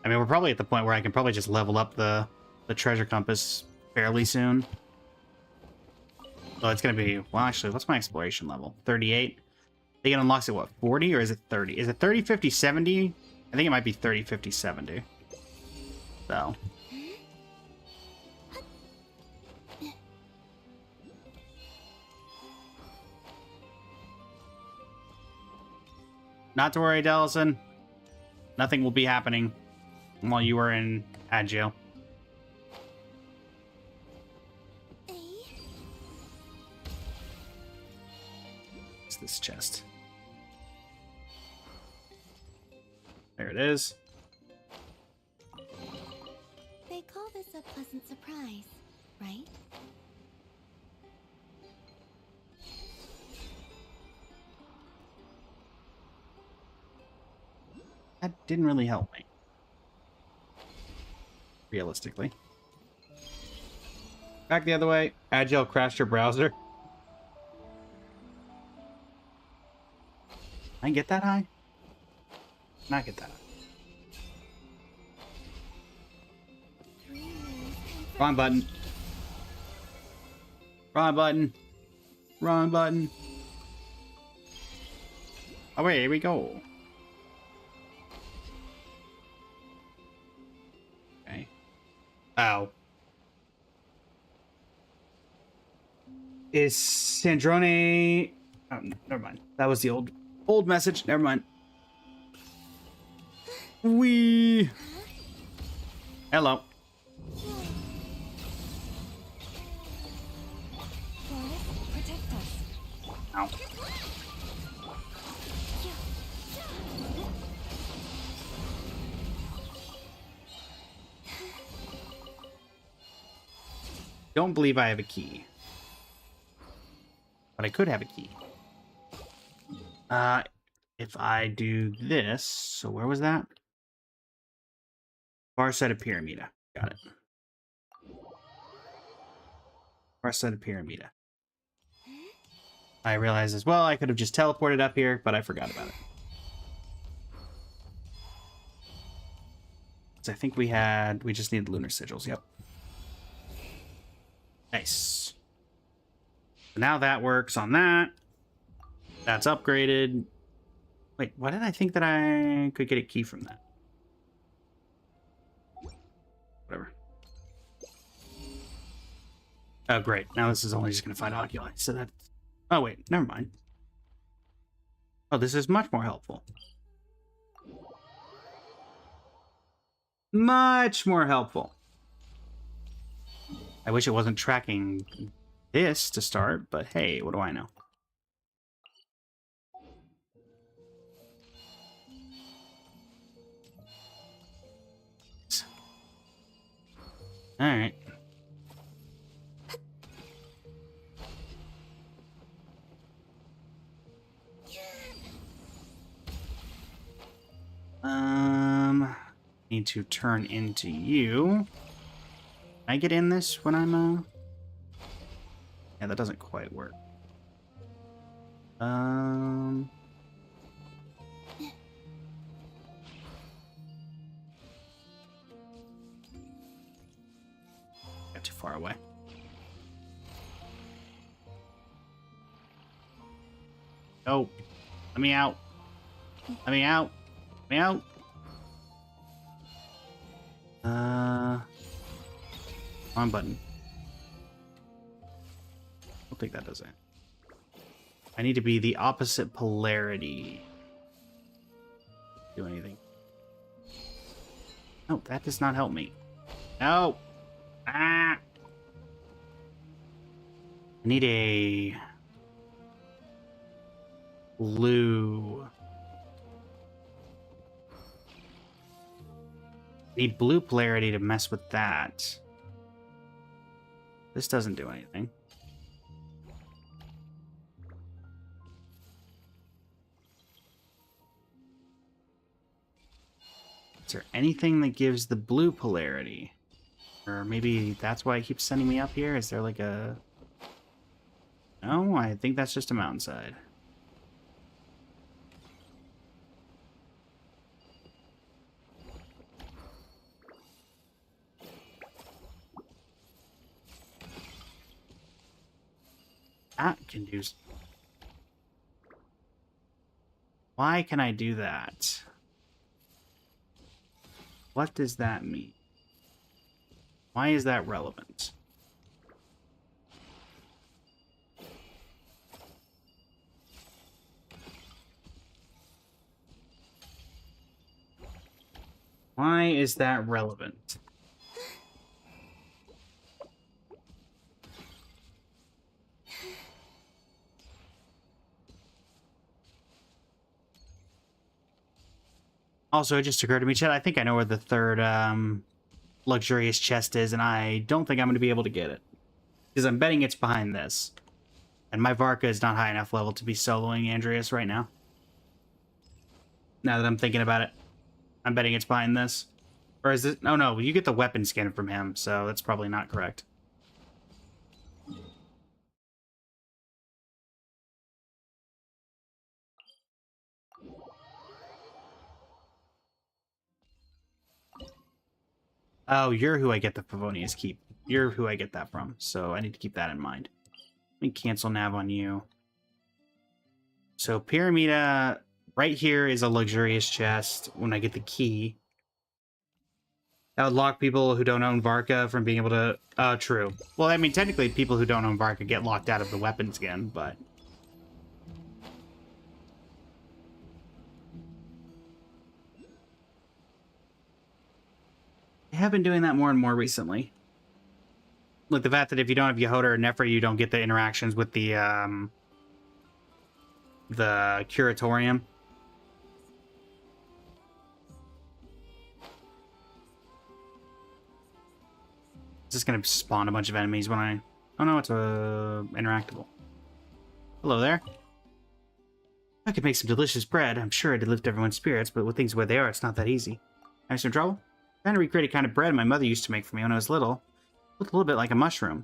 I mean, we're probably at the point where I can probably just level up the treasure compass fairly soon. So it's going to be... Well, actually, what's my exploration level? 38? I think it unlocks at, what, 40? Or is it 30? Is it 30, 50, 70? I think it might be 30, 50, 70. So... Not to worry, Dellison. Nothing will be happening while you are in Agio. What's this chest? There it is. They call this a pleasant surprise, right? That didn't really help me. Realistically. Back the other way. Agile crashed your browser. Can I get that high? Not get that high. Wrong button. Wrong button. Wrong button. Oh, wait, here we go. Okay. Oh. Is Sandrone... Oh, never mind. That was the old message. Never mind. Hello. Protect us. Ow. Don't believe I have a key. But I could have a key. If I do this... So where was that? Far side of Pyramida. Got it. Far side of Pyramida. I realized as well I could have just teleported up here, but I forgot about it. So I think we just needed lunar sigils, yep. Nice. So now that works on that. That's upgraded. Wait, why did I think that I could get a key from that? Whatever. Oh, great. Now this is only just going to find Oculi. So that... Oh, wait. Never mind. Oh, this is much more helpful. Much more helpful. I wish it wasn't tracking this to start, but hey, what do I know? All right. Need to turn into you. Can I get in this when I'm Yeah, that doesn't quite work. Got too far away. Oh, let me out. Let me out. Let me out. Wrong button. I don't think that does it. I need to be the opposite polarity. Do anything. No, that does not help me. No. Ah. I need a blue. Need blue polarity to mess with that. This doesn't do anything. Is there anything that gives the blue polarity? Or maybe that's why it keeps sending me up here? Is there like a... No, I think that's just a mountainside. That can do... Why can I do that? What does that mean? Why is that relevant? Why is that relevant? Also, it just occurred to me, Chet, I think I know where the third luxurious chest is, and I don't think I'm going to be able to get it. Because I'm betting it's behind this. And my Varka is not high enough level to be soloing Andreas right now. Now that I'm thinking about it. I'm betting it's behind this. Or is it... Oh no, you get the weapon skin from him, so that's probably not correct. Oh, you're who I get the Favonius Keep. You're who I get that from, so I need to keep that in mind. Let me cancel nav on you. So Pyramida right here is a luxurious chest when I get the key. That would lock people who don't own Varka from being able to... true. Well, I mean, technically, people who don't own Varka get locked out of the weapon skin, but... I have been doing that more and more recently. Like the fact that if you don't have Yehoda or Nephra, you don't get the interactions with the Curatorium. Is this going to spawn a bunch of enemies when I... Oh no, it's interactable. Hello there. I could make some delicious bread. I'm sure it'd lift everyone's spirits, but with things where they are, it's not that easy. Having some trouble? Trying to recreate a kind of bread my mother used to make for me when I was little. It looked a little bit like a mushroom.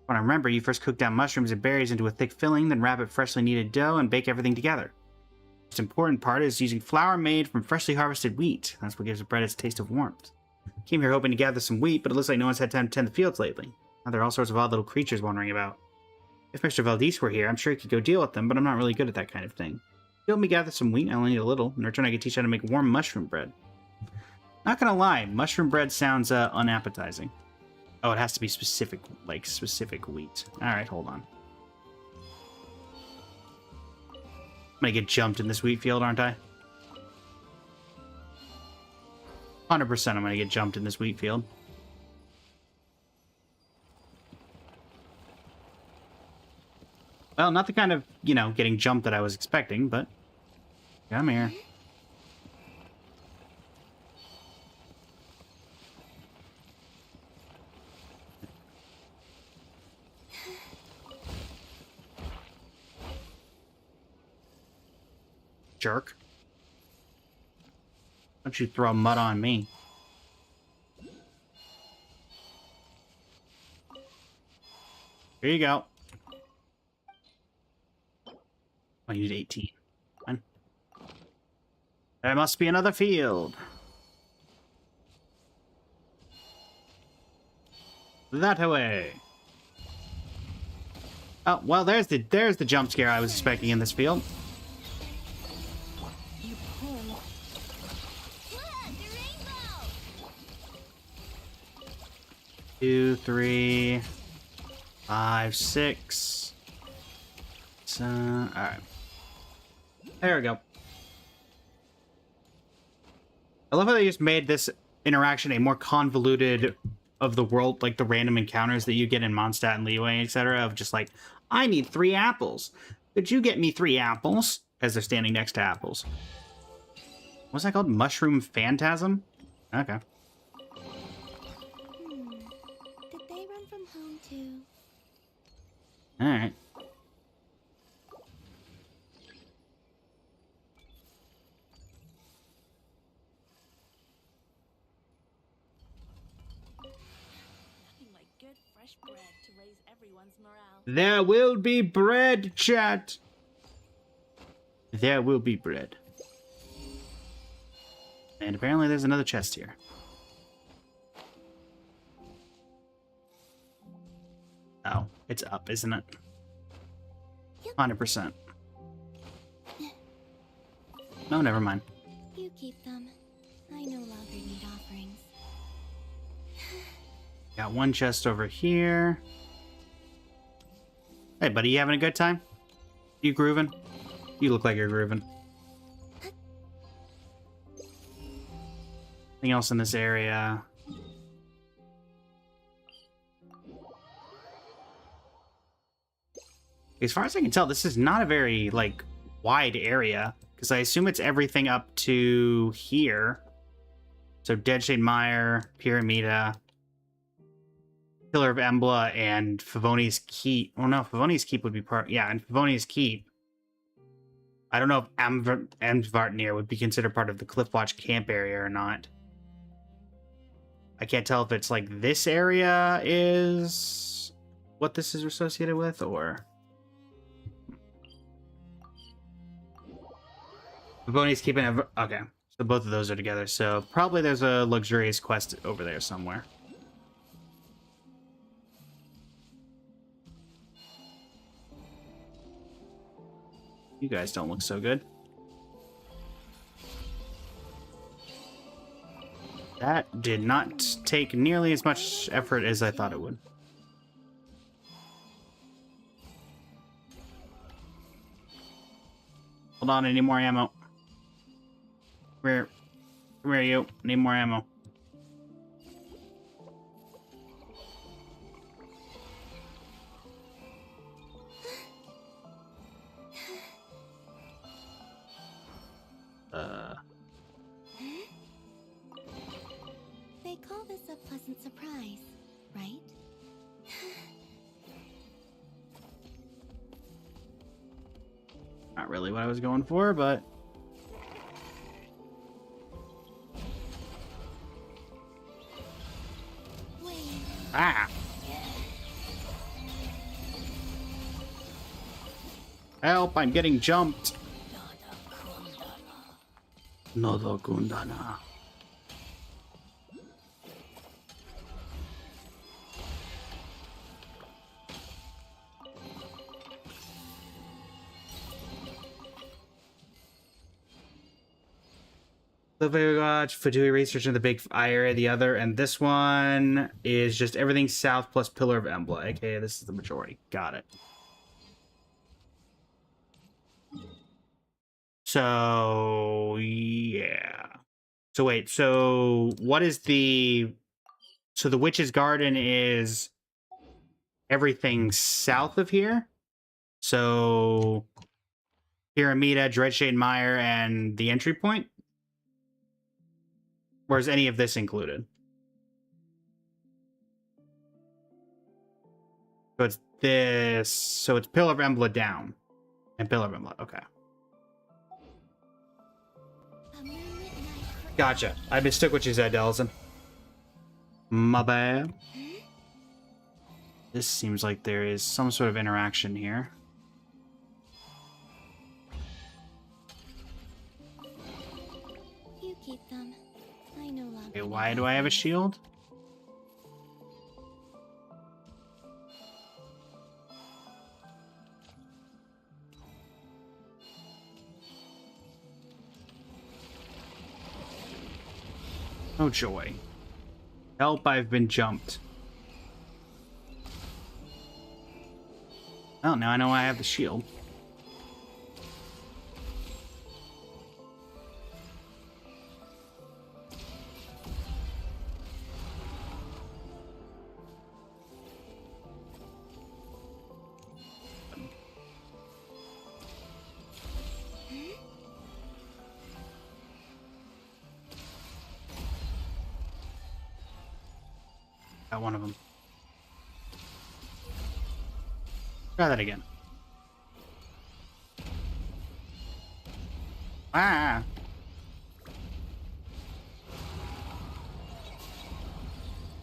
When I remember, you first cook down mushrooms and berries into a thick filling, then wrap it freshly kneaded dough and bake everything together. The most important part is using flour made from freshly harvested wheat. That's what gives the bread its taste of warmth. Came here hoping to gather some wheat, but it looks like no one's had time to tend the fields lately. Now there are all sorts of odd little creatures wandering about. If Mr. Valdez were here, I'm sure he could go deal with them, but I'm not really good at that kind of thing. If you help me gather some wheat, I only need a little. In return, I could teach you how to make warm mushroom bread. Not gonna lie, mushroom bread sounds unappetizing. Oh, it has to be specific, like specific wheat. Alright, hold on. I'm gonna get jumped in this wheat field, aren't I? 100% I'm gonna get jumped in this wheat field. Well, not the kind of, you know, getting jumped that I was expecting, but... Come here. Jerk. Why don't you throw mud on me? Here you go. Oh, you need 18. Fine. There must be another field. That away. Oh, well, there's the jump scare I was expecting in this field. Two, 3, 5, 6. So, all right. There we go. I love how they just made this interaction a more convoluted of the world, like the random encounters that you get in Mondstadt and Leeway, etc. Of just like, I need 3 apples. Could you get me 3 apples? As they're standing next to apples. What's that called? Mushroom Phantasm? Okay. Did they run from home too? Alright. fresh bread to raise everyone's morale. There will be bread, chat. There will be bread. And apparently there's another chest here. Oh, it's up, isn't it? 100%. No, never mind. You keep them. I no longer need offerings. Got one chest over here. Hey, buddy, you having a good time? You grooving? You look like you're grooving. Anything else in this area? As far as I can tell, this is not a very, like, wide area. Because I assume it's everything up to here. So Deadshade Mire, Pyramida, Pillar of Embla, and Favoni's Keep. Oh no, Favoni's Keep would be part... Yeah, and Favoni's Keep. I don't know if Amvartnir would be considered part of the Cliffwatch camp area or not. I can't tell if it's like this area is what this is associated with, or... Favoni's Keep and... Okay, so both of those are together. So probably there's a luxurious quest over there somewhere. You guys don't look so good. That did not take nearly as much effort as I thought it would. Hold on, I need more ammo. Where are you? Need more ammo. They call this a pleasant surprise, right? Not really what I was going for, but... Wait. Ah! Help, I'm getting jumped. Nodo Gundana. The Watch, Fatui research in the Big Eye area, the other, and this one is just everything south plus Pillar of Embla, aka this is the majority. Got it. So, yeah. So wait, so what is the... So the Witch's Garden is everything south of here? So, Pyramida, Dreadshade Mire, and the entry point? Or is any of this included? So it's this... So it's Pillar of Embla down. And Pillar of Embla, okay. A moonlit night. Gotcha. I mistook what you said, Delson. My bad. This seems like there is some sort of interaction here. You keep them. I no longer. Okay, why do I have a shield? Oh joy. Help, I've been jumped. Well, now I know I have the shield. Got one of them. Try that again. Ah!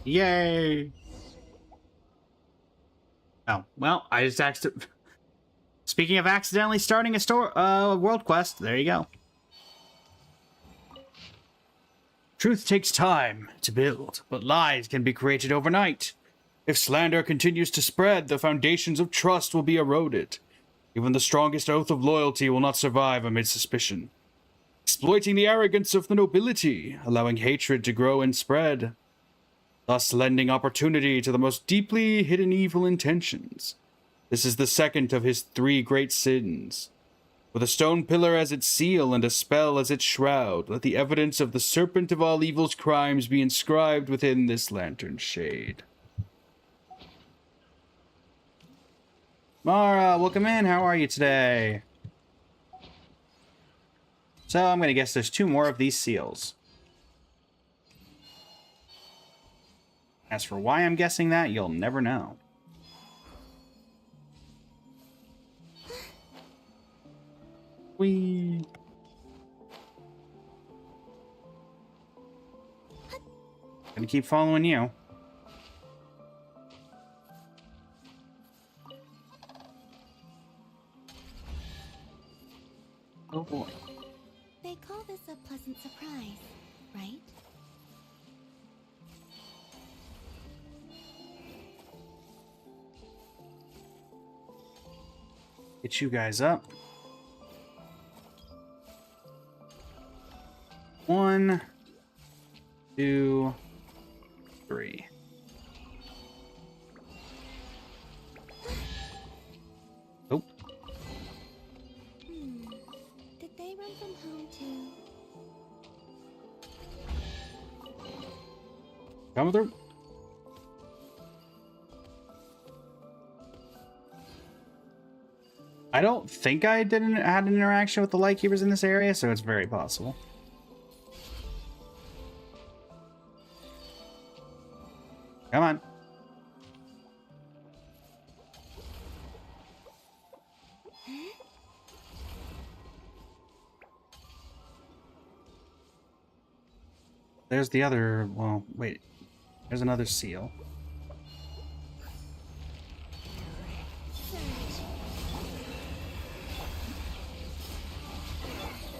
Yay! Oh, well, I just Speaking of accidentally starting a world quest, there you go. Truth takes time to build, but lies can be created overnight. If slander continues to spread, the foundations of trust will be eroded. Even the strongest oath of loyalty will not survive amid suspicion. Exploiting the arrogance of the nobility, allowing hatred to grow and spread, thus lending opportunity to the most deeply hidden evil intentions. This is the second of his 3 great sins. With a stone pillar as its seal and a spell as its shroud, let the evidence of the serpent of all evil's crimes be inscribed within this lantern's shade. Mara, welcome in. How are you today? So I'm going to guess there's 2 more of these seals. As for why I'm guessing that, you'll never know. Whee! Gonna keep following you. Oh boy. They call this a pleasant surprise, right? Get you guys up. 1, 2, 3. Oh. Did they run from home too? Come through. I don't think I had an interaction with the Lightkeepers in this area, so it's very possible. Come on. There's the other... Well, wait. There's another seal.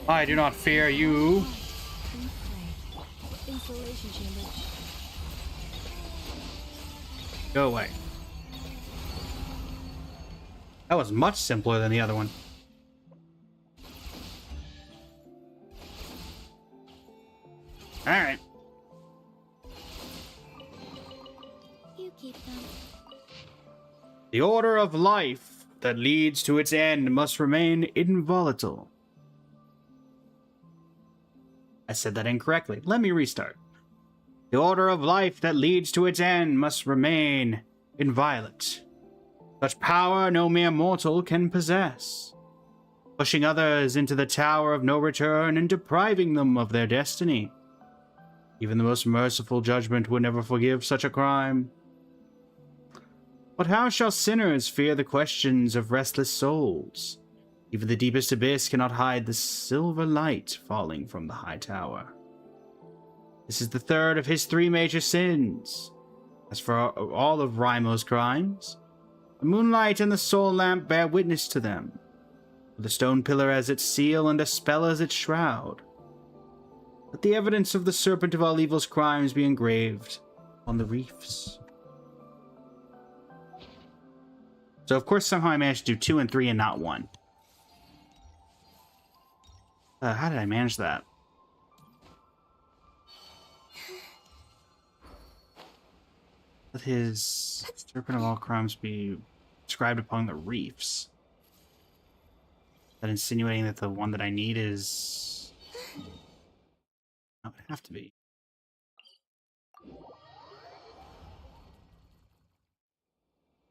I do not fear you. Insulation chamber. Go away. That was much simpler than the other one. Alright. You keep them. The order of life that leads to its end must remain inviolate. I said that incorrectly. Let me restart. The order of life that leads to its end must remain inviolate. Such power no mere mortal can possess, pushing others into the tower of no return and depriving them of their destiny. Even the most merciful judgment would never forgive such a crime. But how shall sinners fear the questions of restless souls? Even the deepest abyss cannot hide the silver light falling from the high tower. This is the 3rd of his 3 major sins. As for all of Raimo's crimes, the moonlight and the soul lamp bear witness to them, with a stone pillar as its seal and a spell as its shroud. Let the evidence of the serpent of all evil's crimes be engraved on the reefs. So of course somehow I managed to do 2 and 3 and not 1. How did I manage that? Let his serpent of all crimes be inscribed upon the reefs. That insinuating that the one that I need is... That would have to be.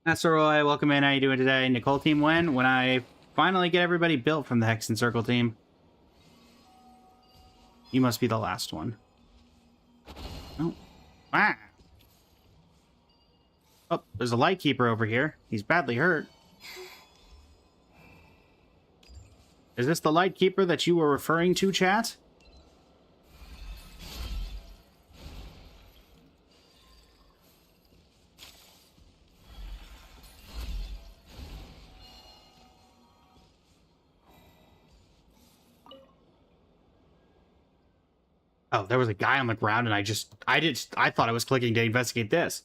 That's Roy. Welcome in. How you doing today? Nicole team when? When I finally get everybody built from the Hex and Circle team. You must be the last one. Oh. Ah. Oh, there's a Lightkeeper over here. He's badly hurt. Is this the Lightkeeper that you were referring to, chat? Oh, there was a guy on the ground, and I thought I was clicking to investigate this.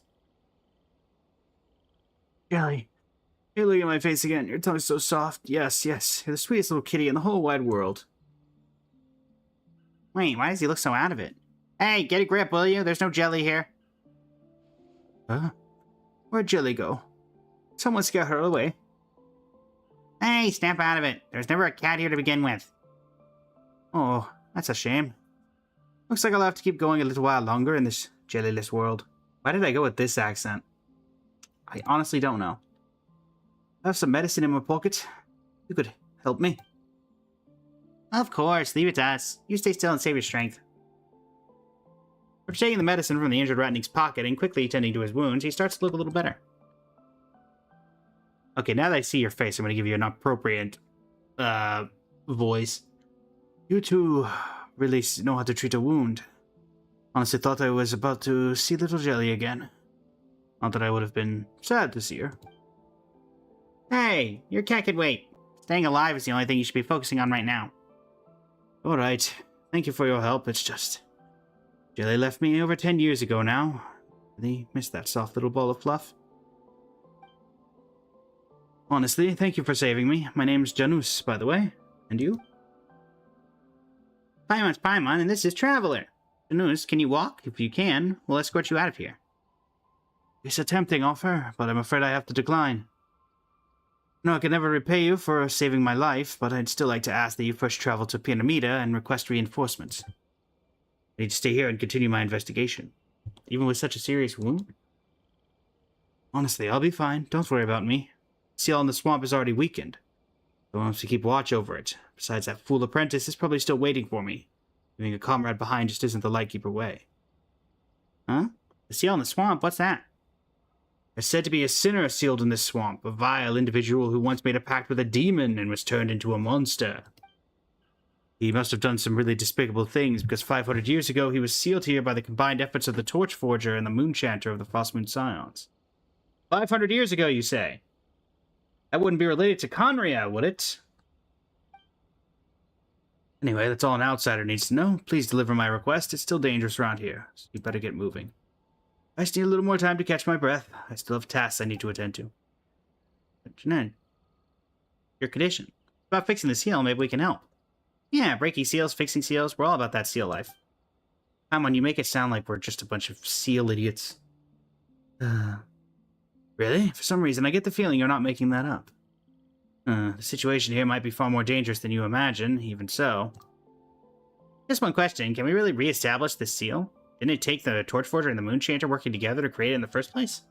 Jelly, hey, look at my face again. Your tongue's so soft. Yes, yes, you're the sweetest little kitty in the whole wide world. Wait, why does he look so out of it? Hey, get a grip, will you? There's no jelly here. Huh? Where'd Jelly go? Someone scare her away. Hey, snap out of it. There's never a cat here to begin with. Oh, that's a shame. Looks like I'll have to keep going a little while longer in this jellyless world. Why did I go with this accent? I honestly don't know. I have some medicine in my pocket. You could help me. Of course, leave it to us. You stay still and save your strength. After taking the medicine from the injured rattling's pocket and quickly tending to his wounds, he starts to look a little better. Okay, now that I see your face, I'm going to give you an appropriate, voice. You two really know how to treat a wound. Honestly thought I was about to see little Jelly again. Not that I would have been sad to see her. Hey, your cat can wait. Staying alive is the only thing you should be focusing on right now. Alright, thank you for your help, it's just... Jelly left me over 10 years ago now. Really missed that soft little ball of fluff. Honestly, thank you for saving me. My name's Janus, by the way. And you? Paimon's Paimon, and this is Traveler. Janus, can you walk? If you can, we'll escort you out of here. It's a tempting offer, but I'm afraid I have to decline. No, I can never repay you for saving my life, but I'd still like to ask that you first travel to Pyramida and request reinforcements. I need to stay here and continue my investigation. Even with such a serious wound? Honestly, I'll be fine. Don't worry about me. Seal in the swamp is already weakened. I will have to keep watch over it. Besides, that fool apprentice is probably still waiting for me. Leaving a comrade behind just isn't the Lightkeeper way. Huh? The seal in the swamp? What's that? There's said to be a sinner sealed in this swamp, a vile individual who once made a pact with a demon and was turned into a monster. He must have done some really despicable things, because 500 years ago he was sealed here by the combined efforts of the Torchforger and the Moonchanter of the Frostmoon Scions. 500 years ago, you say? That wouldn't be related to Conria, would it? Anyway, that's all an outsider needs to know. Please deliver my request. It's still dangerous around here, so you better get moving. I just need a little more time to catch my breath. I still have tasks I need to attend to. Janan, your condition. About fixing the seal, maybe we can help. Yeah, breaking seals, fixing seals, we're all about that seal life. Come on, you make it sound like we're just a bunch of seal idiots. Really? For some reason, I get the feeling you're not making that up. The situation here might be far more dangerous than you imagine, even so. Just one question, can we really re-establish this seal? Didn't it take the Torchforger and the Moonchanter working together to create it in the first place?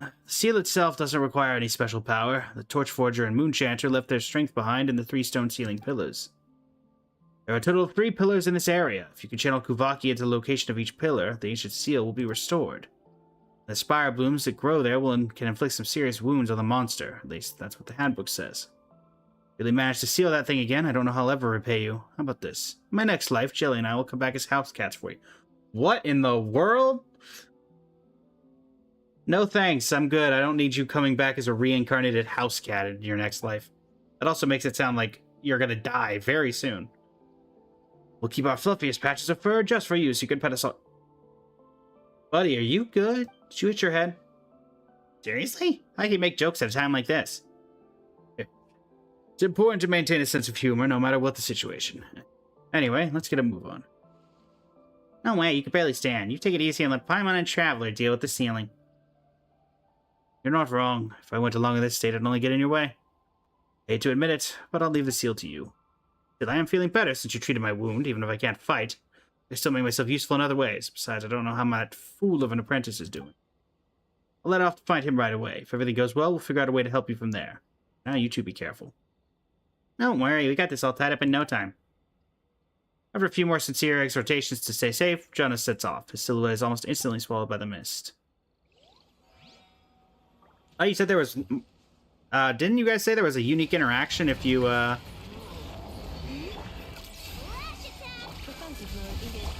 The seal itself doesn't require any special power. The Torchforger and Moonchanter left their strength behind in the 3 stone sealing pillars. There are a total of 3 pillars in this area. If you can channel Kuvaki into the location of each pillar, the ancient seal will be restored. The spire blooms that grow there can inflict some serious wounds on the monster. At least, that's what the handbook says. Really managed to seal that thing again, I don't know how I'll ever repay you. How about this? In my next life, Jelly and I will come back as house cats for you. What in the world? No thanks, I'm good. I don't need you coming back as a reincarnated house cat in your next life. That also makes it sound like you're gonna die very soon. We'll keep our fluffiest patches of fur just for you so you can pet us all. Buddy, are you good? Did you hit your head? Seriously? How can you make jokes at a time like this? It's important to maintain a sense of humor no matter what the situation. Anyway, let's get a move on. No way, you can barely stand. You take it easy and let Paimon and Traveler deal with the ceiling. You're not wrong. If I went along in this state, I'd only get in your way. Hate to admit it, but I'll leave the seal to you. Still, I am feeling better since you treated my wound, even if I can't fight. I still make myself useful in other ways. Besides, I don't know how that fool of an apprentice is doing. I'll let off to find him right away. If everything goes well, we'll figure out a way to help you from there. Now, you two be careful. Don't worry, we got this all tied up in no time. After a few more sincere exhortations to stay safe, Jonas sets off. His silhouette is almost instantly swallowed by the mist. Oh, you said there was... didn't you guys say there was a unique interaction if you, had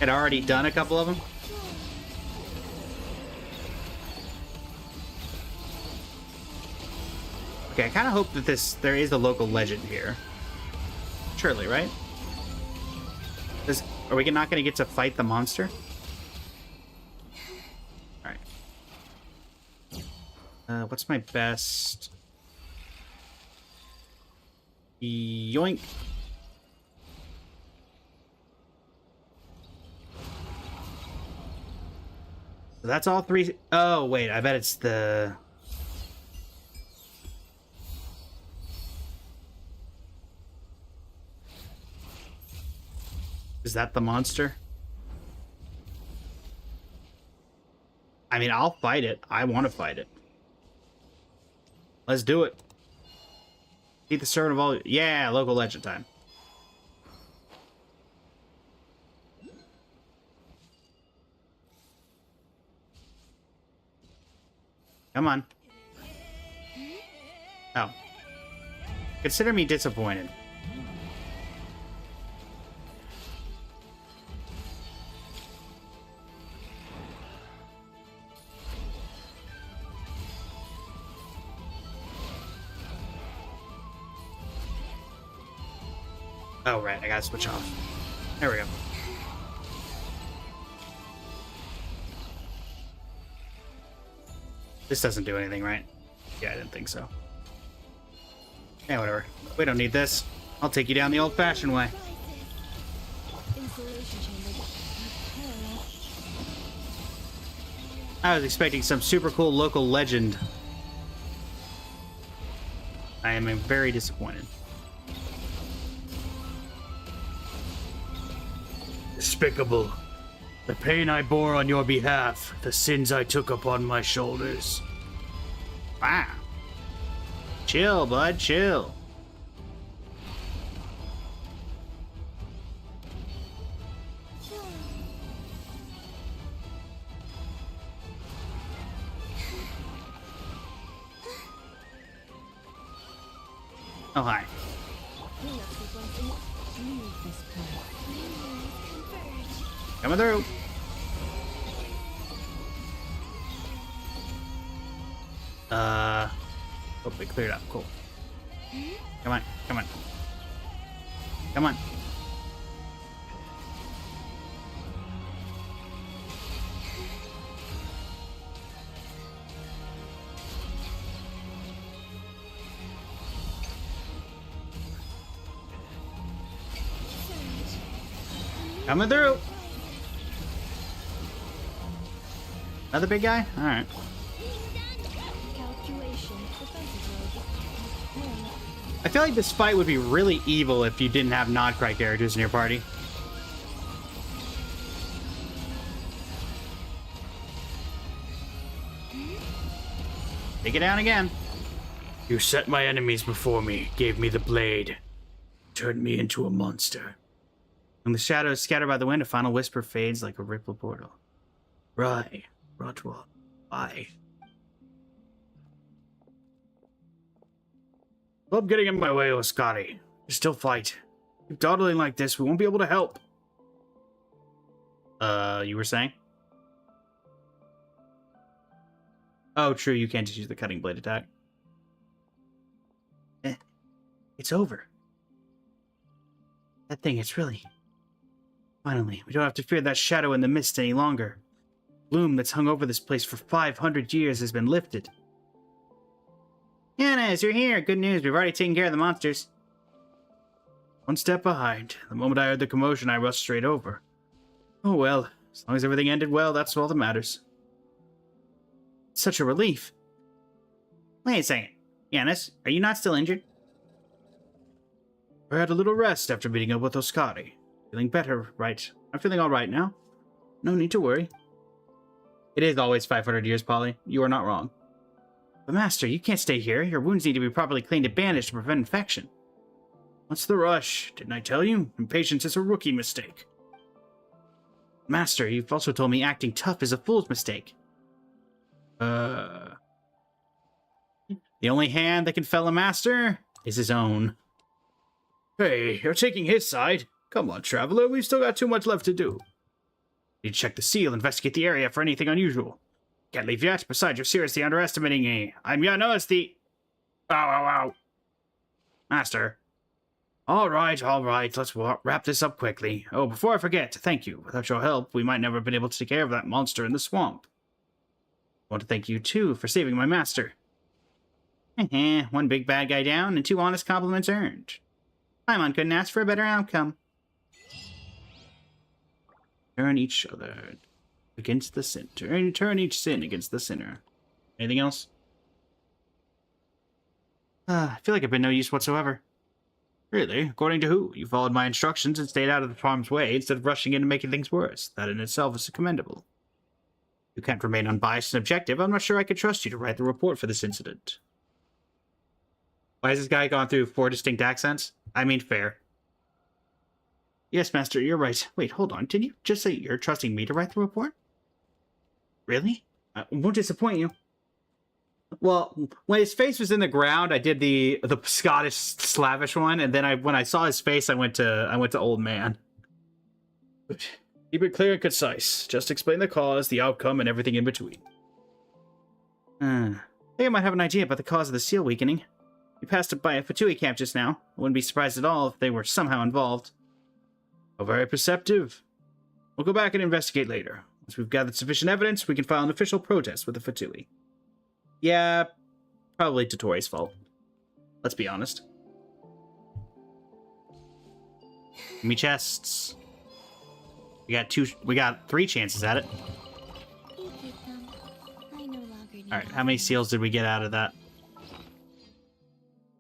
already done a couple of them? Okay, I kind of hope that there is a local legend here. Surely, right? Are we not gonna get to fight the monster? Alright. What's my best? Yoink. So that's all three. Oh, wait, I bet it's the... Is that the monster? I mean, I'll fight it. I want to fight it. Let's do it. Beat the servant of all... Yeah, local legend time. Come on. Oh. Consider me disappointed. Oh, right. I gotta switch off. There we go. This doesn't do anything, right? Yeah, I didn't think so. Yeah, whatever. We don't need this. I'll take you down the old-fashioned way. Insulation chamber. I was expecting some super cool local legend. I am very disappointed. Despicable. The pain I bore on your behalf, the sins I took upon my shoulders. Wow. Chill, bud, chill. Oh, hi. Coming through. Oh, we cleared up. Cool. Come on, come on. Come on. Coming through. Another big guy? Alright. I feel like this fight would be really evil if you didn't have non-cry characters in your party. Take it down again. You set my enemies before me, gave me the blade, turned me into a monster. When the shadows scattered by the wind, a final whisper fades like a ripple portal. Rai, Rotwa, I. Stop getting in my way, Oscari. Still fight. Keep dawdling like this, we won't be able to help. You were saying? Oh, true, you can't just use the cutting blade attack. It's over. That thing, it's really... Finally, we don't have to fear that shadow in the mist any longer. The gloom that's hung over this place for 500 years has been lifted. Yanis, you're here. Good news, we've already taken care of the monsters. One step behind. The moment I heard the commotion, I rushed straight over. Oh well, as long as everything ended well, that's all that matters. Such a relief. Wait a second. Yanis, are you not still injured? I had a little rest after meeting up with Oscari. Feeling better, right? I'm feeling alright now. No need to worry. It is always 500 years, Polly. You are not wrong. But Master, you can't stay here. Your wounds need to be properly cleaned and bandaged to prevent infection. What's the rush? Didn't I tell you? Impatience is a rookie mistake. Master, you've also told me acting tough is a fool's mistake. The only hand that can fell a master is his own. Hey, you're taking his side. Come on, traveler, we've still got too much left to do. Need to check the seal, investigate the area for anything unusual. Can't leave yet. Besides, you're seriously underestimating me. I'm Janos, the... Ow, ow, ow. Master. All right. Let's wrap this up quickly. Oh, before I forget, thank you. Without your help, we might never have been able to take care of that monster in the swamp. I want to thank you, too, for saving my master. One big bad guy down and 2 honest compliments earned. Paimon couldn't ask for a better outcome. Turn each other against the sin. Turn each sin against the sinner. Anything else? I feel like I've been no use whatsoever. Really? According to who? You followed my instructions and stayed out of the harm's way instead of rushing in and making things worse. That in itself is commendable. You can't remain unbiased and objective. I'm not sure I could trust you to write the report for this incident. Why has this guy gone through 4 distinct accents? I mean, fair. Yes, Master, you're right. Wait, hold on. Didn't you just say you're trusting me to write the report? Really? I won't disappoint you. Well, when his face was in the ground, I did the Scottish Slavish one, and then when I saw his face, I went to old man. Keep it clear and concise. Just explain the cause, the outcome, and everything in between. I think I might have an idea about the cause of the seal weakening. We passed by a Fatui camp just now. I wouldn't be surprised at all if they were somehow involved. Oh, very perceptive. We'll go back and investigate later. Once we've gathered sufficient evidence, we can file an official protest with the Fatui. Yeah, probably Totori's fault. Let's be honest. Give me chests. We got 3 chances at it. You keep them. I no longer need Alright, how many seals did we get out of that?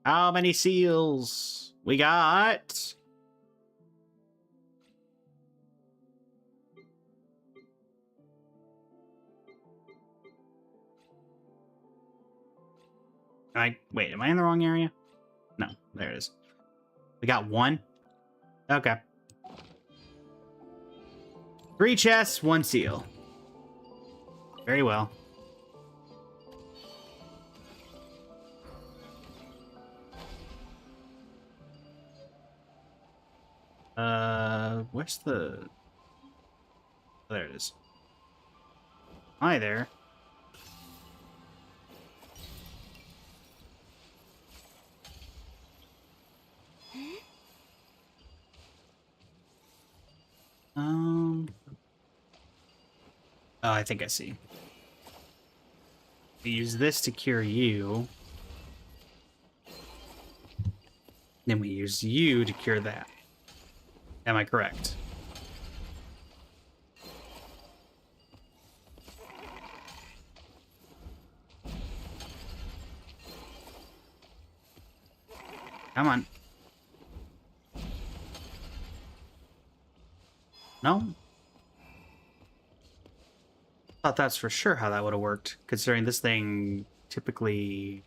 How many seals? We got... Wait, am I in the wrong area? No, there it is. We got 1? Okay. 3 chests, 1 seal. Very well. Where's the... Oh, there it is. Hi there. Oh, I think I see. We use this to cure you. Then we use you to cure that. Am I correct? Come on. No? Thought that's for sure how that would have worked, considering this thing typically...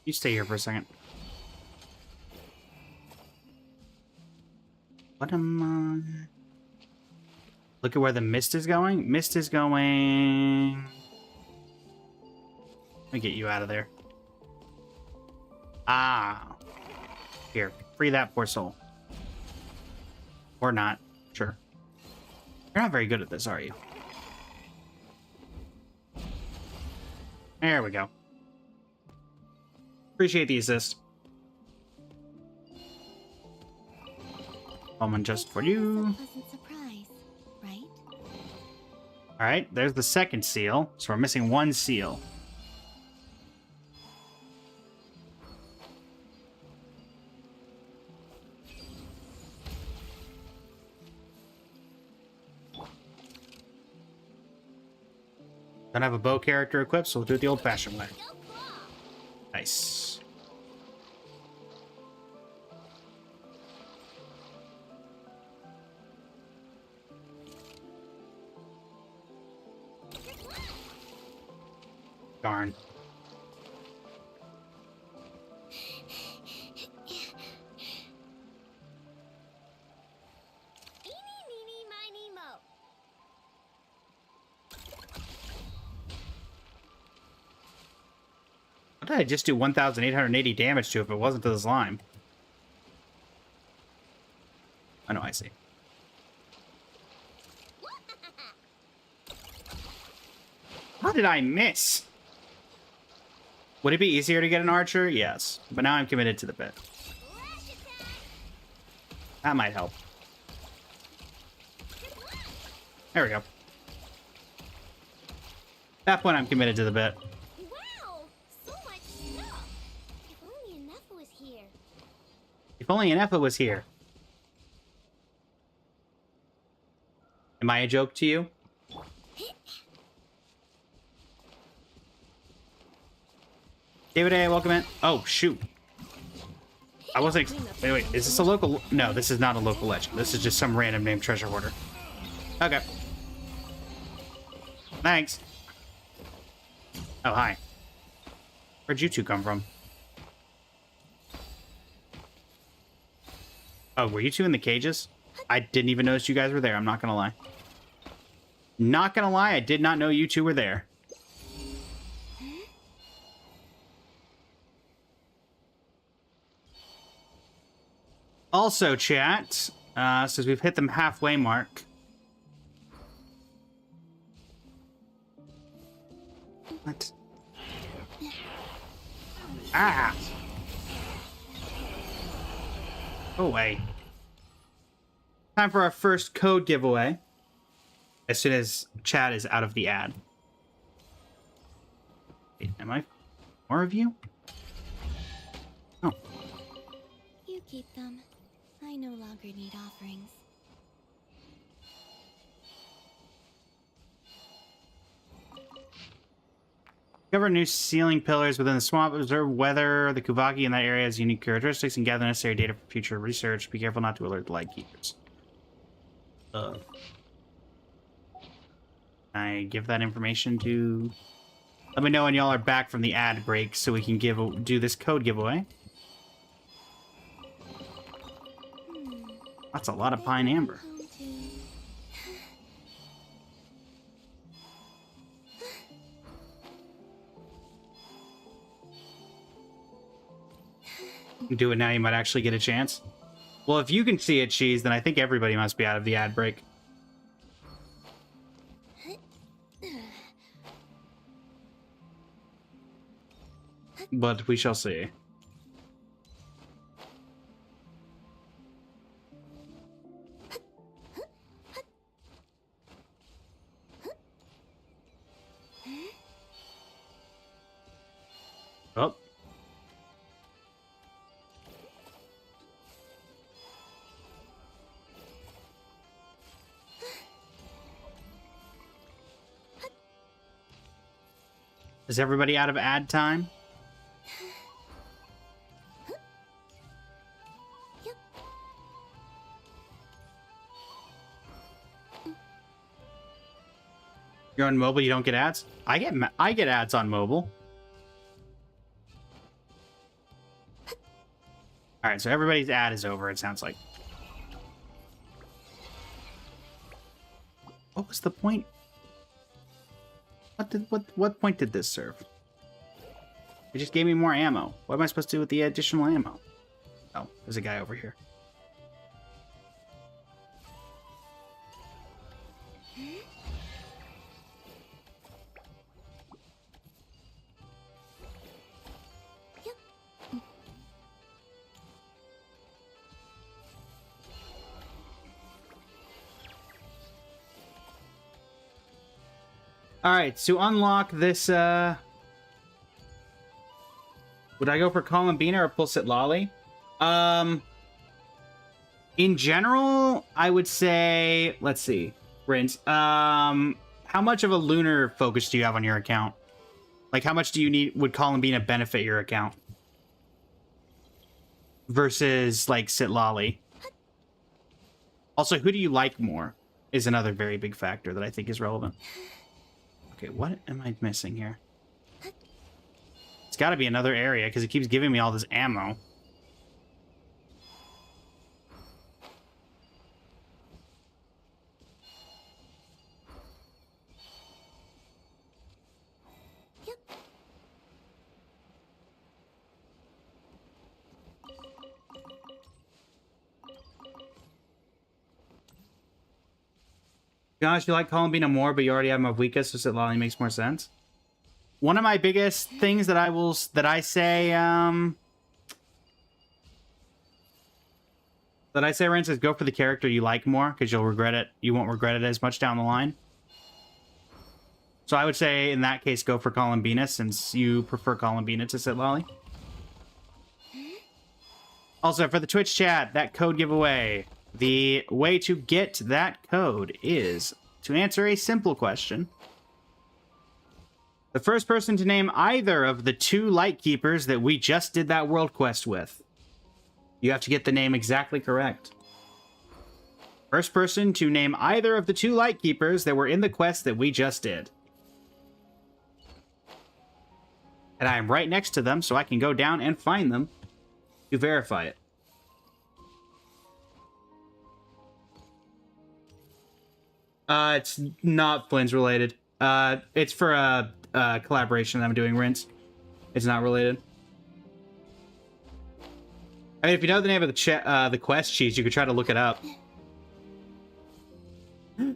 You stay here for a second. What am I... Look at where the mist is going. Mist is going... Let me get you out of there. Ah. Here, free that poor soul. Or not. Sure. You're not very good at this, are you? There we go. Appreciate the assist. Moment just for you. A pleasant surprise, right? Alright, there's the second seal. So we're missing 1 seal. Don't have a bow character equipped, so we'll do it the old-fashioned way. Nice. Darn. Eeny, meeny, miny, mo. What did I just do 1,880 damage to if it wasn't to the slime? Oh, no, I see. How did I miss? Would it be easier to get an archer? Yes. But now I'm committed to the bit. That might help. There we go. At that point, I'm committed to the bit. Wow! So much stuff! If only Anefa was here. If only an Effa was here. Am I a joke to you? David A, welcome in. Oh, shoot. I wasn't... Wait, is this a local... No, this is not a local legend. This is just some random named treasure hoarder. Okay. Thanks. Oh, hi. Where'd you two come from? Oh, were you two in the cages? I didn't even notice you guys were there. I'm not gonna lie. Not gonna lie, I did not know you two were there. Also, chat, says we've hit the halfway mark. What? Ah! Go away. Time for our first code giveaway. As soon as chat is out of the ad. Wait, am I more of you? Oh. You keep them. I no longer need offerings. Discover new ceiling pillars within the swamp. Observe whether the Kuvaki in that area has unique characteristics and gather necessary data for future research. Be careful not to alert the lightkeepers. I give that information to... Let me know when y'all are back from the ad break so we can do this code giveaway. That's a lot of pine amber. Do it now, you might actually get a chance. Well, if you can see it, Cheese, then I think everybody must be out of the ad break. But we shall see. Oh. Is everybody out of ad time? You're on mobile, you don't get ads? I get ads on mobile. Alright, so everybody's ad is over, it sounds like. What was the point? What point did this serve? It just gave me more ammo. What am I supposed to do with the additional ammo? Oh, there's a guy over here. Alright, to unlock this, would I go for Columbina or Pulsit Lolly? In general, I would say, let's see, Rinse, how much of a lunar focus do you have on your account? Like, how much do you need, would Columbina benefit your account? Versus, like, Sitlali. Also, who do you like more? Is another very big factor that I think is relevant. Okay, what am I missing here? It's got to be another area, because it keeps giving me all this ammo. be honest, you like Columbina more, but you already have Mavuika, so Sitlali makes more sense. One of my biggest things that I say, Rance, is go for the character you like more, because you'll regret it. You won't regret it as much down the line. So I would say, in that case, go for Columbina, since you prefer Columbina to Sitlali. Also, for the Twitch chat, that code giveaway. The way to get that code is to answer a simple question. The first person to name either of the 2 Lightkeepers that we just did that world quest with. You have to get the name exactly correct. First person to name either of the 2 Lightkeepers that were in the quest that we just did. And I am right next to them, so I can go down and find them to verify it. It's not Flynn's related. It's for a collaboration that I'm doing, Rinse. It's not related. I mean, if you know the name of the quest cheese, you could try to look it up.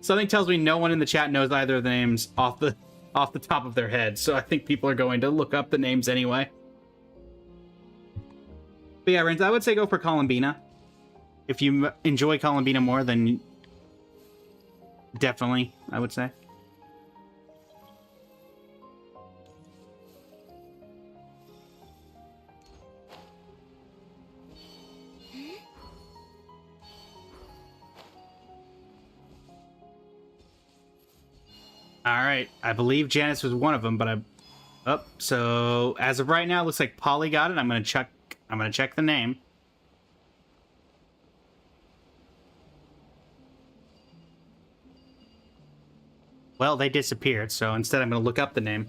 Something tells me no one in the chat knows either of the names off the top of their head, so I think people are going to look up the names anyway. But yeah, Rinse, I would say go for Columbina. If you enjoy Columbina more, then definitely, I would say. All right, I believe Janice was one of them, but so as of right now, it looks like Polly got it. I'm gonna check the name. Well, they disappeared, so instead I'm gonna look up the name.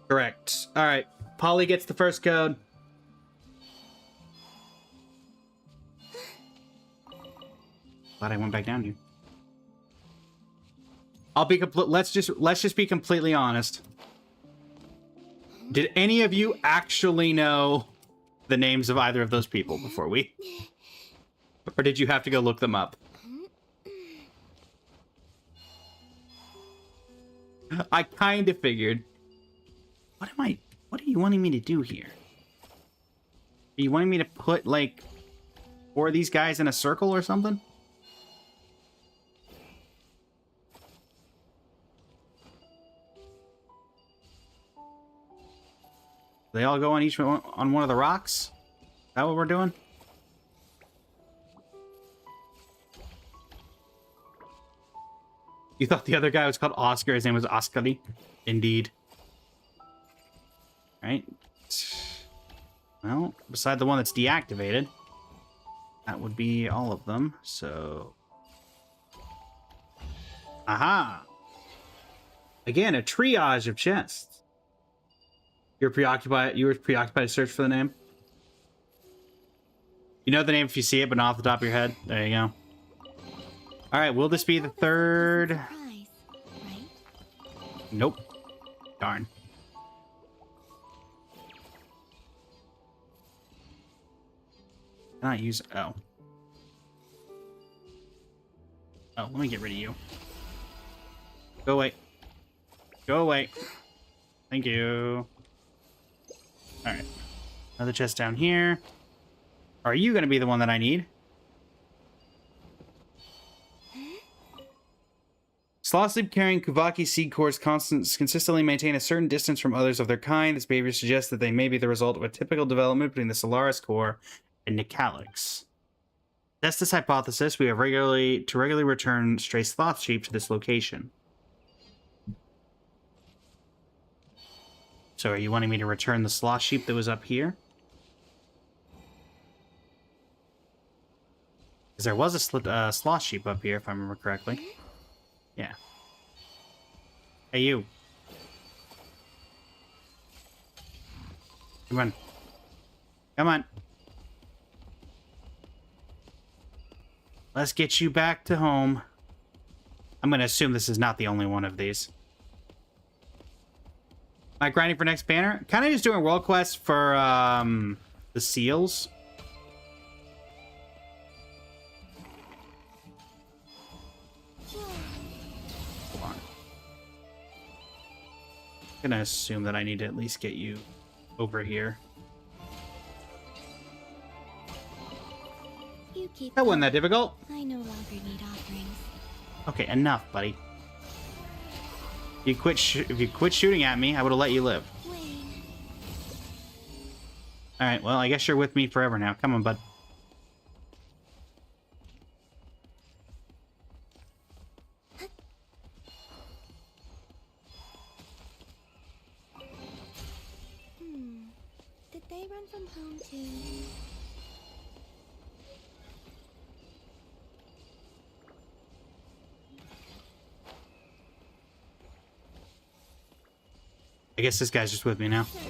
Correct. All right, Polly gets the first code. Glad I went back down here. I'll be let's just be completely honest. Did any of you actually know the names of either of those people before we? Or did you have to go look them up? I kind of figured. What are you wanting me to do here? Are you wanting me to put, like, 4 of these guys in a circle or something? They all go on each one, on one of the rocks? Is that what we're doing? You thought the other guy was called Oscar, his name was Oskari? Indeed. Right. Well, beside the one that's deactivated, that would be all of them, so... Aha! Again, a triage of chests. You were preoccupied to search for the name? You know the name if you see it, but not off the top of your head? There you go. Alright, will this be the third? Surprise, right? Nope. Darn. Cannot use... Oh. Oh, let me get rid of you. Go away. Go away. Thank you. Alright. Another chest down here. Are you going to be the one that I need? Sloth sleep carrying Kuvaki seed cores consistently maintain a certain distance from others of their kind. This behavior suggests that they may be the result of a typical development between the Solaris core and Nicalix. Test this hypothesis, we have regularly return stray sloth sheep to this location. So are you wanting me to return the sloth sheep that was up here? Because there was a sloth sheep up here, if I remember correctly. Yeah. Hey, you. Come on. Come on. Let's get you back to home. I'm going to assume this is not the only one of these. Am I grinding for next banner? Kind of just doing world quests for the seals. Hold on. I'm gonna assume that I need to at least get you over here. You keep That wasn't them. that difficult. I no longer need offerings. Okay, enough, buddy. If you quit shooting at me, I would have let you live. Wayne, All right, well, I guess you're with me forever now. Come on, bud. did they run from home too? I guess this guy's just with me now. Surge.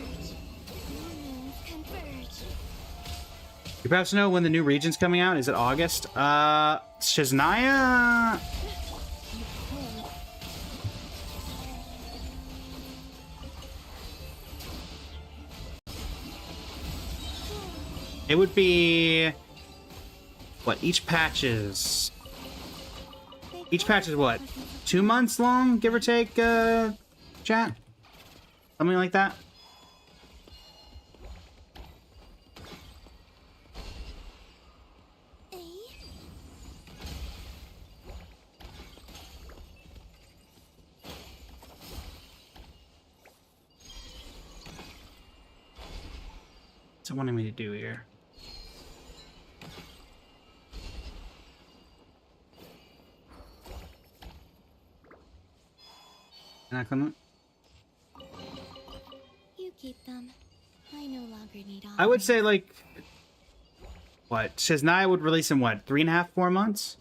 Humans converge. You perhaps know when the new region's coming out? Is it August? Shiznaya? It would be... What, each patch is what? 2 months long, give or take, chat? Something like that? Eh? What's it wanting me to do here? Not gonna... You keep them. I no longer need offerings. I would say, like... What? Shiznaya would release in, what, 3.5, 4 months?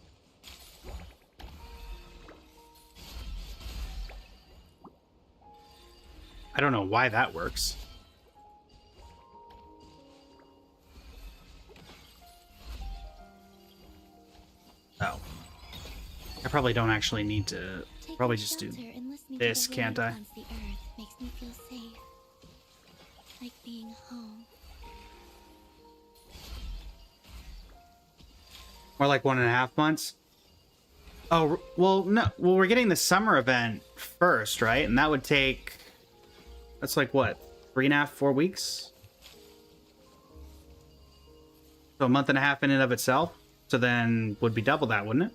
I don't know why that works. Oh. I probably don't actually need to... Take Probably my just do shelter and listening this, to the can't rain I? against the earth makes me feel safe. Like being home. More like 1.5 months? Oh, well, no. Well, we're getting the summer event first, right? And that would take... That's like, what? 3.5, 4 weeks? So a month and a half in and of itself? So then would be double that, wouldn't it?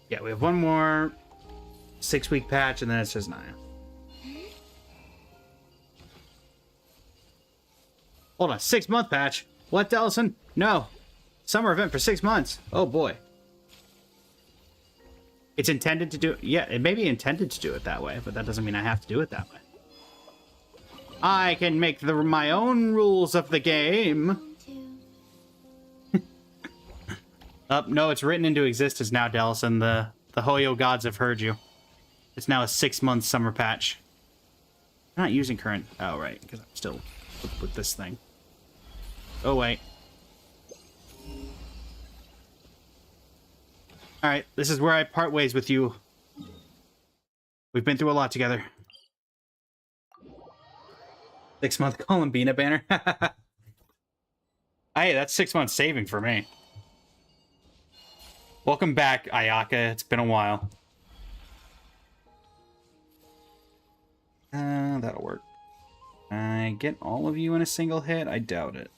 Yeah, we have one more 6-week patch, and then it says 9. Hold on, 6-month patch? What, Dellison? No. Summer event for 6 months. Oh, boy. It's intended to do... Yeah, it may be intended to do it that way, but that doesn't mean I have to do it that way. I can make my own rules of the game. Home too. No, it's written into existence now, Dellison. The Hoyo gods have heard you. It's now a 6-month summer patch. I'm not using current... Oh, right, because I'm still with this thing. Oh, wait. Alright, this is where I part ways with you. We've been through a lot together. 6-month Columbina banner. Hey, that's 6 months saving for me. Welcome back, Ayaka. It's been a while. That'll work. I get all of you in a single hit? I doubt it.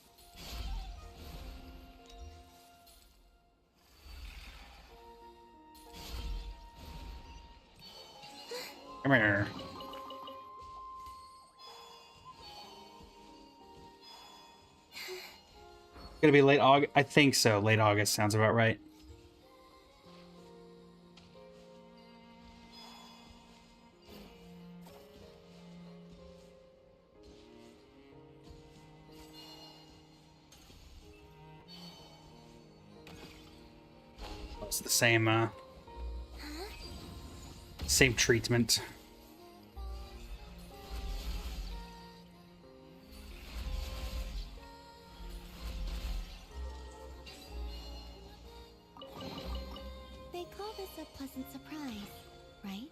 Come here. Gonna be late August? I think so. Late August sounds about right. It's the same, same treatment. this a pleasant surprise, right?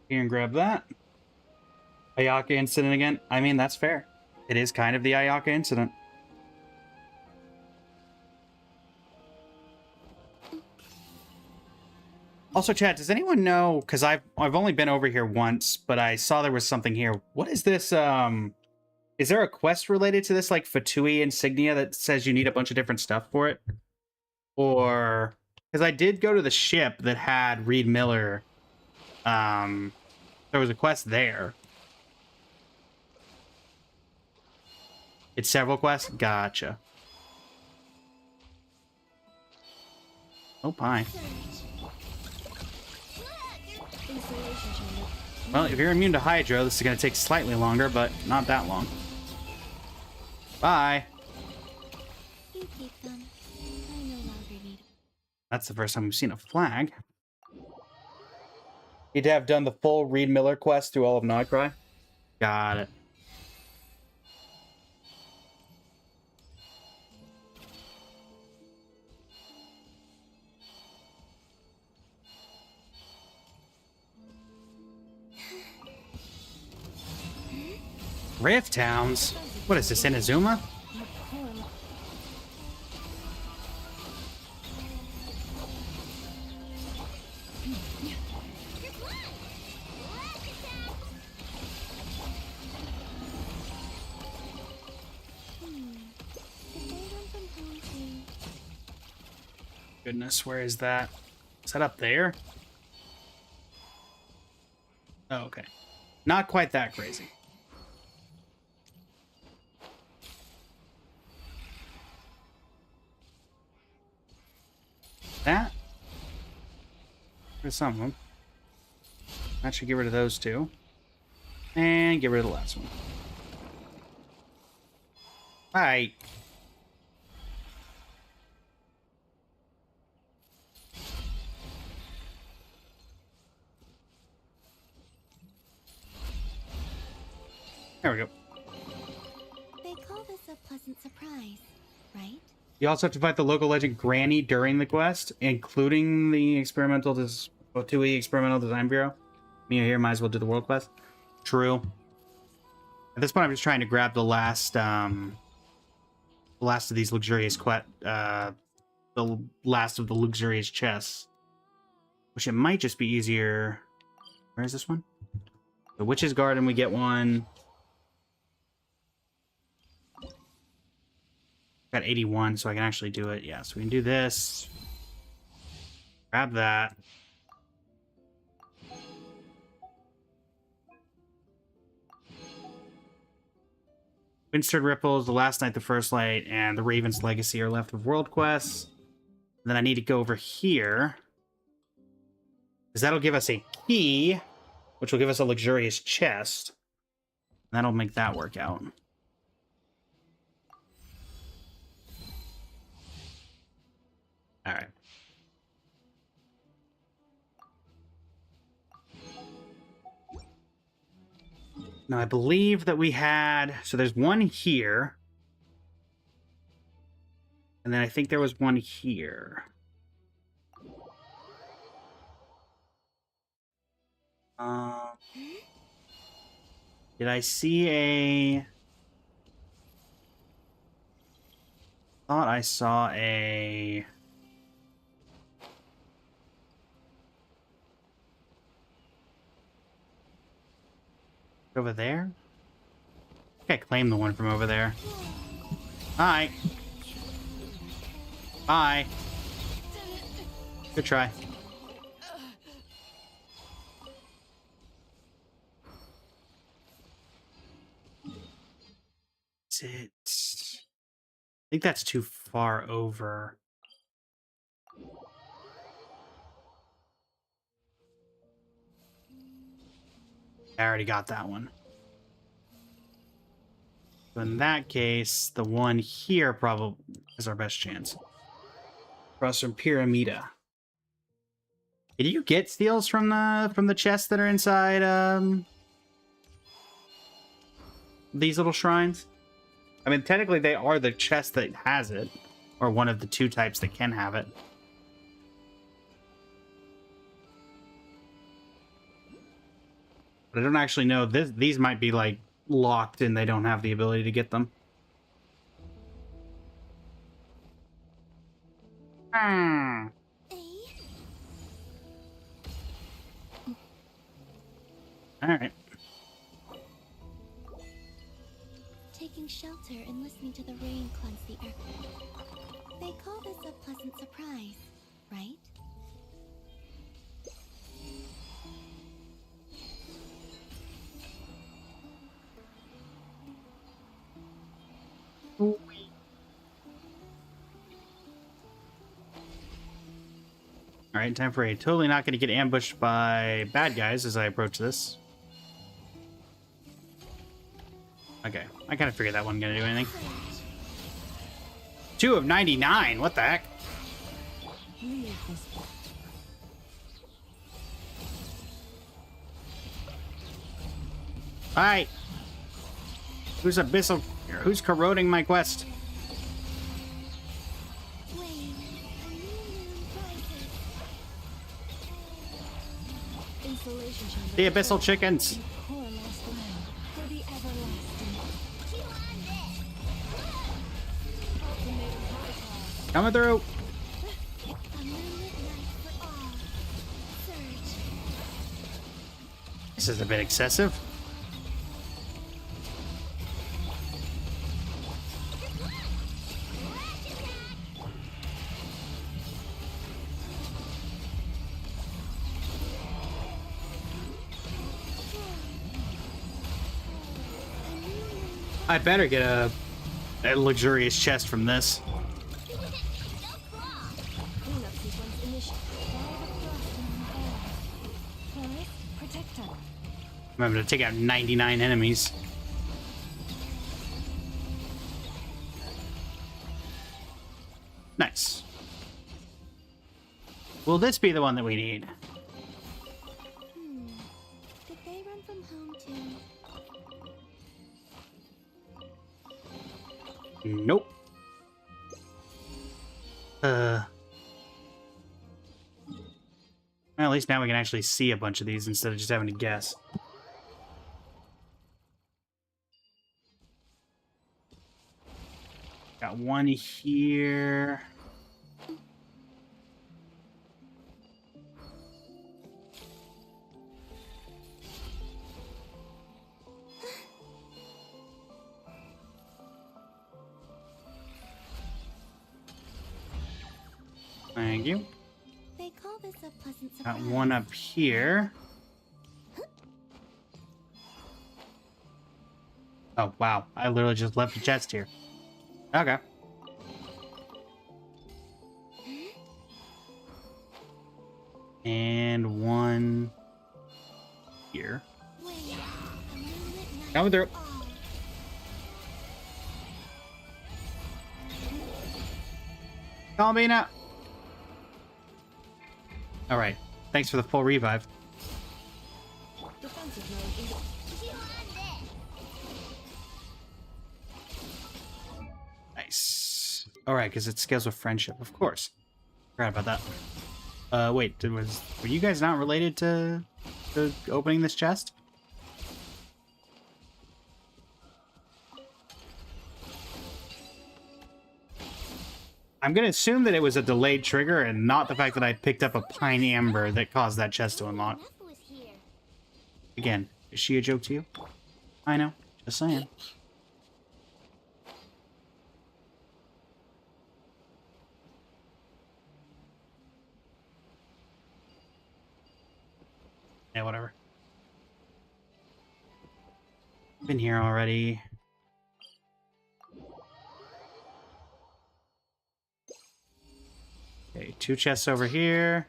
Here and grab that. Ayaka incident again. I mean, that's fair. It is kind of the Ayaka incident. Also, chat, does anyone know? Because I've only been over here once, but I saw there was something here. What is this? Is there a quest related to this, like Fatui insignia that says you need a bunch of different stuff for it? Or because I did go to the ship that had Reed Miller. There was a quest there. It's several quests? Gotcha. Oh, pie. Well, if you're immune to Hydro, this is going to take slightly longer, but not that long. Bye. You keep them. I no longer need them. That's the first time we've seen a flag. Need to have done the full Reed Miller quest through all of Nightcry. Got it. Rift Towns? What is this, Inazuma? Goodness, where is that? Is that up there? Oh, okay. Not quite that crazy. That? There's some of them. That should get rid of those two. And get rid of the last one. Alright. There we go. They call this a pleasant surprise, right? You also have to fight the local legend Granny during the quest, including the TUI Experimental Design Bureau. Me here might as well do the world quest. True. At this point, I'm just trying to grab the last of these luxurious the last of the luxurious chests, which it might just be easier. Where is this one? The Witch's Garden. We get one. Got 81, so I can actually do it. Yeah, so we can do this. Grab that. Windstirred Ripples, The Last Night, The First Light, and The Raven's Legacy are left with world quests. And then I need to go over here, because that'll give us a key, which will give us a luxurious chest. And that'll make that work out. All right. Now, I believe that we had... So there's one here. And then I think there was one here. Did I see a... Thought I saw a... Over there? I think I claimed the one from over there. Hi. Bye. Good try. Is it... I think that's too far over. I already got that one. So in that case, the one here probably is our best chance. Across from Pyramida. Did you get steals from the chests that are inside these little shrines? I mean, technically they are the chest that has it. Or one of the two types that can have it. But I don't actually know. These might be like locked and they don't have the ability to get them. Hmm. Eh? All right. Taking shelter and listening to the rain cleanse the earth. They call this a pleasant surprise, right? All right, time for a totally not going to get ambushed by bad guys as I approach this. Okay, I kind of figured that wasn't going to do anything. 2 of 99, what the heck? Alright. Who's abyssal? Who's corroding my quest? Wayne, a new moon rises. Insulation chamber. The abyssal chickens. Core lost land for the everlasting. Ultimatum protocol. Coming through. A moonlit night for all. Surge. This is a bit excessive. I better get a luxurious chest from this. Cleanup sequence initiated. Fire the frost in the air. Forest protector. I'm going to take out 99 enemies. Nice. Will this be the one that we need? Did they run from home too? Nope. Well, at least now we can actually see a bunch of these instead of just having to guess. Got one here. Thank you. They call this a pleasant Got surprise. one up here. Oh, wow. I literally just left the chest here. Okay. And one here. Wayne, a moonlit night Coming through. for all. Call me now. All right. Thanks for the full revive. Defensive mode is Nice. All right, because it scales with friendship, of course. Forgot about that. Wait, were you guys not related to opening this chest? I'm gonna assume that it was a delayed trigger and not the fact that I picked up a pine amber that caused that chest to unlock. Enough was here. Again, is she a joke to you? I know, just saying. Yeah, whatever. Been here already. Okay, 2 chests over here.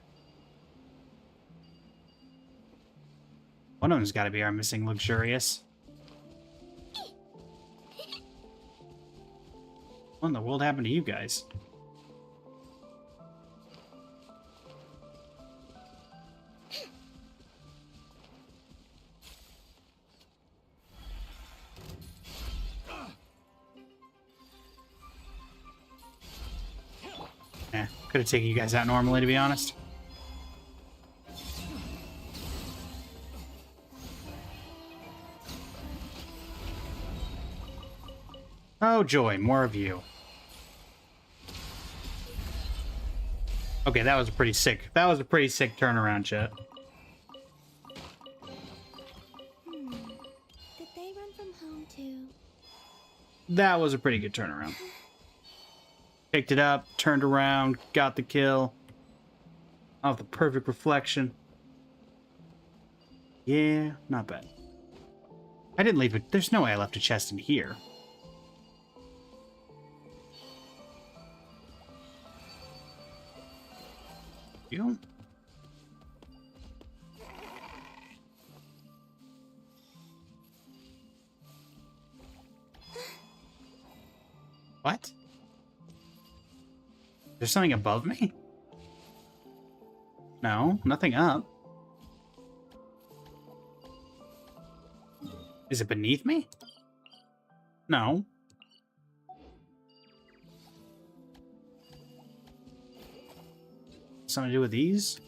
One of them's got to be our missing luxurious. What in the world happened to you guys? Could have taken you guys out normally, to be honest. Oh, joy. More of you. Okay, that was a pretty sick. That was a pretty sick turnaround, chat. Did they run from home too? That was a pretty good turnaround. Picked it up, turned around, got the kill. Off the perfect reflection. Yeah, not bad. I didn't leave it. There's no way I left a chest in here. You? What? There's something above me? No, nothing up. Is it beneath me? No. Something to do with these?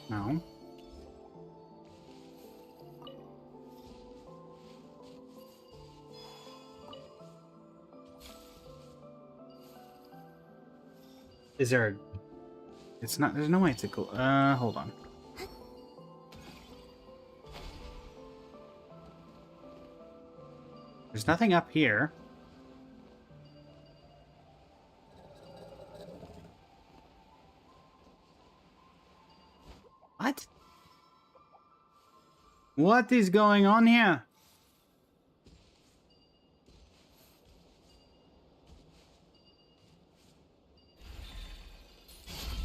No. Is there a... It's not... There's no way to go... hold on. There's nothing up here. What? What is going on here?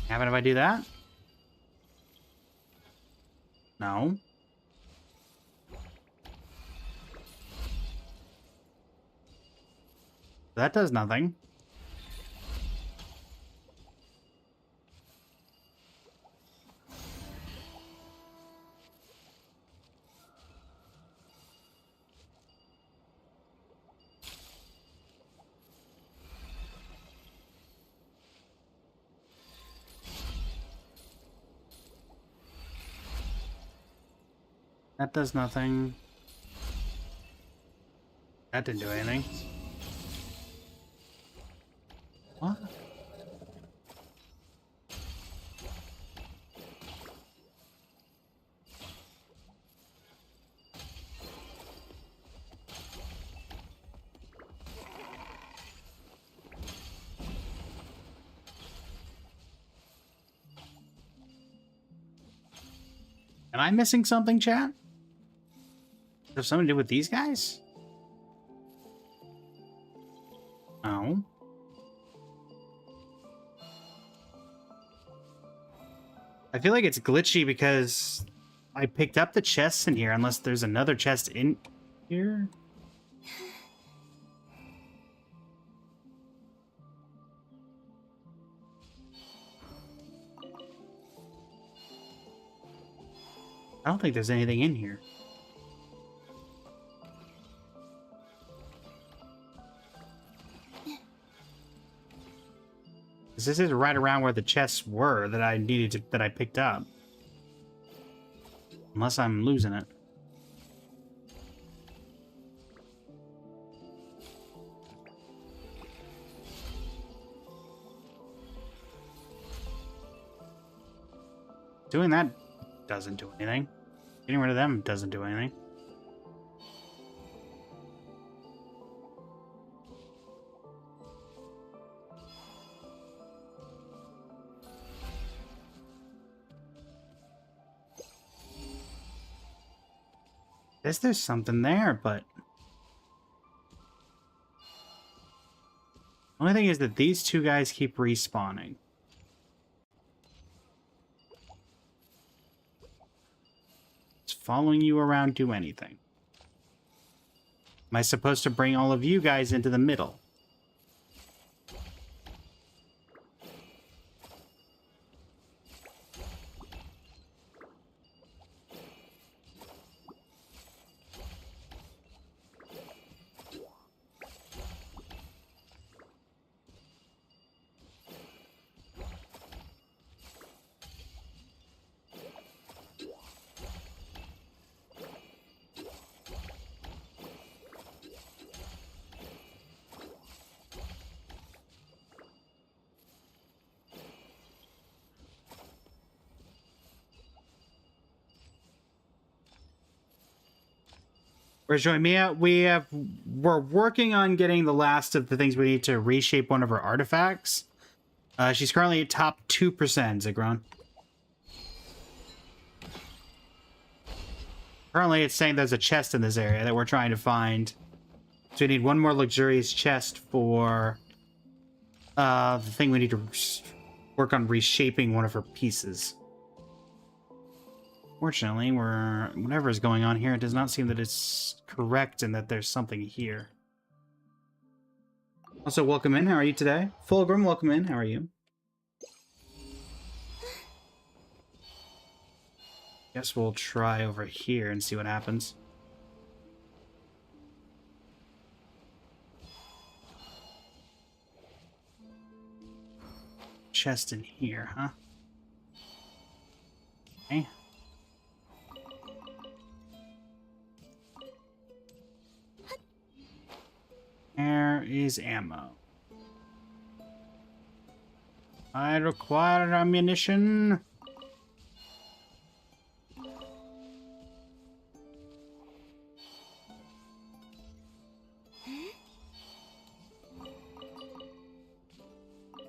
Happen if I do that? No. That does nothing. That does nothing. That didn't do anything. What? Am I missing something, chat? Does something to do with these guys? No. I feel like it's glitchy because I picked up the chests in here unless there's another chest in here. I don't think there's anything in here. This is right around where the chests were that I needed to, that I picked up. Unless I'm losing it. Doing that doesn't do anything. Getting rid of them doesn't do anything. Guess there's something there, but... Only thing is that these two guys keep respawning. Does following you around do anything? Am I supposed to bring all of you guys into the middle? Where's Yoimiya? We're working on getting the last of the things we need to reshape one of her artifacts. She's currently at top 2%, Zigron. Currently, it's saying there's a chest in this area that we're trying to find. So we need one more luxurious chest for the thing we need to work on reshaping one of her pieces. Fortunately, whatever is going on here, it does not seem that it's correct and that there's something here. Also, welcome in. How are you today? Fulgrim, welcome in. How are you? Guess we'll try over here and see what happens. Chest in here, huh? Okay. There is ammo. I require ammunition.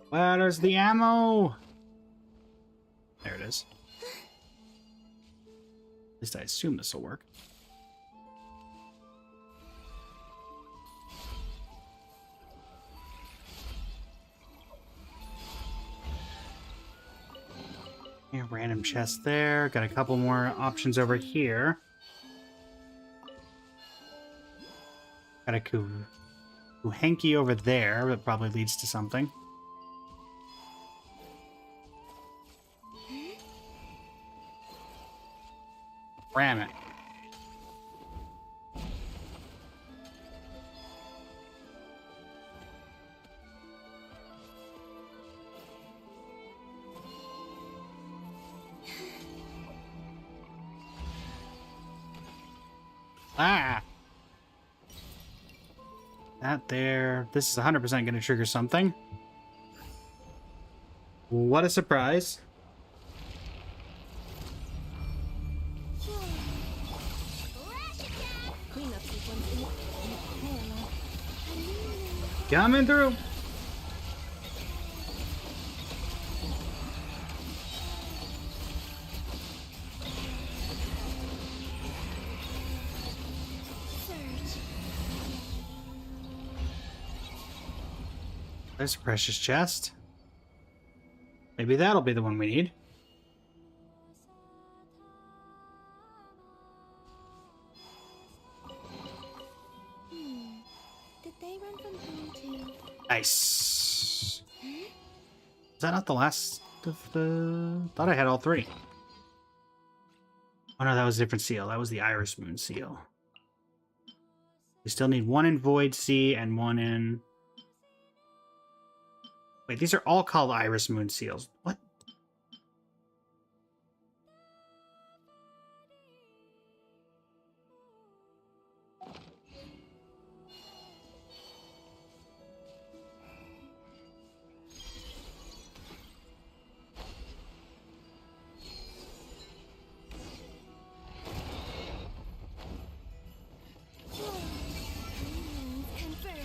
Where's the ammo? There it is. At least I assume this will work. Yeah, random chest there. Got a couple more options over here. Got a Kuhenki over there that probably leads to something. Ram it. Ah! That there. This is 100% going to trigger something. What a surprise. Coming through. There's a precious chest. Maybe that'll be the one we need. Did they run from home too? Nice. Is that not the last of the... Thought I had all three. Oh no, that was a different seal. That was the Iris Moon seal. We still need one in Void Sea and one in... Wait, these are all called Iris Moon seals. What?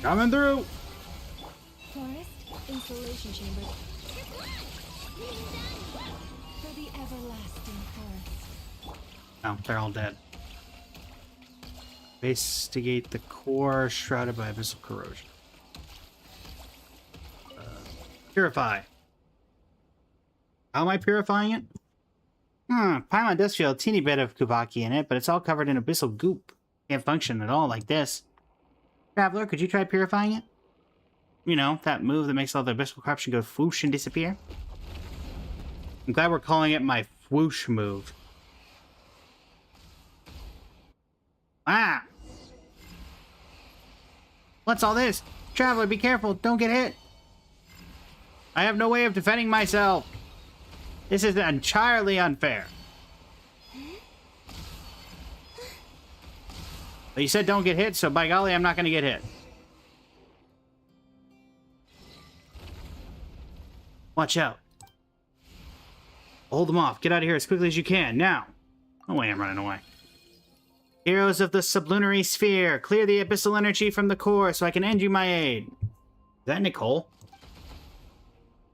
Coming through! Forest insulation chamber for the everlasting forest. Oh, they're all dead. Investigate the core shrouded by abyssal corrosion. Purify. How am I purifying it? Paimon does feel a teeny bit of Kubaki in it, but it's all covered in abyssal goop. Can't function at all like this. Traveler, could you try purifying it? You know, that move that makes all the abyssal corruption go whoosh and disappear. I'm glad we're calling it my whoosh move. Ah! What's all this? Traveler, be careful. Don't get hit. I have no way of defending myself. This is entirely unfair. But you said don't get hit, so by golly, I'm not going to get hit. Watch out. Hold them off. Get out of here as quickly as you can. Now. No way I'm running away. Heroes of the sublunary sphere, clear the abyssal energy from the core so I can end you my aid. Is that Nicole?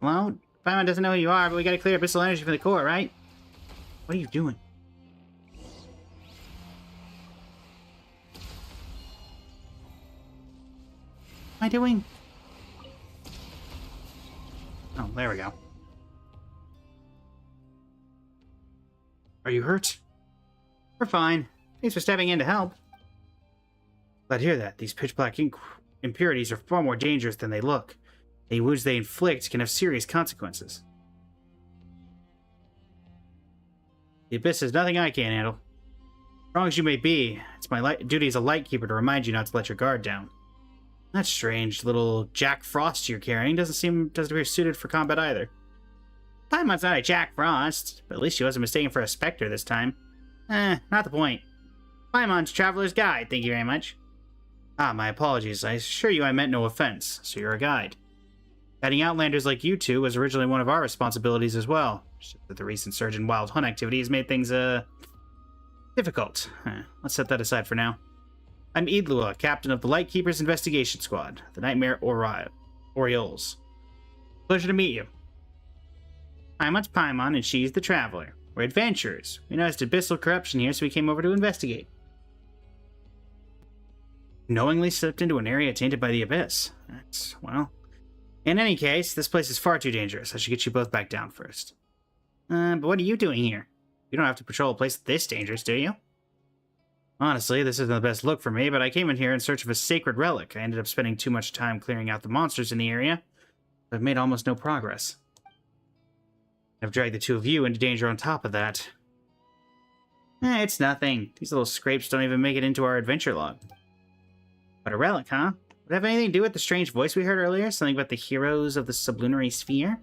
Well, Paimon doesn't know who you are, but we gotta clear abyssal energy from the core, right? What are you doing? What am I doing? Oh, there we go. Are you hurt? We're fine. Thanks for stepping in to help. Glad to hear that. These pitch-black impurities are far more dangerous than they look. Any wounds they inflict can have serious consequences. The Abyss is nothing I can't handle. Strong as you may be, it's my duty as a Lightkeeper to remind you not to let your guard down. That's strange. Little Jack Frost you're carrying doesn't appear suited for combat either. Paimon's not a Jack Frost, but at least she wasn't mistaken for a Spectre this time. Not the point. Paimon's Traveler's Guide, thank you very much. Ah, my apologies. I assure you I meant no offense, so you're a guide. Guiding Outlanders like you two was originally one of our responsibilities as well. Just that the recent surge in wild hunt activity has made things, difficult. Let's set that aside for now. I'm Idlua, captain of the Lightkeepers Investigation Squad, the Nightmare Orioles. Pleasure to meet you. Paimon's Paimon, and she's the Traveler. We're adventurers. We noticed abyssal corruption here, so we came over to investigate. Knowingly slipped into an area tainted by the Abyss. That's, well... In any case, this place is far too dangerous. I should get you both back down first. But what are you doing here? You don't have to patrol a place this dangerous, do you? Honestly, this isn't the best look for me, but I came in here in search of a sacred relic. I ended up spending too much time clearing out the monsters in the area, but I've made almost no progress. I've dragged the two of you into danger on top of that. It's nothing. These little scrapes don't even make it into our adventure log. But a relic, huh? Would it have anything to do with the strange voice we heard earlier? Something about the heroes of the sublunary sphere?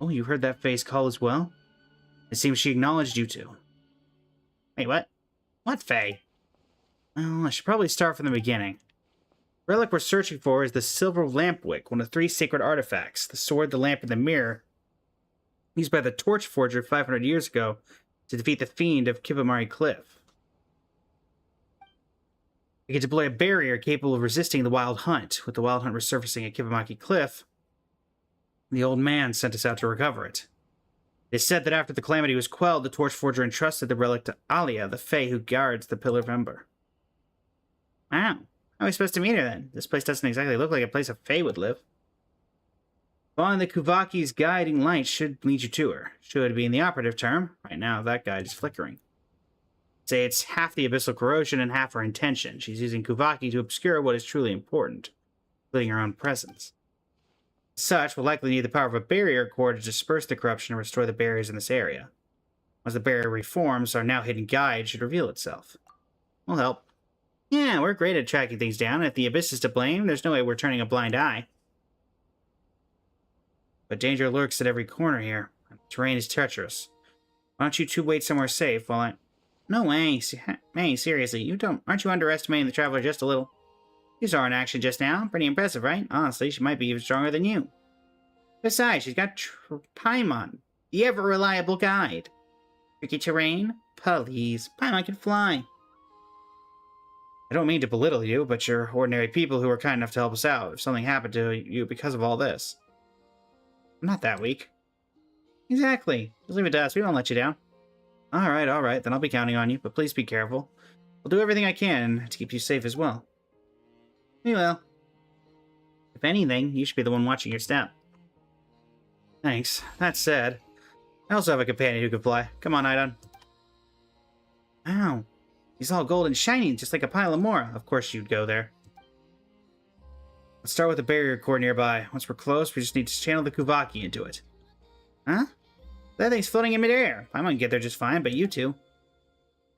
Oh, you heard that face call as well? It seems she acknowledged you two. Wait, what? What Faye? Well, I should probably start from the beginning. The relic we're searching for is the Silver Lampwick, one of 3 sacred artifacts. The sword, the lamp, and the mirror, used by the Torch Forger 500 years ago to defeat the Fiend of Kibamari Cliff. We can deploy a barrier capable of resisting the Wild Hunt. With the Wild Hunt resurfacing at Kibamaki Cliff, the old man sent us out to recover it. It is said that after the calamity was quelled, the Torch Forger entrusted the relic to Alia, the Fae who guards the Pillar of Ember. Wow. How are we supposed to meet her then? This place doesn't exactly look like a place a Fae would live. Following the Kuvaki's guiding light should lead you to her. Should being the operative term. Right now, that guide is flickering. Say it's half the abyssal corrosion and half her intention. She's using Kuvaki to obscure what is truly important, including her own presence. As such, we'll likely need the power of a barrier core to disperse the corruption and restore the barriers in this area. Once the barrier reforms, our now hidden guide should reveal itself. We'll help. Yeah, we're great at tracking things down, and if the Abyss is to blame, there's no way we're turning a blind eye. But danger lurks at every corner here. The terrain is treacherous. Why don't you two wait somewhere safe while I... No way. Hey, seriously, aren't you underestimating the Traveler just a little? You saw her in action just now. Pretty impressive, right? Honestly, she might be even stronger than you. Besides, she's got Paimon, the ever-reliable guide. Tricky terrain? Please, Paimon can fly. I don't mean to belittle you, but you're ordinary people who are kind enough to help us out if something happened to you because of all this. I'm not that weak. Exactly. Just leave it to us. We won't let you down. Alright, then I'll be counting on you, but please be careful. I'll do everything I can to keep you safe as well. We will. If anything, you should be the one watching your step. Thanks. That said, I also have a companion who can fly. Come on, Idon. Wow. He's all gold and shiny, just like a pile of Mora. Of course you'd go there. Let's start with the barrier core nearby. Once we're close, we just need to channel the Kuvaki into it. Huh? That thing's floating in midair. I might get there just fine, but you two.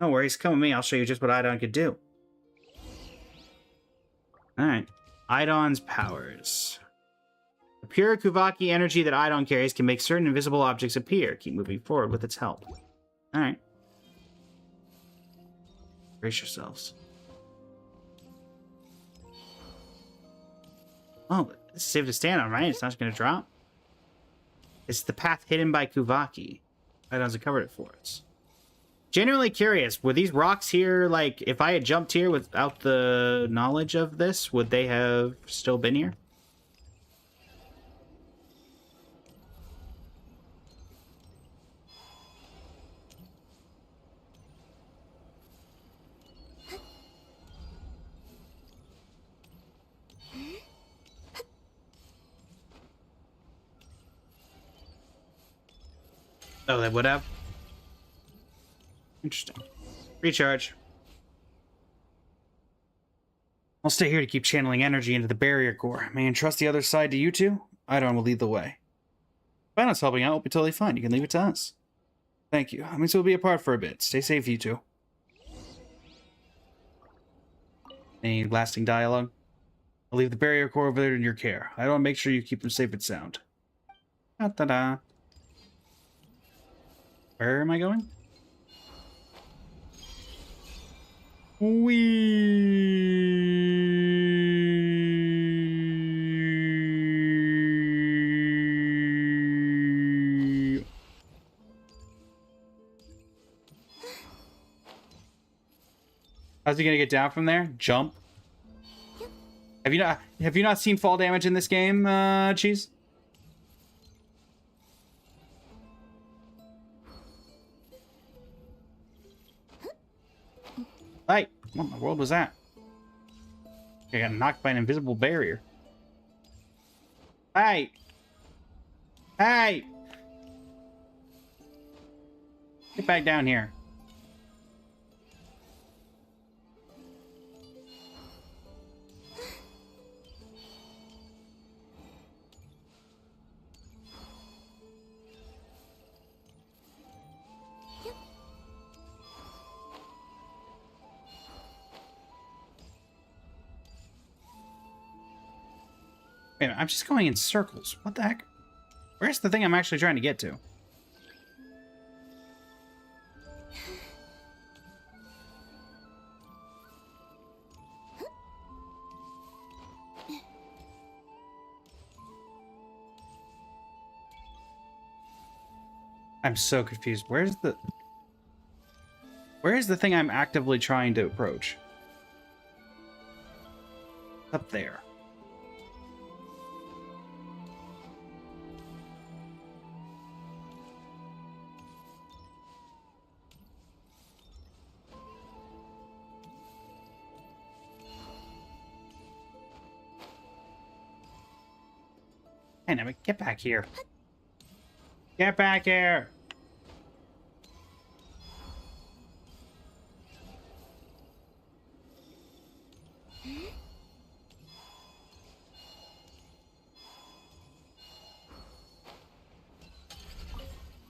No worries, come with me. I'll show you just what Idon could do. Alright. Idon's powers. The pure Kuvaki energy that Idon carries can make certain invisible objects appear. Keep moving forward with its help. Alright. Brace yourselves. Oh, this is safe to stand on, right? It's not going to drop. It's the path hidden by Kuvaki. Idon's covered it for us. Genuinely curious, were these rocks here, like, if I had jumped here without the knowledge of this, would they have still been here? Oh, they would have? Interesting. Recharge. I'll stay here to keep channeling energy into the barrier core. May I entrust the other side to you two? Idon will lead the way. If Idon's helping out, it'll be totally fine. You can leave it to us. Thank you. I mean, so we'll be apart for a bit. Stay safe, you two. Any lasting dialogue? I'll leave the barrier core over there in your care. I want to make sure you keep them safe and sound. Da-da-da. Where am I going? How's he gonna get down from there? Jump. Have you not seen fall damage in this game, Cheese? Hey, what in the world was that? I got knocked by an invisible barrier. Hey! Hey! Get back down here. Wait a minute, I'm just going in circles. What the heck? Where's the thing I'm actually trying to get to? I'm so confused. Where's the thing I'm actively trying to approach? Up there. Hey, now get back here. Get back here!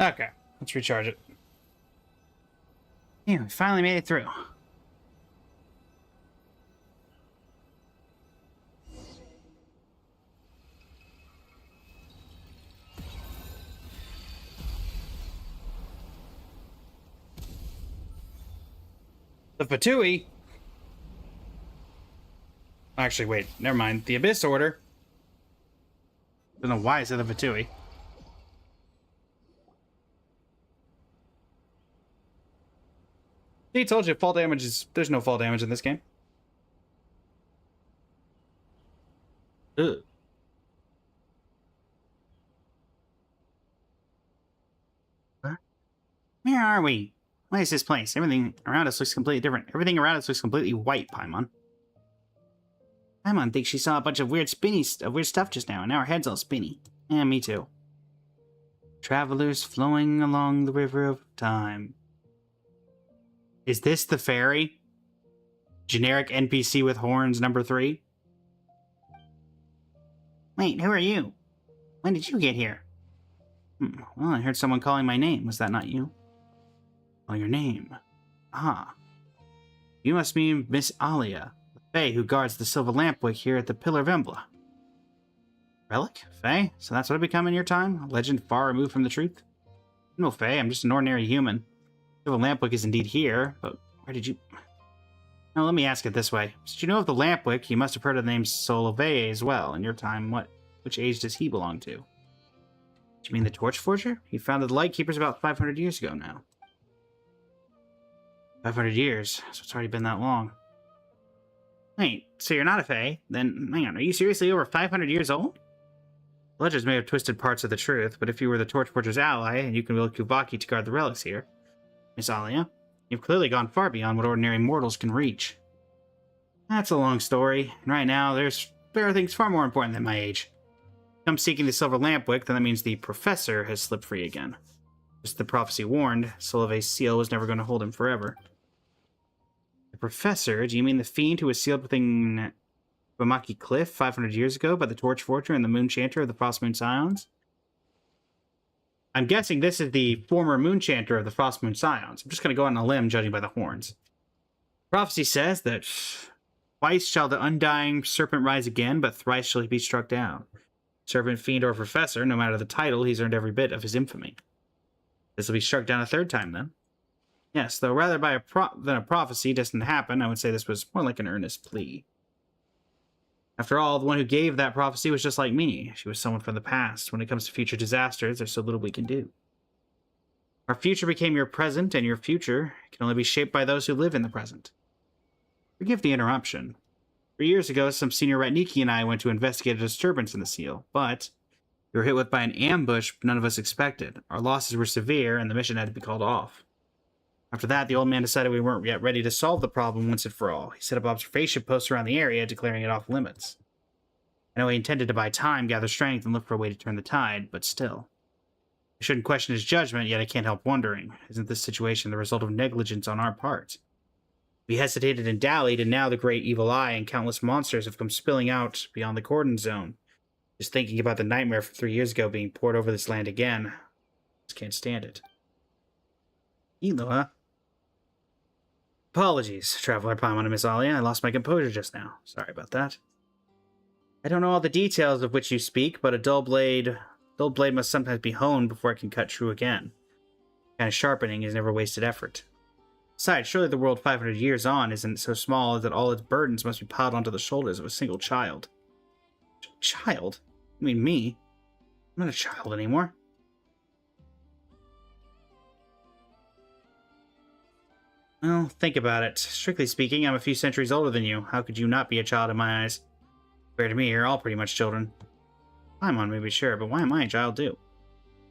Okay, let's recharge it. Yeah, we finally made it through. The Fatui. Actually, wait, never mind. The Abyss Order. I don't know why I said the Fatui. He told you fall damage is... There's no fall damage in this game. Ugh. Where are we? What is this place? Everything around us looks completely different. Everything around us looks completely white, Paimon. Paimon thinks she saw a bunch of weird stuff just now, and now her head's all spinny. Yeah, me too. Travelers flowing along the river of time. Is this the fairy? Generic NPC with horns, number 3? Wait, who are you? When did you get here? Well, I heard someone calling my name. Was that not you? Oh, your name. Ah. You must be Miss Alia, the Fae who guards the silver lampwick here at the Pillar of Embla. Relic? Fae? So that's what I become in your time? A legend far removed from the truth? No, Fae, I'm just an ordinary human. The lampwick is indeed here, but where did you... Now, let me ask it this way. Did you know of the lampwick, you must have heard of the name Soloveye as well. In your time, which age does he belong to? Do you mean the Torch Forger? He founded the Lightkeepers about 500 years ago now. 500 years, so it's already been that long. Wait, so you're not a Fae? Then, hang on, are you seriously over 500 years old? Legends may have twisted parts of the truth, but if you were the Torchforger's ally, and you can will Kuvaki to guard the relics here, Miss Alia, you've clearly gone far beyond what ordinary mortals can reach. That's a long story, and right now, there are things far more important than my age. Come seeking the Silver Lampwick, then that means the Professor has slipped free again. Just the prophecy warned, Solove's seal was never going to hold him forever. The Professor? Do you mean the fiend who was sealed within Bamaki Cliff 500 years ago by the Torchforger and the Moon Chanter of the Frost Moon Scions? I'm guessing this is the former Moon Chanter of the Frost Moon Scions. I'm just going to go on a limb judging by the horns. Prophecy says that twice shall the undying serpent rise again, but thrice shall he be struck down. Serpent, fiend, or professor, no matter the title, he's earned every bit of his infamy. This will be struck down a third time, then. Yes, though rather by than a prophecy destined to happen, I would say this was more like an earnest plea. After all, the one who gave that prophecy was just like me. She was someone from the past. When it comes to future disasters, there's so little we can do. Our future became your present, and your future can only be shaped by those who live in the present. Forgive the interruption. 3 years ago, some senior Ratniki and I went to investigate a disturbance in the seal, but we were hit by an ambush none of us expected. Our losses were severe, and the mission had to be called off. After that, the old man decided we weren't yet ready to solve the problem once and for all. He set up observation posts around the area, declaring it off limits. I know he intended to buy time, gather strength, and look for a way to turn the tide, but still. I shouldn't question his judgment, yet I can't help wondering, isn't this situation the result of negligence on our part? We hesitated and dallied, and now the great evil eye and countless monsters have come spilling out beyond the cordon zone. Just thinking about the nightmare from 3 years ago being poured over this land again, I just can't stand it. Elo, huh? Apologies, Traveler Paimon and Miss Alia. I lost my composure just now. Sorry about that. I don't know all the details of which you speak, but a dull blade must sometimes be honed before it can cut true again. Kind of sharpening is never wasted effort. Besides, surely the world 500 years on isn't so small that all its burdens must be piled onto the shoulders of a single child. Child? You mean me? I'm not a child anymore. Well, think about it. Strictly speaking, I'm a few centuries older than you. How could you not be a child in my eyes? Compared to me, you're all pretty much children. Paimon may be sure, but why am I a child too?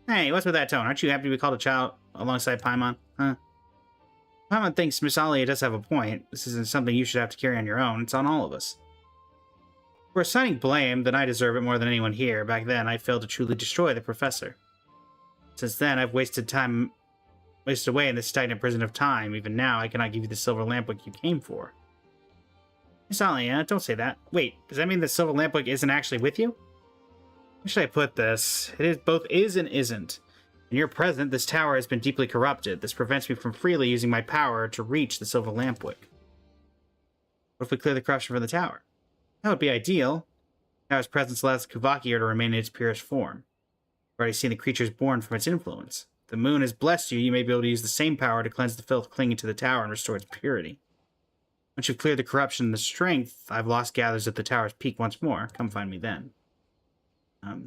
Hey, what's with that tone? Aren't you happy to be called a child alongside Paimon? Huh? Paimon thinks Miss Alia does have a point. This isn't something you should have to carry on your own. It's on all of us. If we're assigning blame, then I deserve it more than anyone here. Back then, I failed to truly destroy the Professor. Since then, I've wasted away in this stagnant prison of time. Even now, I cannot give you the Silver Lampwick you came for. Miss Alia, don't say that. Wait, does that mean the Silver Lampwick isn't actually with you? How should I put this? It is both is and isn't. In your present, this tower has been deeply corrupted. This prevents me from freely using my power to reach the Silver Lampwick. What if we clear the corruption from the tower? That would be ideal. The tower's presence allows Kuvaki to remain in its purest form. I've already seen the creatures born from its influence. If the moon has blessed you, you may be able to use the same power to cleanse the filth clinging to the tower and restore its purity. Once you've cleared the corruption and the strength I've lost gathers at the tower's peak once more. Come find me then.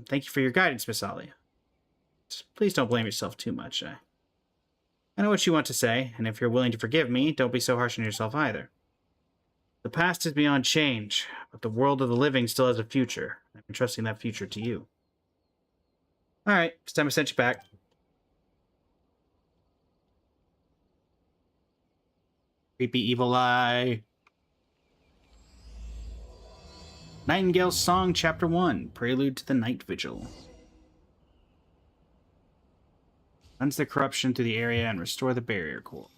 Thank you for your guidance, Miss Alia. Please don't blame yourself too much. I know what you want to say, and if you're willing to forgive me, don't be so harsh on yourself either. The past is beyond change, but the world of the living still has a future. I'm entrusting that future to you. Alright, it's time I sent you back. Creepy evil eye. Nightingale's Song, Chapter 1, Prelude to the Night Vigil. Cleanse the corruption through the area and restore the barrier core.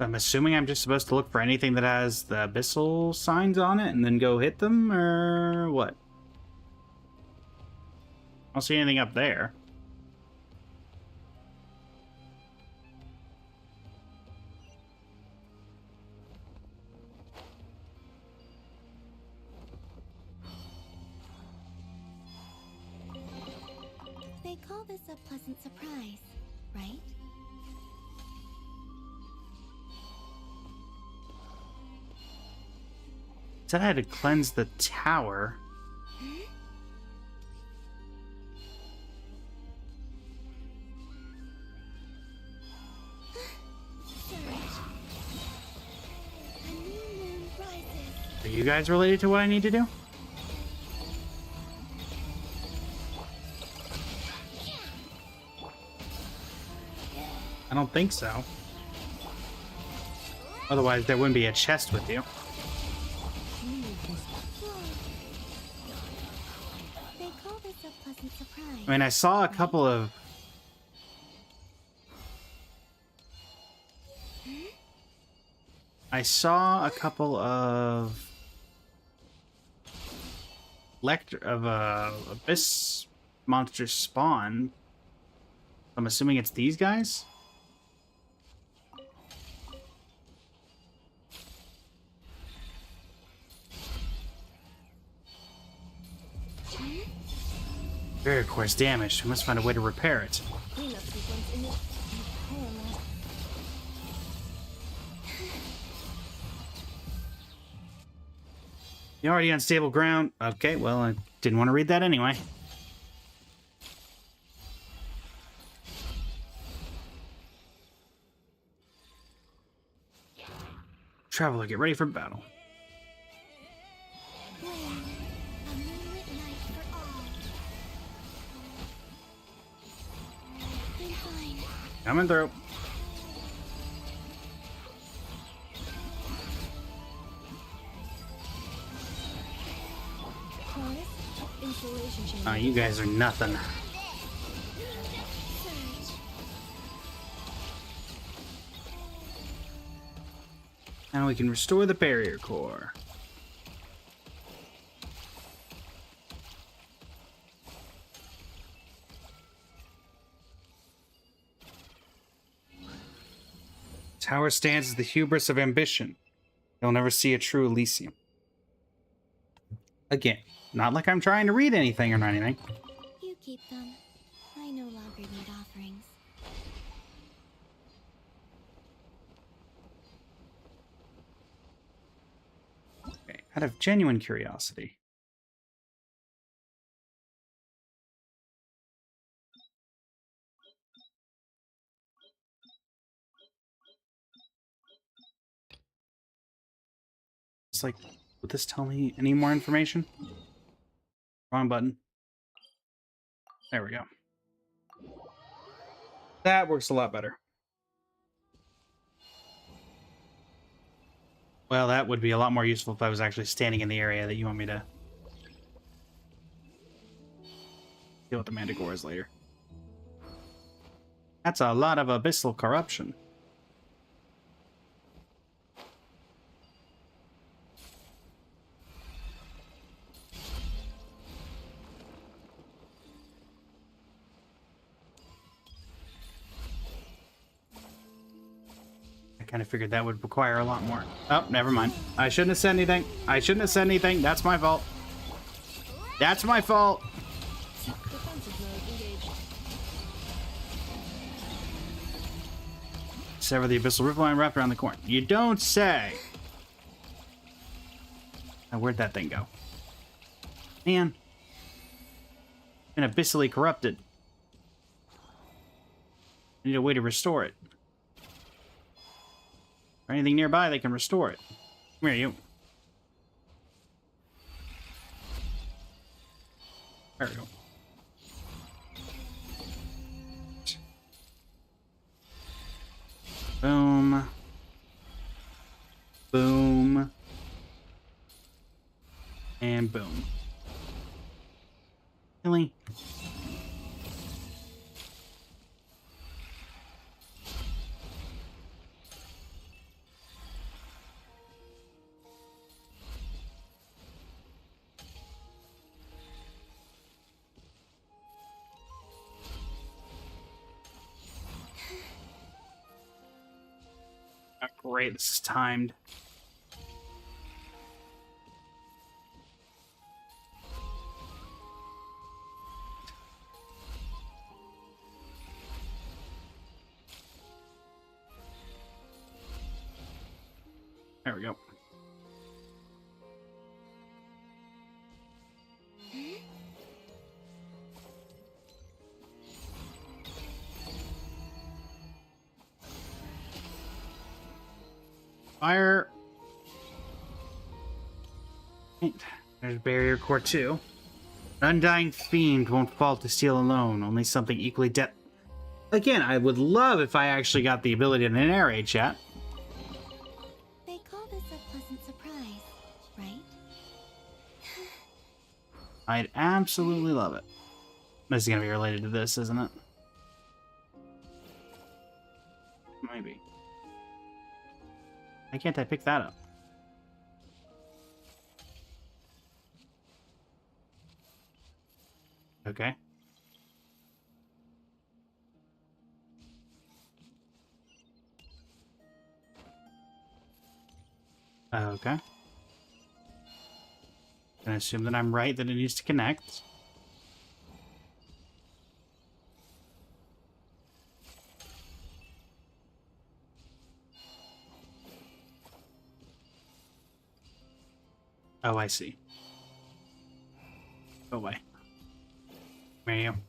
I'm assuming I'm just supposed to look for anything that has the abyssal signs on it and then go hit them, or what? I don't see anything up there. call this a pleasant surprise, right? Said I had to cleanse the tower. A new moon rises. Are you guys related to what I need to do? I don't think so. Otherwise, there wouldn't be a chest with you. They call this a pleasant surprise. I mean, I saw a couple of... I saw a couple of... Abyss monsters spawn. I'm assuming it's these guys? Barrier core is damaged. We must find a way to repair it. Cleanup sequence in it. You're already on stable ground. Okay, well, I didn't want to read that anyway. Traveler, get ready for battle. Flame, a moonlit night for all. I'm fine. Coming through. Harness, insulation chamber. Oh, you guys are nothing. Surge. Now we can restore the barrier core. Tower stands as the hubris of ambition. You'll never see a true Elysium. Again, not like I'm trying to read anything or anything. You keep them. I no longer need offerings. Okay, out of genuine curiosity. It's like, would this tell me any more information? Wrong button. There we go. That works a lot better. Well, that would be a lot more useful if I was actually standing in the area that you want me to deal with the manticores later. That's a lot of abyssal corruption. I kind of figured that would require a lot more. Oh, never mind. I shouldn't have said anything. I shouldn't have said anything. That's my fault. That's my fault. Defensive mode engaged. Sever the abyssal roof line wrapped around the corner. You don't say. Now, where'd that thing go? Man. Been abyssally corrupted. I need a way to restore it. Or anything nearby that can restore it. Come here, you. There we go. Boom. Boom. And boom. Really? Oh, great, this is timed. There we go. Fire. There's barrier core 2. An undying fiend won't fall to steel alone. Only something equally Again, I would love if I actually got the ability to narrate, chat. They call this a pleasant surprise, right? I'd absolutely love it. This is gonna be related to this, isn't it? Maybe. Why can't I pick that up? Okay. Okay. Gonna assume that I'm right, that it needs to connect. Oh, I see. Go away. Ma'am.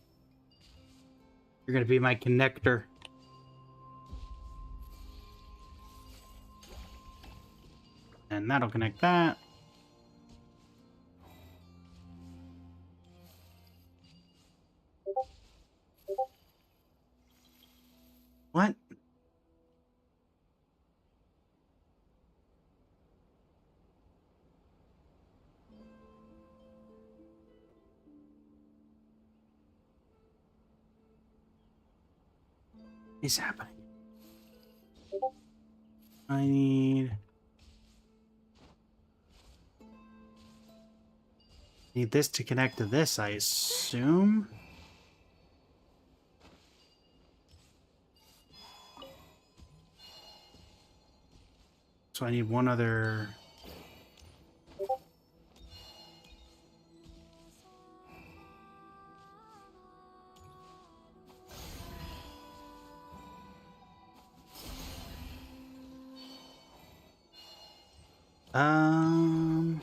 You're gonna be my connector. And that'll connect that. What? Is happening? I need this to connect to this, I assume. So I need one other. Um.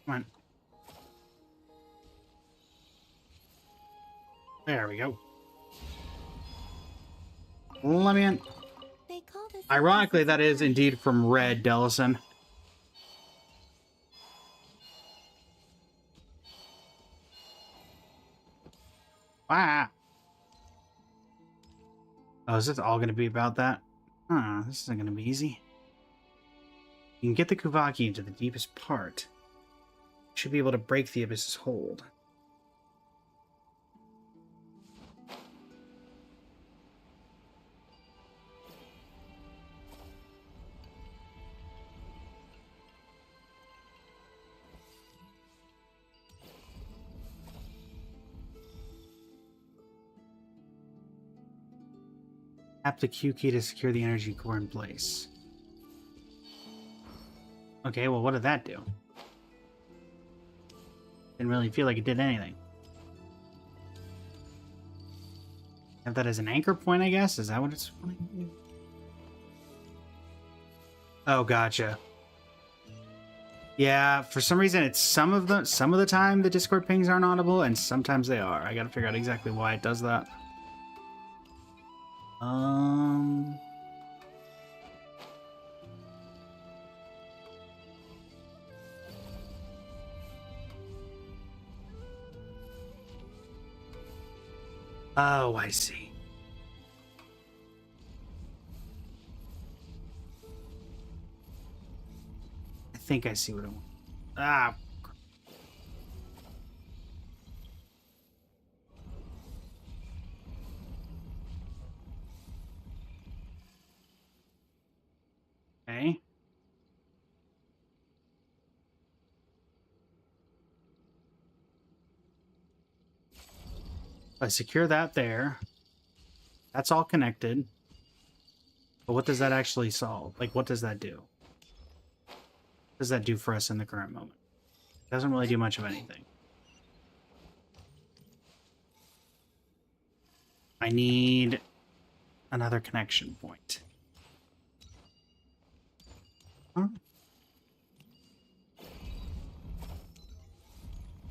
Come on. There we go. Let me in. They call this a Ironically, pleasant that is surprise. indeed from Red Dellison. Ah. Oh, is this all going to be about that? Huh, this isn't going to be easy. You can get the Kuvaki into the deepest part. You should be able to break the Abyss's hold. Tap the Q key to secure the energy core in place. Okay, well, what did that do? Didn't really feel like it did anything. Have that as an anchor point, I guess? Is that what it's... Oh, gotcha. Yeah, for some reason, it's some of the time the Discord pings aren't audible, and sometimes they are. I gotta figure out exactly why it does that. Oh, I see. I think I see what I want. Ah. Okay. I secure that there. That's all connected. But what does that actually solve? Like, what does that do? What does that do for us in the current moment? It doesn't really do much of anything. I need another connection point. Huh?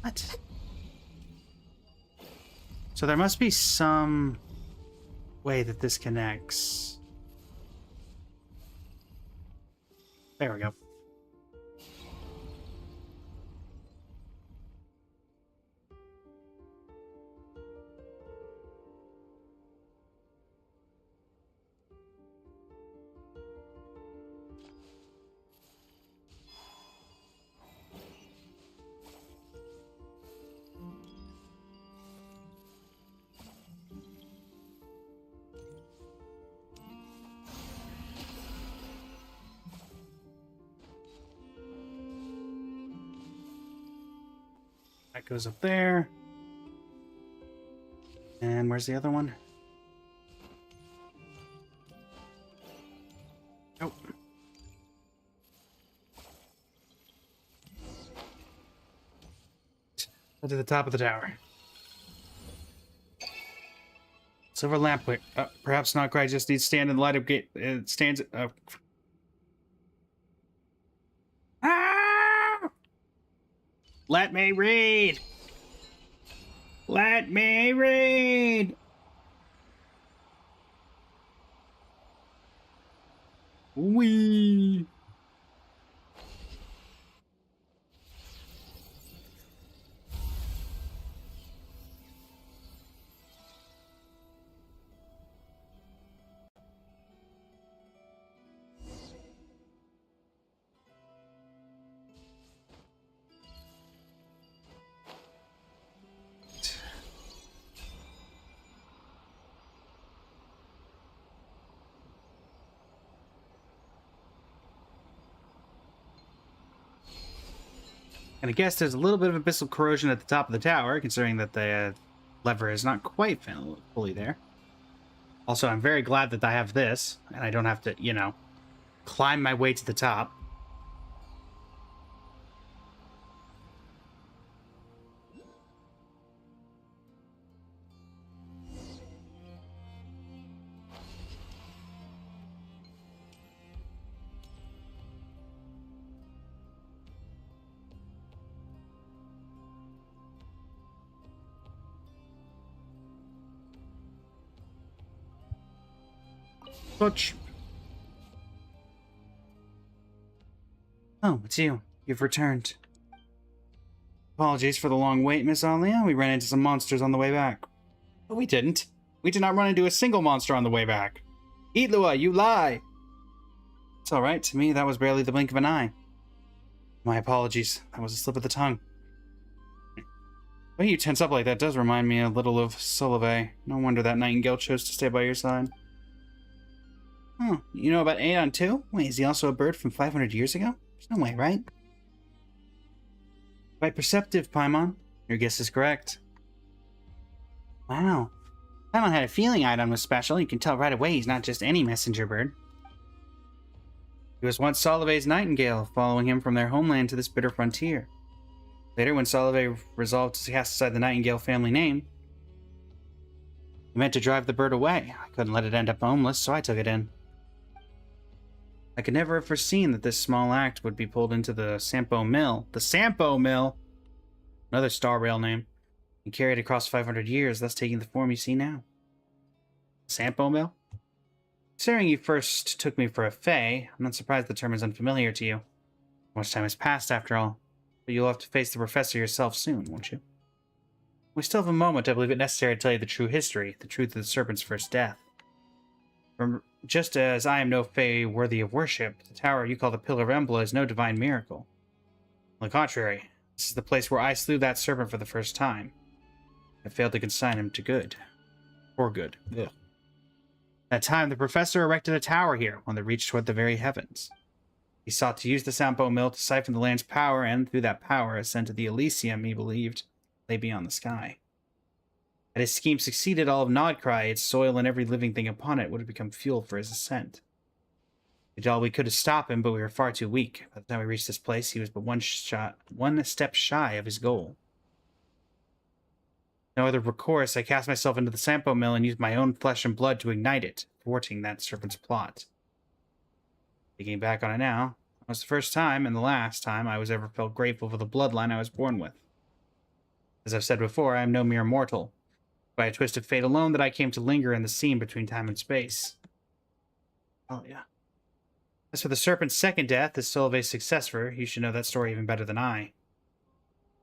What? So there must be some way that this connects. There we go. That goes up there. And where's the other one? Oh. To the top of the tower. Silver lamp wick. Perhaps not quite. Just needs to stand in the light of gate. It stands. Ah! Let me read. Let me read. Wee. And I guess there's a little bit of abyssal corrosion at the top of the tower, considering that the lever is not quite fully there. Also, I'm very glad that I have this, and I don't have to, you know, climb my way to the top. Butch. Oh, it's you. You've returned. Apologies for the long wait, Miss Alia. We ran into some monsters on the way back. But we didn't. We did not run into a single monster on the way back. Itlua, you lie! It's alright. To me, that was barely the blink of an eye. My apologies. That was a slip of the tongue. The way you tense up like that does remind me a little of Solove. No wonder that nightingale chose to stay by your side. Oh, you know about Aeon too? Wait, is he also a bird from 500 years ago? There's no way, right? Quite perceptive, Paimon. Your guess is correct. Wow. Paimon had a feeling Aeon was special. You can tell right away he's not just any messenger bird. He was once Solove's nightingale, following him from their homeland to this bitter frontier. Later, when Solove resolved to cast aside the nightingale family name, he meant to drive the bird away. I couldn't let it end up homeless, so I took it in. I could never have foreseen that this small act would be pulled into the Sampo Mill. The Sampo Mill! Another Star Rail name. And carried across 500 years, thus taking the form you see now. Sampo Mill? Considering you first took me for a fae, I'm not surprised the term is unfamiliar to you. Much time has passed, after all. But you'll have to face the professor yourself soon, won't you? We still have a moment, I believe it necessary to tell you the true history, the truth of the serpent's first death. Just as I am no fae worthy of worship, the tower you call the Pillar of Embla is no divine miracle. On the contrary, this is the place where I slew that serpent for the first time. I failed to consign him to good. For good. Ugh. At that time, the professor erected a tower here, one that reached toward the very heavens. He sought to use the Sampo Mill to siphon the land's power, and through that power ascend to the Elysium he believed lay beyond the sky. Had his scheme succeeded, all of Nodcry, its soil, and every living thing upon it would have become fuel for his ascent. We did all we could to stop him, but we were far too weak. By the time we reached this place, he was but one step shy of his goal. No other recourse, I cast myself into the Sampo mill and used my own flesh and blood to ignite it, thwarting that serpent's plot. Thinking back on it now, it was the first time and the last time I was ever felt grateful for the bloodline I was born with. As I've said before, I am no mere mortal. By a twist of fate alone that I came to linger in the seam between time and space. Oh, yeah. As for the serpent's second death, as Sylva's successor, you should know that story even better than I.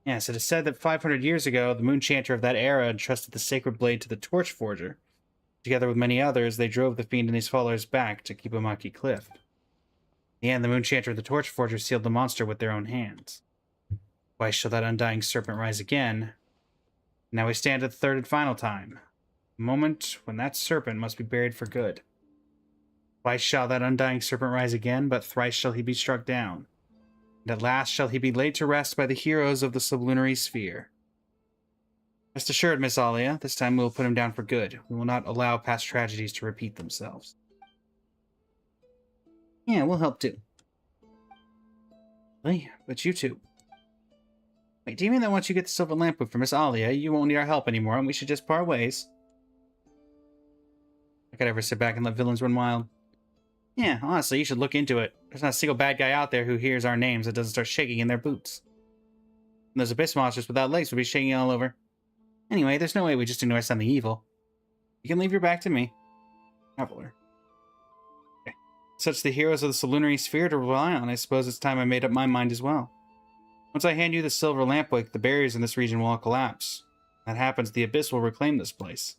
Yes, it is said that 500 years ago, the moon chanter of that era entrusted the sacred blade to the torch forger. Together with many others, they drove the fiend and his followers back to Kibumaki Cliff. In the end, the moon chanter and the torch forger sealed the monster with their own hands. Why shall that undying serpent rise again? Now we stand at the third and final time. The moment when that serpent must be buried for good. Twice shall that undying serpent rise again, but thrice shall he be struck down. And at last shall he be laid to rest by the heroes of the sublunary sphere. Rest assured, Miss Alia, this time we will put him down for good. We will not allow past tragedies to repeat themselves. Yeah, we'll help too. Hey, but you two. Wait, do you mean that once you get the silver lamp book for Miss Alia, you won't need our help anymore and we should just part ways? I could ever sit back and let villains run wild. Yeah, honestly, you should look into it. There's not a single bad guy out there who hears our names that doesn't start shaking in their boots. And those abyss monsters without legs would be shaking all over. Anyway, there's no way we just ignore something evil. You can leave your back to me. Traveler. Okay. Such the heroes of the sublunary sphere to rely on, I suppose it's time I made up my mind as well. Once I hand you the silver lampwick, the barriers in this region will all collapse. When that happens, the abyss will reclaim this place.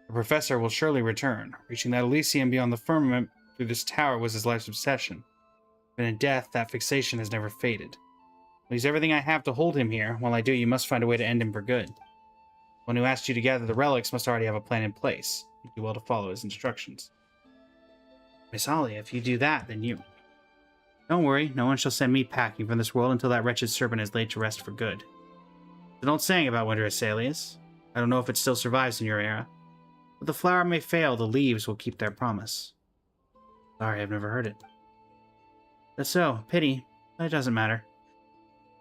The professor will surely return. Reaching that Elysium beyond the firmament through this tower was his life's obsession. But in death, that fixation has never faded. I'll use everything I have to hold him here. While I do, you must find a way to end him for good. One who asked you to gather the relics must already have a plan in place. You do well to follow his instructions. Miss Alia, if you do that, then you... Don't worry, no one shall send me packing from this world until that wretched serpent is laid to rest for good. There's an old saying about Winter Azaleas. I don't know if it still survives in your era. But the flower may fail, the leaves will keep their promise. Sorry, I've never heard it. That's so, pity, but it doesn't matter.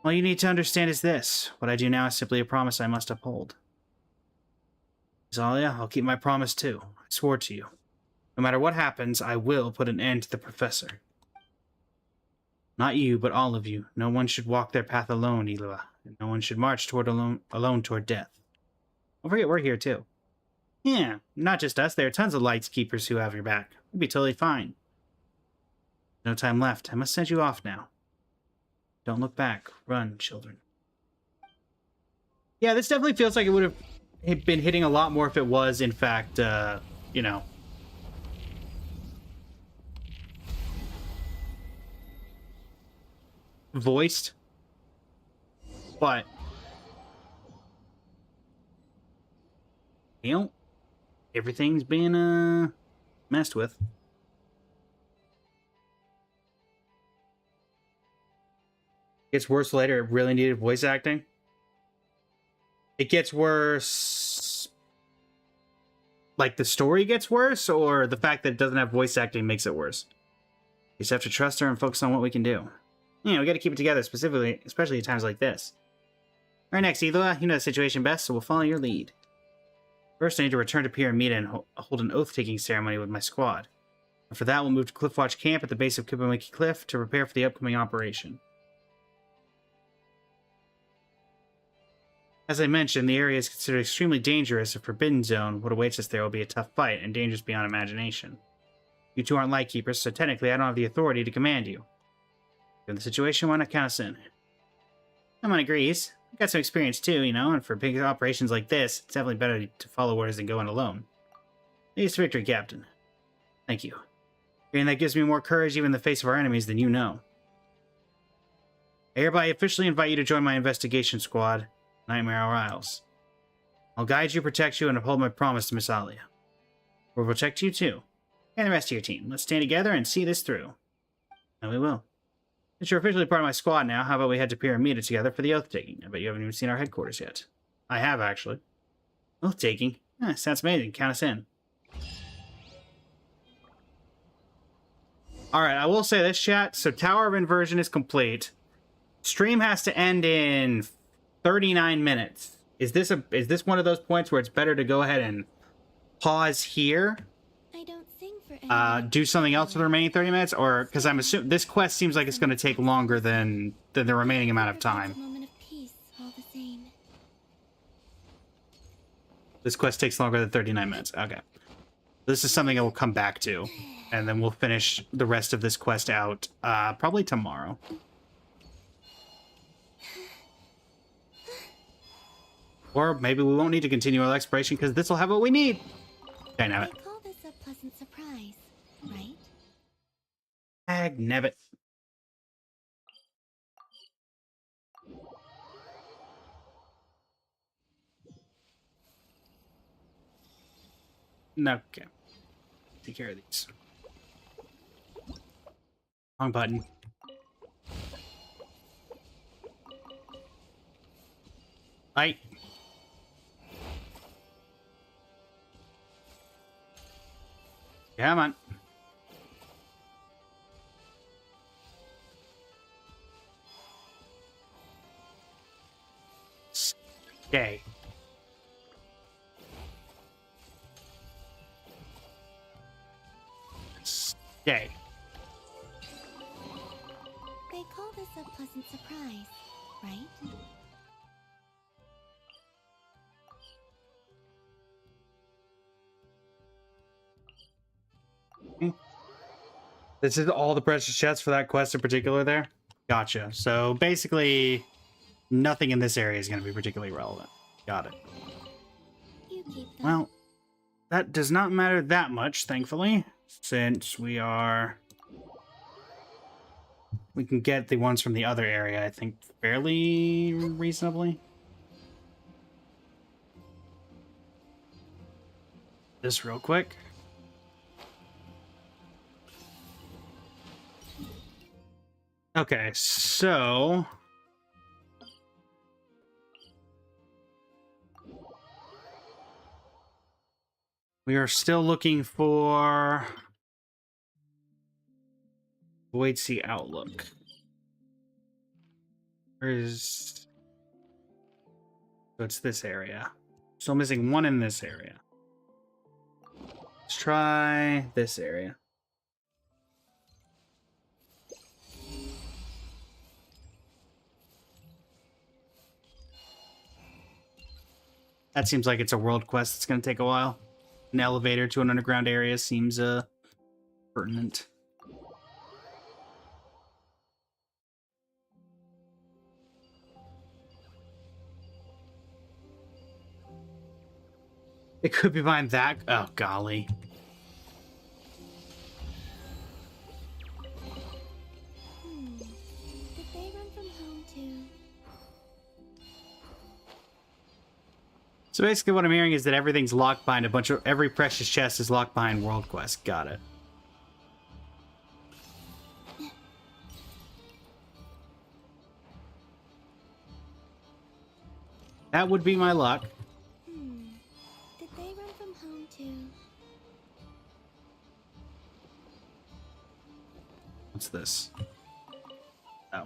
All you need to understand is this. What I do now is simply a promise I must uphold. Zalia, I'll keep my promise too. I swore to you. No matter what happens, I will put an end to the professor. Not you, but all of you. No one should walk their path alone, Ilua. And no one should march alone toward death. Don't forget we're here too. Yeah, not just us. There are tons of lights keepers who have your back. We'll be totally fine. No time left. I must send you off now. Don't look back. Run, children. Yeah, this definitely feels like it would have been hitting a lot more if it was, in fact, you know, voiced. But, you know, everything's being, messed with. Gets worse later. It really needed voice acting. It gets worse. Like the story gets worse, or the fact that it doesn't have voice acting makes it worse. We just have to trust her and focus on what we can do. You know, we got to keep it together, specifically, especially at times like this. Right next, Ilua. You know the situation best, so we'll follow your lead. First, I need to return to Pyramida and hold an oath-taking ceremony with my squad. And for that, we'll move to Cliffwatch Camp at the base of Kibumaki Cliff to prepare for the upcoming operation. As I mentioned, the area is considered extremely dangerous. A forbidden zone. What awaits us there will be a tough fight, and dangerous beyond imagination. You two aren't Lightkeepers, so technically I don't have the authority to command you. Given the situation, why not count us in? Someone agrees. I've got some experience too, you know, and for big operations like this, it's definitely better to follow orders than go in alone. Here's to victory, Captain. Thank you. Hearing that gives me more courage even in the face of our enemies than you know. I hereby officially invite you to join my investigation squad, Nightmare Isles. I'll guide you, protect you, and uphold my promise to Miss Alia. We'll protect you too, and the rest of your team. Let's stand together and see this through. And we will. Since you're officially part of my squad now, how about we head to Pyramida together for the oath-taking? I bet you haven't even seen our headquarters yet. I have, actually. Oath-taking? Sounds amazing. Count us in. Alright, I will say this, chat. So Tower of Inversion is complete. Stream has to end in 39 minutes. Is this one of those points where it's better to go ahead and pause here, I don't sing for anyone. do something else for the remaining 30 minutes, or because I'm assuming this quest seems like it's going to take longer than the remaining amount of time. Moment of peace, all the same. This quest takes longer than 39 minutes. Okay. This is something I will come back to, and then we'll finish the rest of this quest out probably tomorrow. Or maybe we won't need to continue our exploration because this will have what we need. Dynamic. They call this a pleasant surprise, right? Agnabbit. Okay. Take care of these. Wrong button. Right. Come on. Stay. Stay. They call this a pleasant surprise, right? This is all the precious chests for that quest in particular there? Gotcha. So basically, nothing in this area is going to be particularly relevant. Got it. You keep them. Well, that does not matter that much, thankfully, since we can get the ones from the other area, I think, fairly reasonably. This real quick. Okay, so we are still looking for Void Sea Outlook. Where is... So it's this area. Still missing one in this area. Let's try this area. That seems like it's a world quest that's going to take a while. An elevator to an underground area seems pertinent. It could be behind that. Oh, golly. Did they run from home too? So basically what I'm hearing is that everything's locked behind every precious chest is locked behind world quest. Got it. That would be my luck. Did they run from home too? What's this? Oh.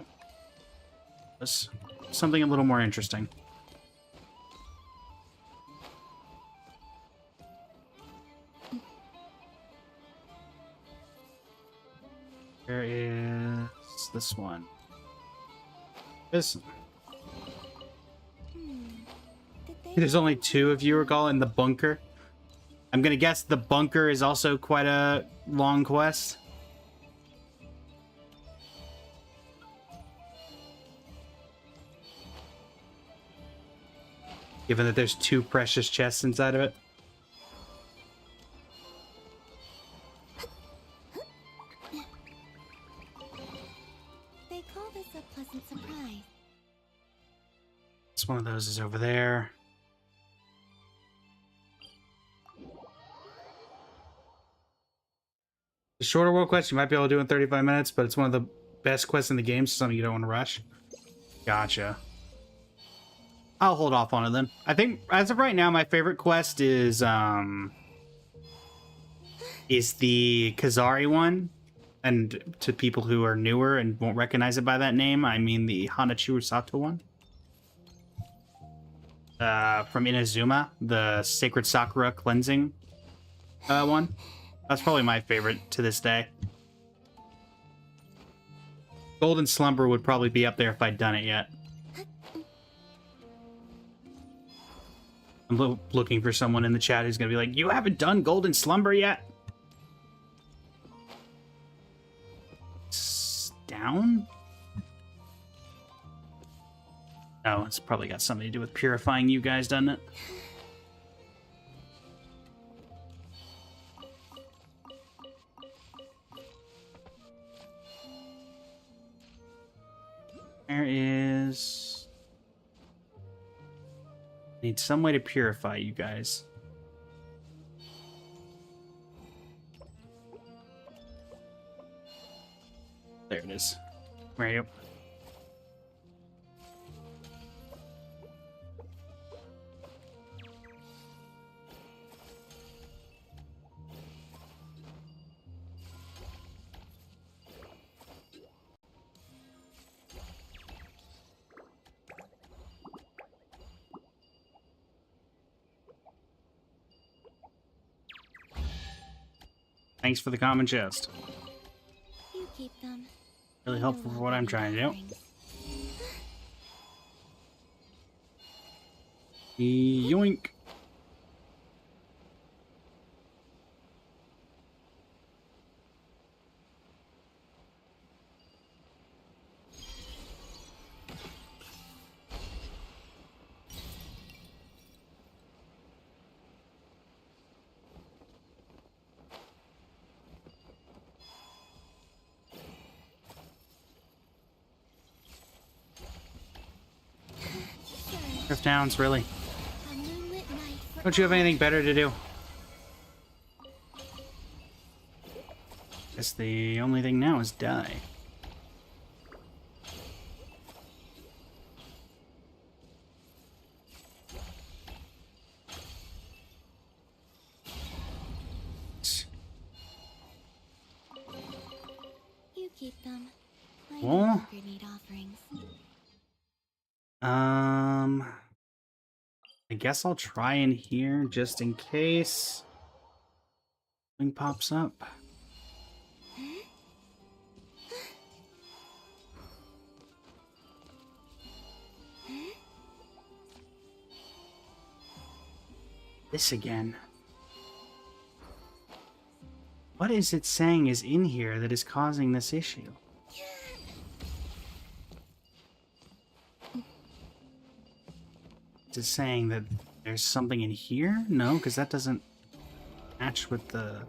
This something a little more interesting. There is this one. This. Did they There's only two, if you recall, in the bunker. I'm gonna guess the bunker is also quite a long quest. Given that there's two precious chests inside of it. They call this a pleasant surprise. This one of those is over there. The shorter world quest you might be able to do in 35 minutes, but it's one of the best quests in the game, so something you don't want to rush. Gotcha. I'll hold off on it then. I think as of right now, my favorite quest is the Kazari one. And to people who are newer and won't recognize it by that name, I mean the Hanachiru Sato one. from Inazuma, the Sacred Sakura cleansing one. That's probably my favorite to this day. Golden Slumber would probably be up there if I'd done it yet. I'm looking for someone in the chat who's going to be like, you haven't done Golden Slumber yet? Down? Oh, it's probably got something to do with purifying you guys, doesn't it? There is... Need some way to purify you guys. There it is. Where are you? Thanks for the common chest. You keep them. Really helpful for what I'm trying to do. Yoink. Drift Downs, really? A moonlit night for Don't you have anything better to do? Guess the only thing now is die. You keep them. I no Well. longer need offerings. I guess I'll try in here just in case something pops up. This again. What is it saying is in here that is causing this issue? Is it saying that there's something in here? No, because that doesn't match with the...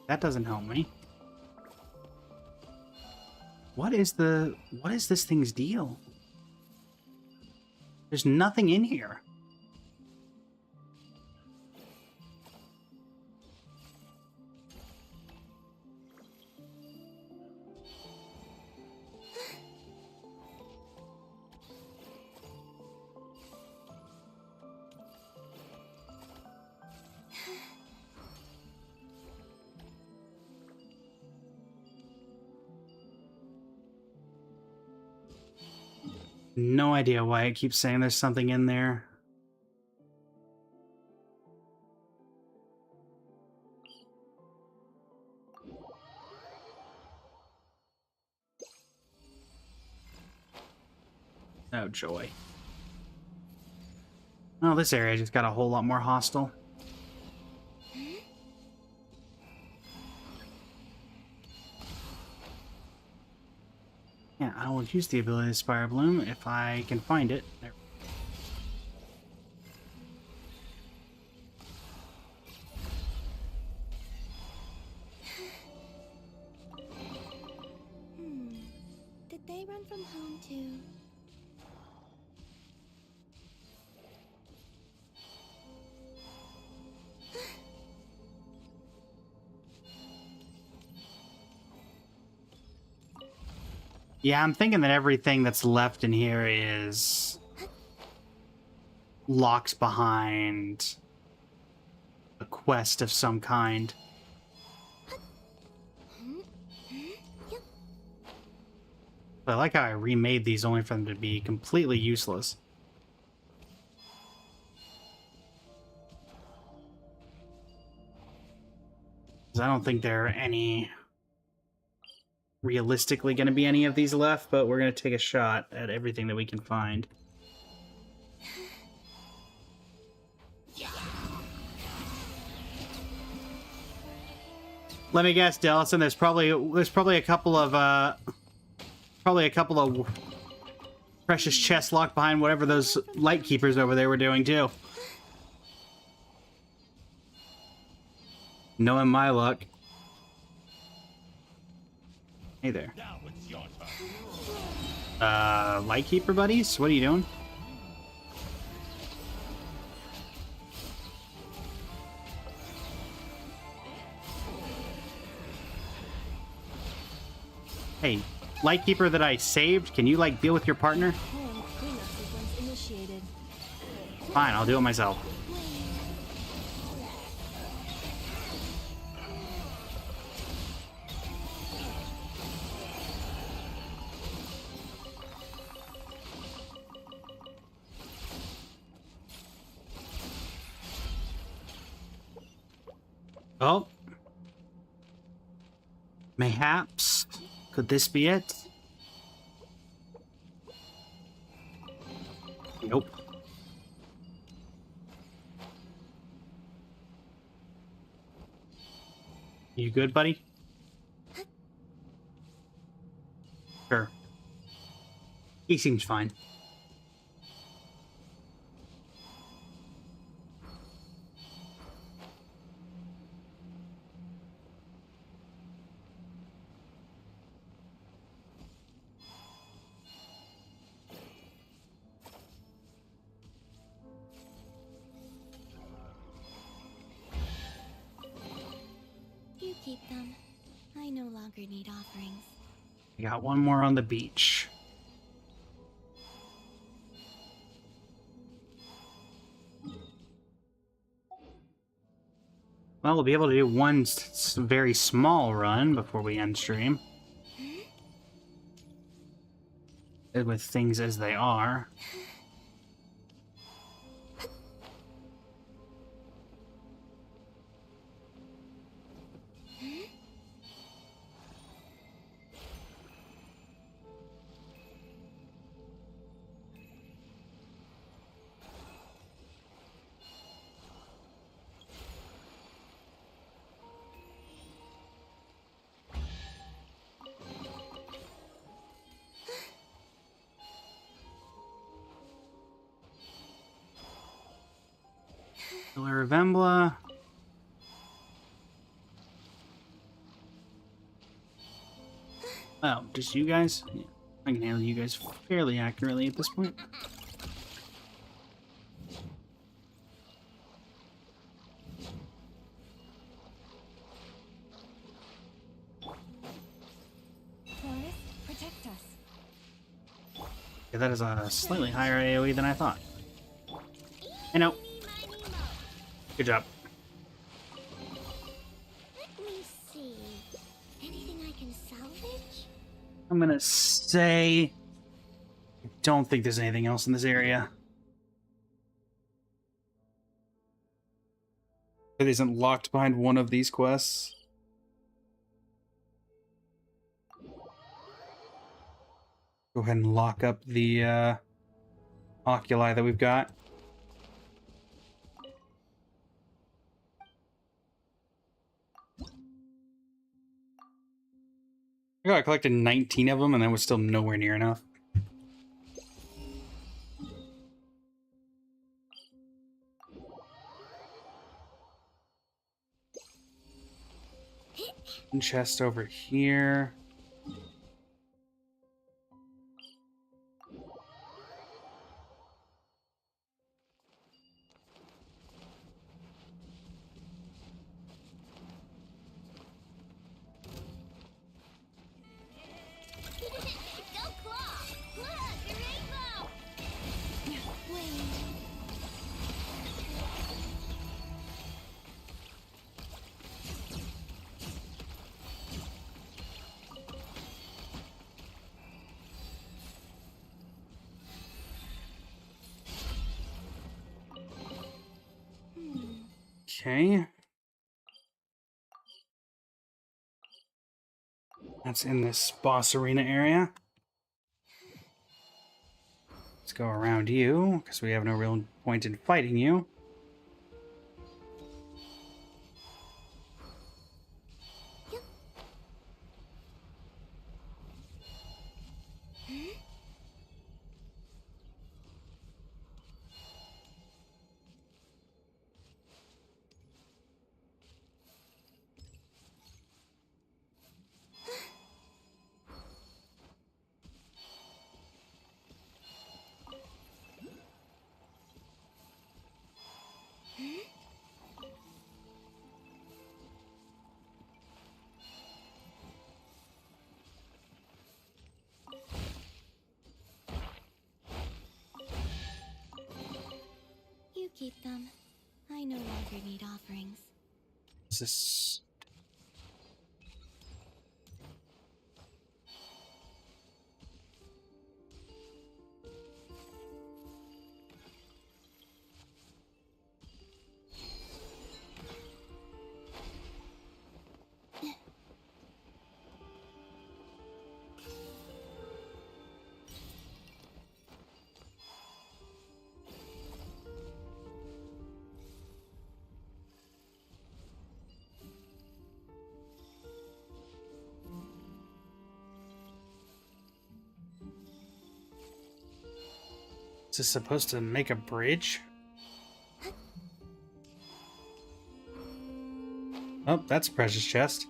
That doesn't help me. What is this thing's deal? There's nothing in here. No idea why it keeps saying there's something in there. Oh, joy. Oh, this area just got a whole lot more hostile. Yeah, I will use the ability to Spire Bloom if I can find it. There. Did they run from home too? Yeah, I'm thinking that everything that's left in here is locked behind a quest of some kind. I like how I remade these only for them to be completely useless. 'Cause I don't think there are any... realistically going to be any of these left, but we're going to take a shot at everything that we can find. Let me guess, Dellison, there's probably a couple of precious chests locked behind whatever those light keepers over there were doing too. Knowing my luck. Hey there. Lightkeeper buddies? What are you doing? Hey, Lightkeeper that I saved, can you, like, deal with your partner? Fine, I'll do it myself. Oh. Mayhaps. Could this be it? Nope. You good, buddy? Sure. He seems fine. You keep them. I no longer need offerings. We got one more on the beach. Well, we'll be able to do one very small run before we end stream. With things as they are. Pillar of Embla. Oh, just you guys? Yeah, I can handle you guys fairly accurately at this point. Forest, protect us. Yeah, that is a slightly higher AoE than I thought. I know. Good job. Let me see. Anything I can salvage? I'm gonna say... I don't think there's anything else in this area. It isn't locked behind one of these quests. Go ahead and lock up the oculi that we've got. I collected 19 of them, and that was still nowhere near enough. One chest over here. Go claw! Look, the rainbow! Okay. That's in this boss arena area. Let's go around you, because we have no real point in fighting you. You keep them. I no longer need offerings. Is this... Is this supposed to make a bridge? Oh, that's a precious chest.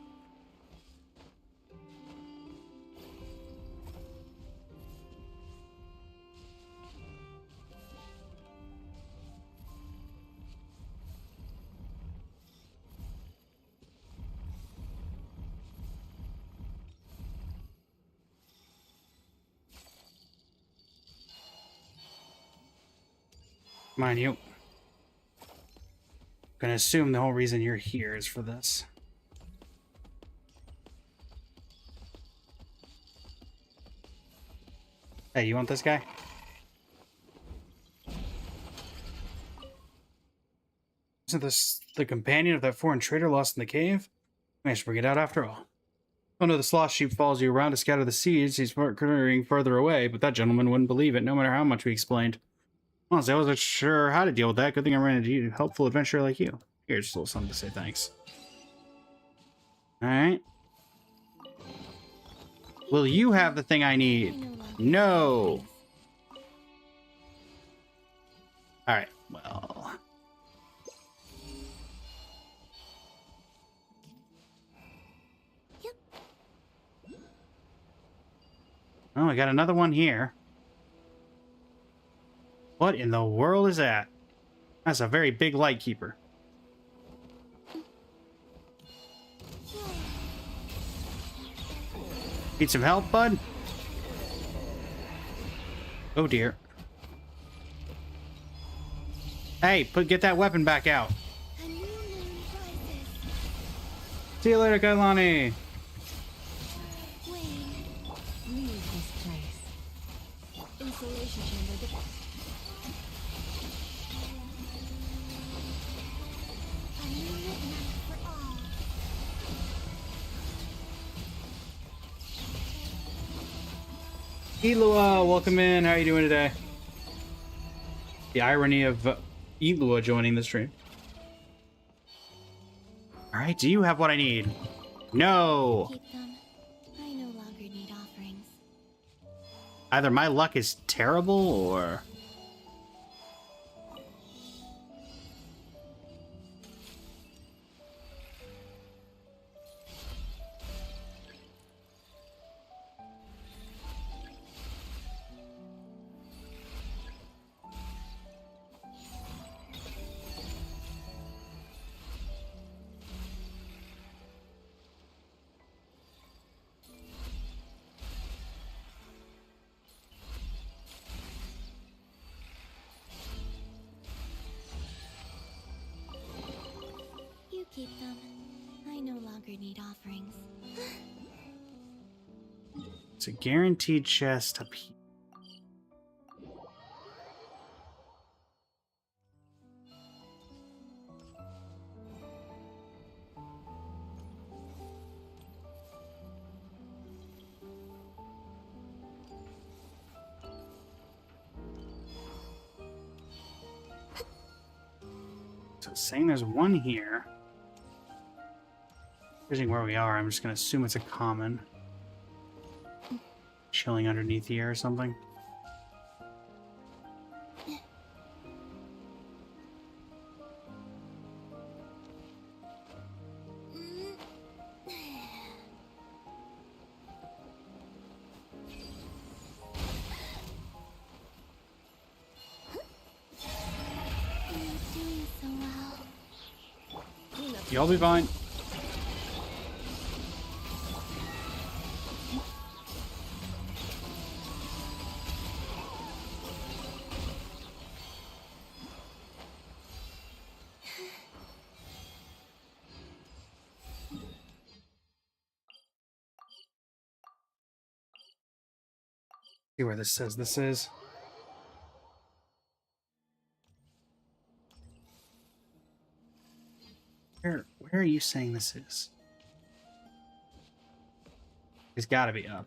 Mind you. Gonna assume the whole reason you're here is for this. Hey, you want this guy? Isn't this the companion of that foreign trader lost in the cave? Managed to bring it out after all. Oh no, this lost sheep follows you around to scatter the seeds. He's carrying further away, but that gentleman wouldn't believe it, no matter how much we explained. Honestly, I wasn't sure how to deal with that. Good thing I ran into you, a helpful adventurer like you. Here's just a little something to say thanks. Alright. Will you have the thing I need? No! Alright, well... Oh, I got another one here. What in the world is that? That's a very big light keeper. Need some help, bud? Oh dear. Hey, get that weapon back out. A new moon rises. See you later, Kailani. Wayne, Leave this place. insulation chamber. A new midnight for all. Elua, welcome in. How are you doing today? The irony of Elua joining the stream. Alright, do you have what I need? No! Keep them. I no longer need offerings. Either my luck is terrible, or... You keep them. I no longer need offerings. It's a guaranteed chest up here. it's saying there's one here. Judging where we are, I'm just gonna assume it's a common. Chilling underneath here or something. Doing so well. You'll be fine. See where this says this is. Where are you saying this is? It's got to be up.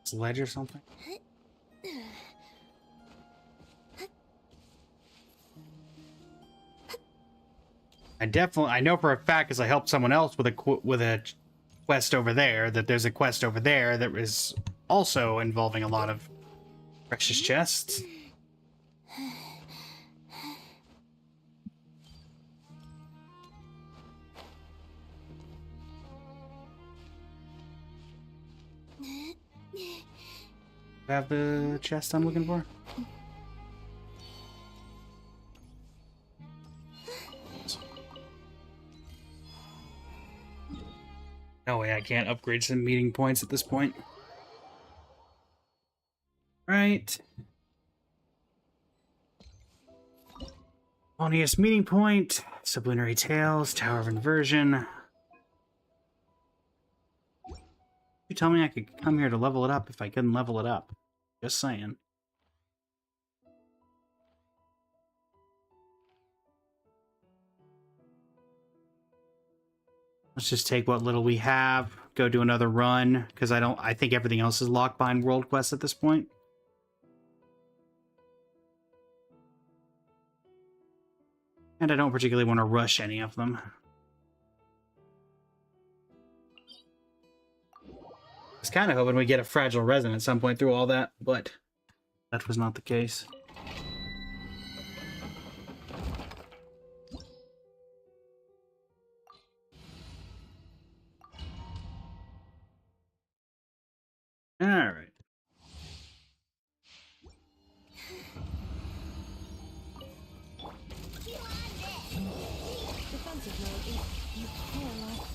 It's a ledge or something. I know for a fact because I helped someone else with a quest over there that there's a quest over there that is also involving a lot of precious chests. Have the chest I'm looking for? No way, I can't upgrade some meeting points at this point. Right. Bonniest meeting point, Sublunary Tales, Tower of Inversion. You tell me I could come here to level it up if I couldn't level it up. Just saying. Let's just take what little we have, go do another run, because I think everything else is locked behind world quests at this point. And I don't particularly want to rush any of them. I was kind of hoping we get a fragile resin at some point through all that, but that was not the case. All right. Defensive mode is paralyzed.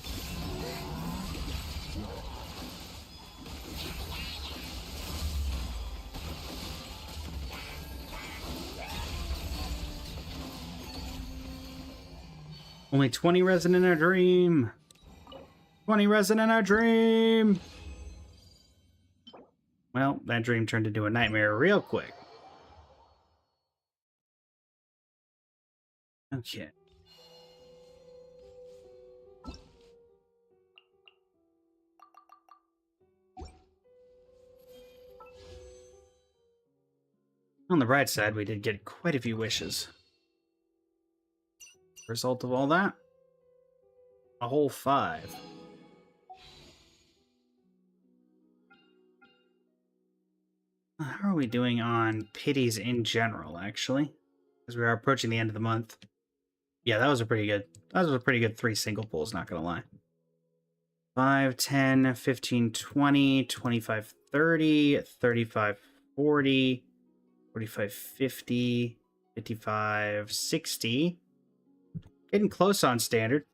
Only 20 resin in our dream. 20 resin in our dream. Well, that dream turned into a nightmare real quick. Okay. On the bright side, we did get quite a few wishes. Result of all that? A whole 5. How are we doing on pities in general, actually? Because we are approaching the end of the month. Yeah, that was a pretty good 3 single pulls, not gonna lie. 5, 10, 15, 20, 25, 30, 35, 40, 45, 50, 55, 60. Getting close on standard.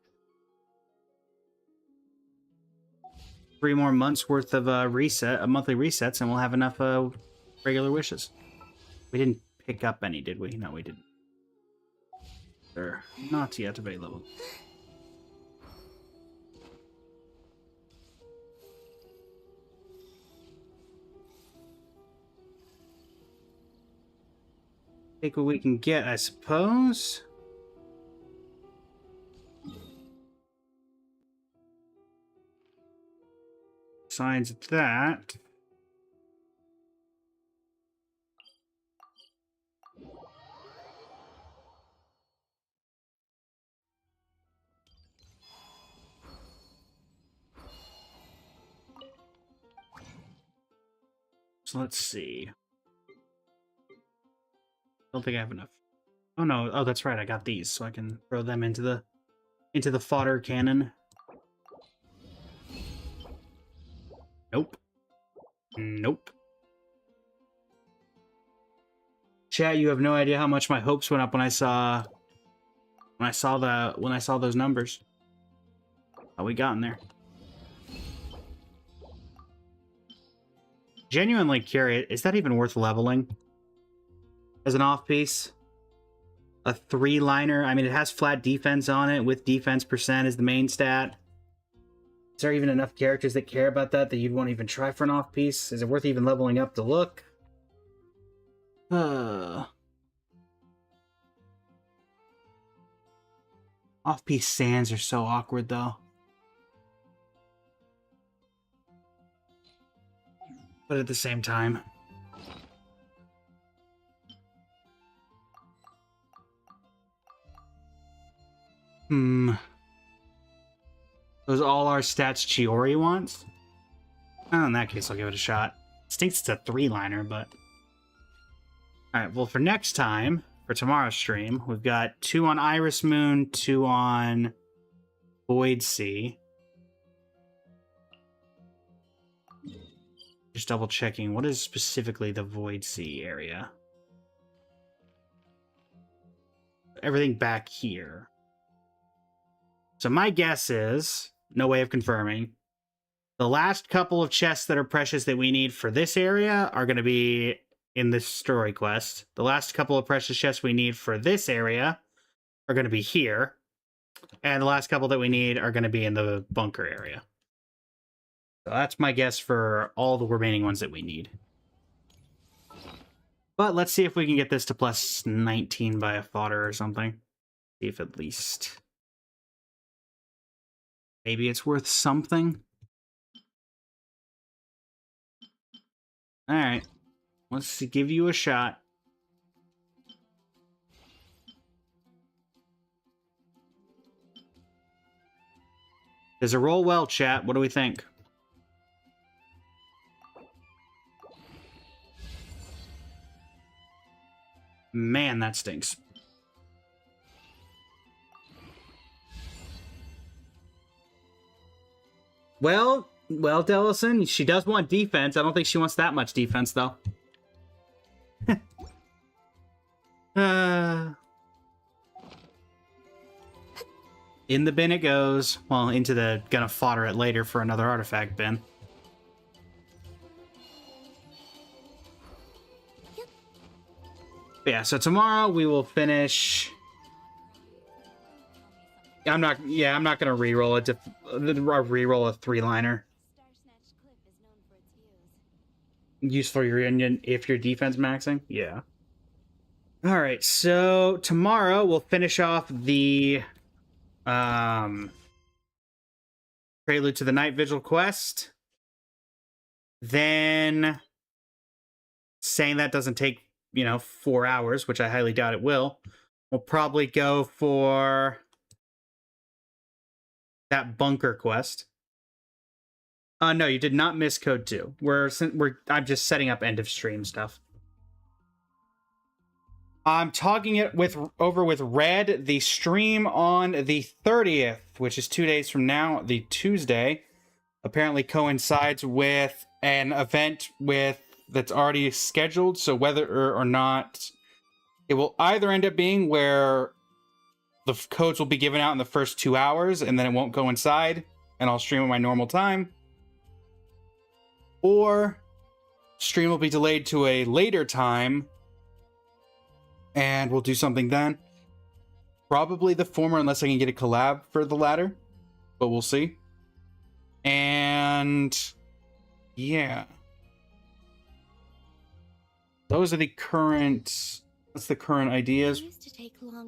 3 more months worth of monthly resets, and we'll have enough regular wishes. We didn't pick up any, did we? No, we didn't. They're not yet available. Take what we can get, I suppose. Besides that, So let's see. Don't think I have enough. Oh no, oh that's right, I got these, so I can throw them into the fodder cannon. Nope. Nope. Chat, you have no idea how much my hopes went up when I saw those numbers. How we got in there. Genuinely curious, is that even worth leveling? As an off-piece? A 3-liner? I mean, it has flat defense on it, with defense percent as the main stat. Is there even enough characters that care about that you'd want to even try for an off-piece? Is it worth even leveling up to look? Off-piece sands are so awkward, though. But at the same time... Those all our stats Chiori wants? Oh, in that case, I'll give it a shot. Stinks it's a 3-liner, but... Alright, well, for next time, for tomorrow's stream, we've got 2 on Iris Moon, 2 on Void Sea. Just double checking, what is specifically the Void Sea area? Everything back here. So my guess is, no way of confirming, the last couple of chests that are precious that we need for this area are going to be in this story quest. The last couple of precious chests we need for this area are going to be here. And the last couple that we need are going to be in the bunker area. So that's my guess for all the remaining ones that we need. But let's see if we can get this to plus 19 by a fodder or something. See if at least... maybe it's worth something. Alright. Let's give you a shot. Does it roll well, chat? What do we think? Man, that stinks. Well, Dellison, she does want defense. I don't think she wants that much defense, though. In the bin it goes. Well, into the gonna fodder it later for another artifact bin. But yeah, so tomorrow we will finish... I'm not gonna re-roll it. Re-roll a 3-liner. Use for your Union if your defense maxing. Yeah. All right. So tomorrow we'll finish off the Prelude to the Night Vigil quest. Then, saying that doesn't take 4 hours, which I highly doubt it will. We'll probably go for that bunker quest. No, you did not miss code 2. I'm just setting up end of stream stuff. I'm talking it over with Red. The stream on the 30th, which is 2 days from now, the Tuesday, apparently coincides with an event that's already scheduled. So whether or not it will either end up being where the codes will be given out in the first 2 hours and then it won't coincide and I'll stream at my normal time, or stream will be delayed to a later time and we'll do something then. Probably the former, unless I can get a collab for the latter, but we'll see. And yeah, those are the current... that's the current ideas.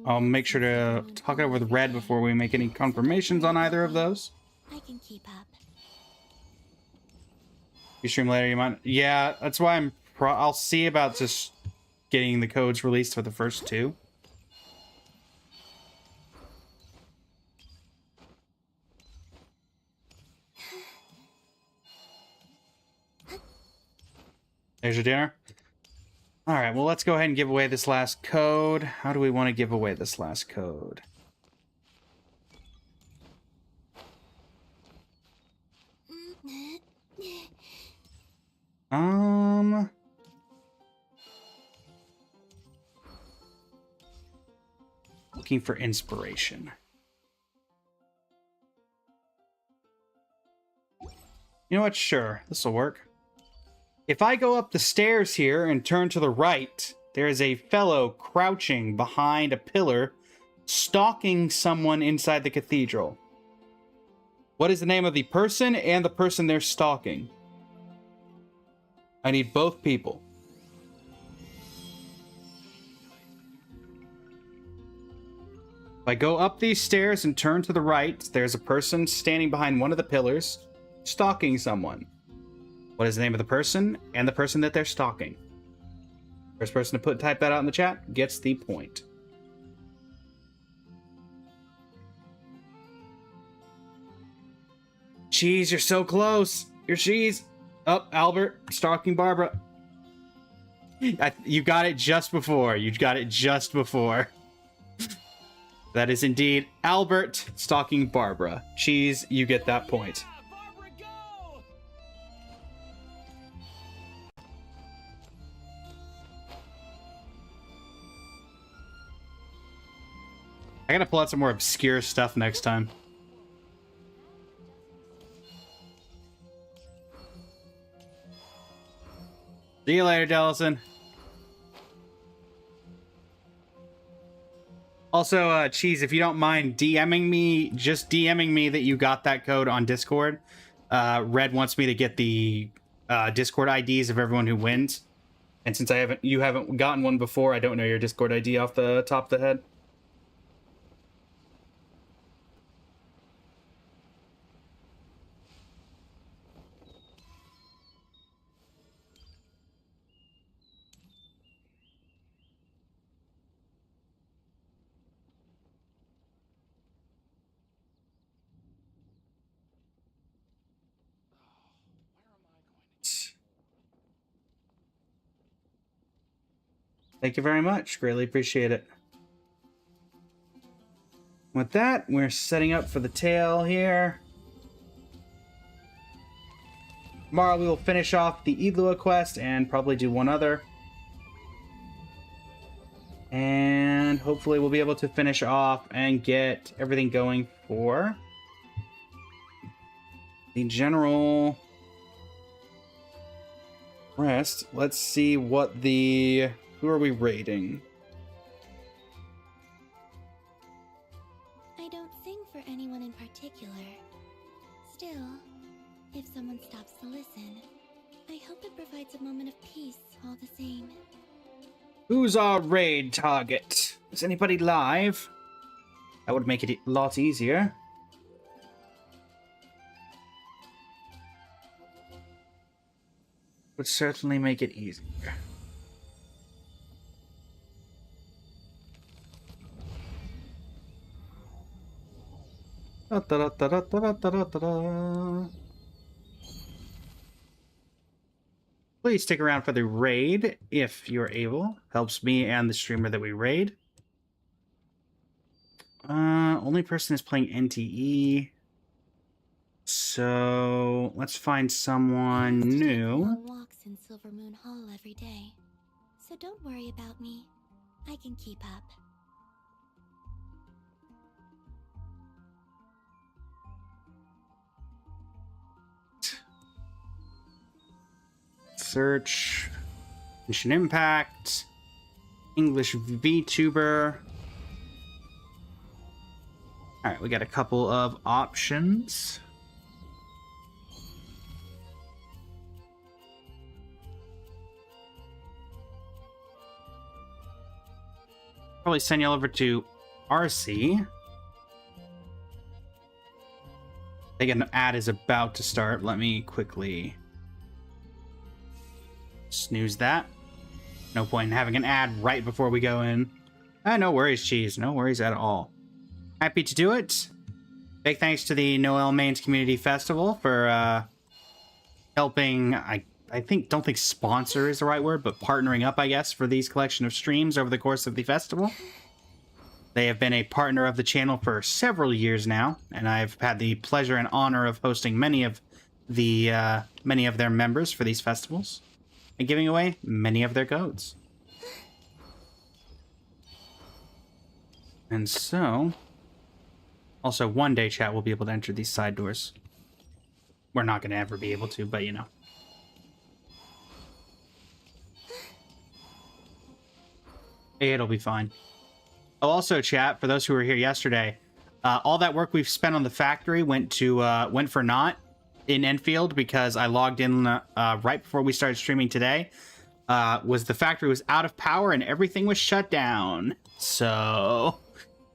I'll make sure to talk it over with Red before we make any confirmations on either of those. I can keep up. You stream later, you might... yeah, that's why I'll see about just getting the codes released for the first 2. There's your dinner. All right, well, let's go ahead and give away this last code. How do we want to give away this last code? Looking for inspiration. You know what? Sure, this will work. If I go up the stairs here and turn to the right, there is a fellow crouching behind a pillar, stalking someone inside the cathedral. What is the name of the person and the person they're stalking? I need both people. If I go up these stairs and turn to the right, there's a person standing behind one of the pillars, stalking someone. What is the name of the person and the person that they're stalking? First person to type that out in the chat gets the point. Cheese, you're so close. You're cheese. Oh, Albert, stalking Barbara. You got it just before. You got it just before. That is indeed Albert stalking Barbara. Cheese, you get that point. Barbara, go! I gotta pull out some more obscure stuff next time. See you later, Jellison. Also, Cheese, if you don't mind DMing me, just DMing me that you got that code on Discord. Red wants me to get the Discord IDs of everyone who wins. And since you haven't gotten one before, I don't know your Discord ID off the top of the head. Thank you very much. Greatly appreciate it. With that, we're setting up for the tail here. Tomorrow we will finish off the Idlua quest and probably do one other. And hopefully we'll be able to finish off and get everything going for the general rest. Let's see what the... Who are we raiding? I don't sing for anyone in particular. Still, if someone stops to listen, I hope it provides a moment of peace all the same. Who's our raid target? Is anybody live? That would make it a lot easier. Would certainly make it easier. Da, da, da, da, da, da, da, da, da. Please stick around for the raid if you're able. Helps me and the streamer that we raid. Only person is playing NTE. So let's find someone new. Long walks in Silver Moon Hall every day. So don't worry about me. I can keep up. Search. Mission Impact. English VTuber. Alright, we got a couple of options. Probably send you over to RC. I think an ad is about to start. Let me quickly snooze that. No point in having an ad right before we go in. No worries, Cheese. No worries at all. Happy to do it. Big thanks to the Noel Mains Community Festival for helping, I don't think sponsor is the right word, but partnering up, I guess, for these collection of streams over the course of the festival. They have been a partner of the channel for several years now, and I've had the pleasure and honor of hosting many of their members for these festivals and giving away many of their codes. And so, also one day, chat will be able to enter these side doors. We're not going to ever be able to, but you know. It'll be fine. Oh, also, chat, for those who were here yesterday, all that work we've spent on the factory went for naught in Enfield because I logged in right before we started streaming today. The factory was out of power and everything was shut down. So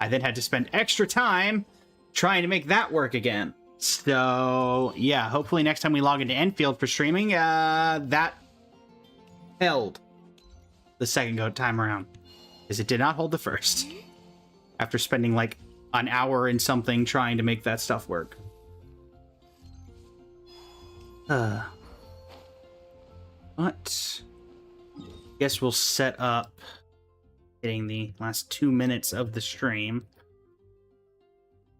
I then had to spend extra time trying to make that work again. So yeah, hopefully next time we log into Enfield for streaming, that held the second time around. Because it did not hold the first. After spending like an hour and something trying to make that stuff work. But guess we'll set up getting the last 2 minutes of the stream.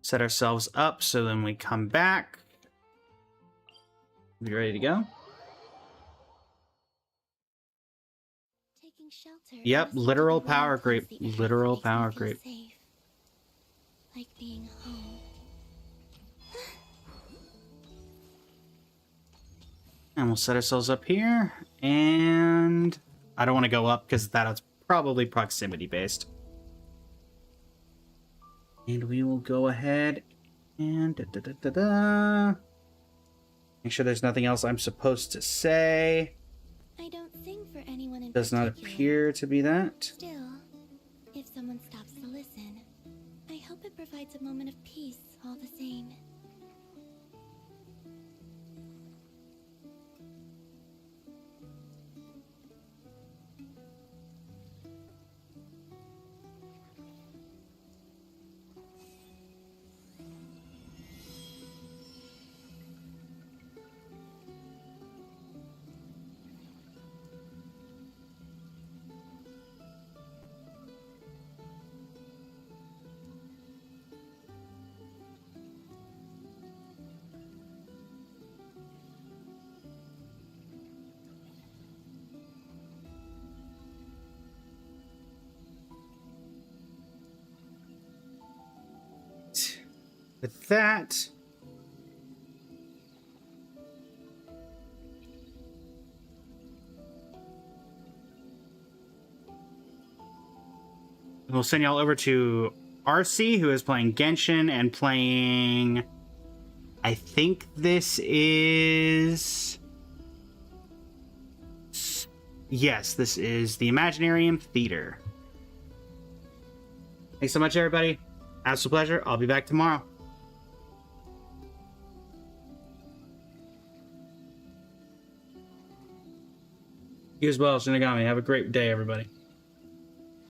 Set ourselves up so then we come back. Be ready to go. Taking shelter. Yep, must literal be one power place creep. the Literal earth power makes me feel creep. safe. Like being home. And we'll set ourselves up here. And I don't want to go up because that's probably proximity based. And we will go ahead and make sure there's nothing else I'm supposed to say. I don't sing for anyone in Does not particular. appear to be that. Still, if someone stops to listen, I hope it provides a moment of peace all the same. With that, we'll send y'all over to RC, who is playing Genshin and playing... I think this is... Yes, this is the Imaginarium Theater. Thanks so much, everybody. Absolute pleasure. I'll be back tomorrow. You as well, Shinigami. Have a great day, everybody.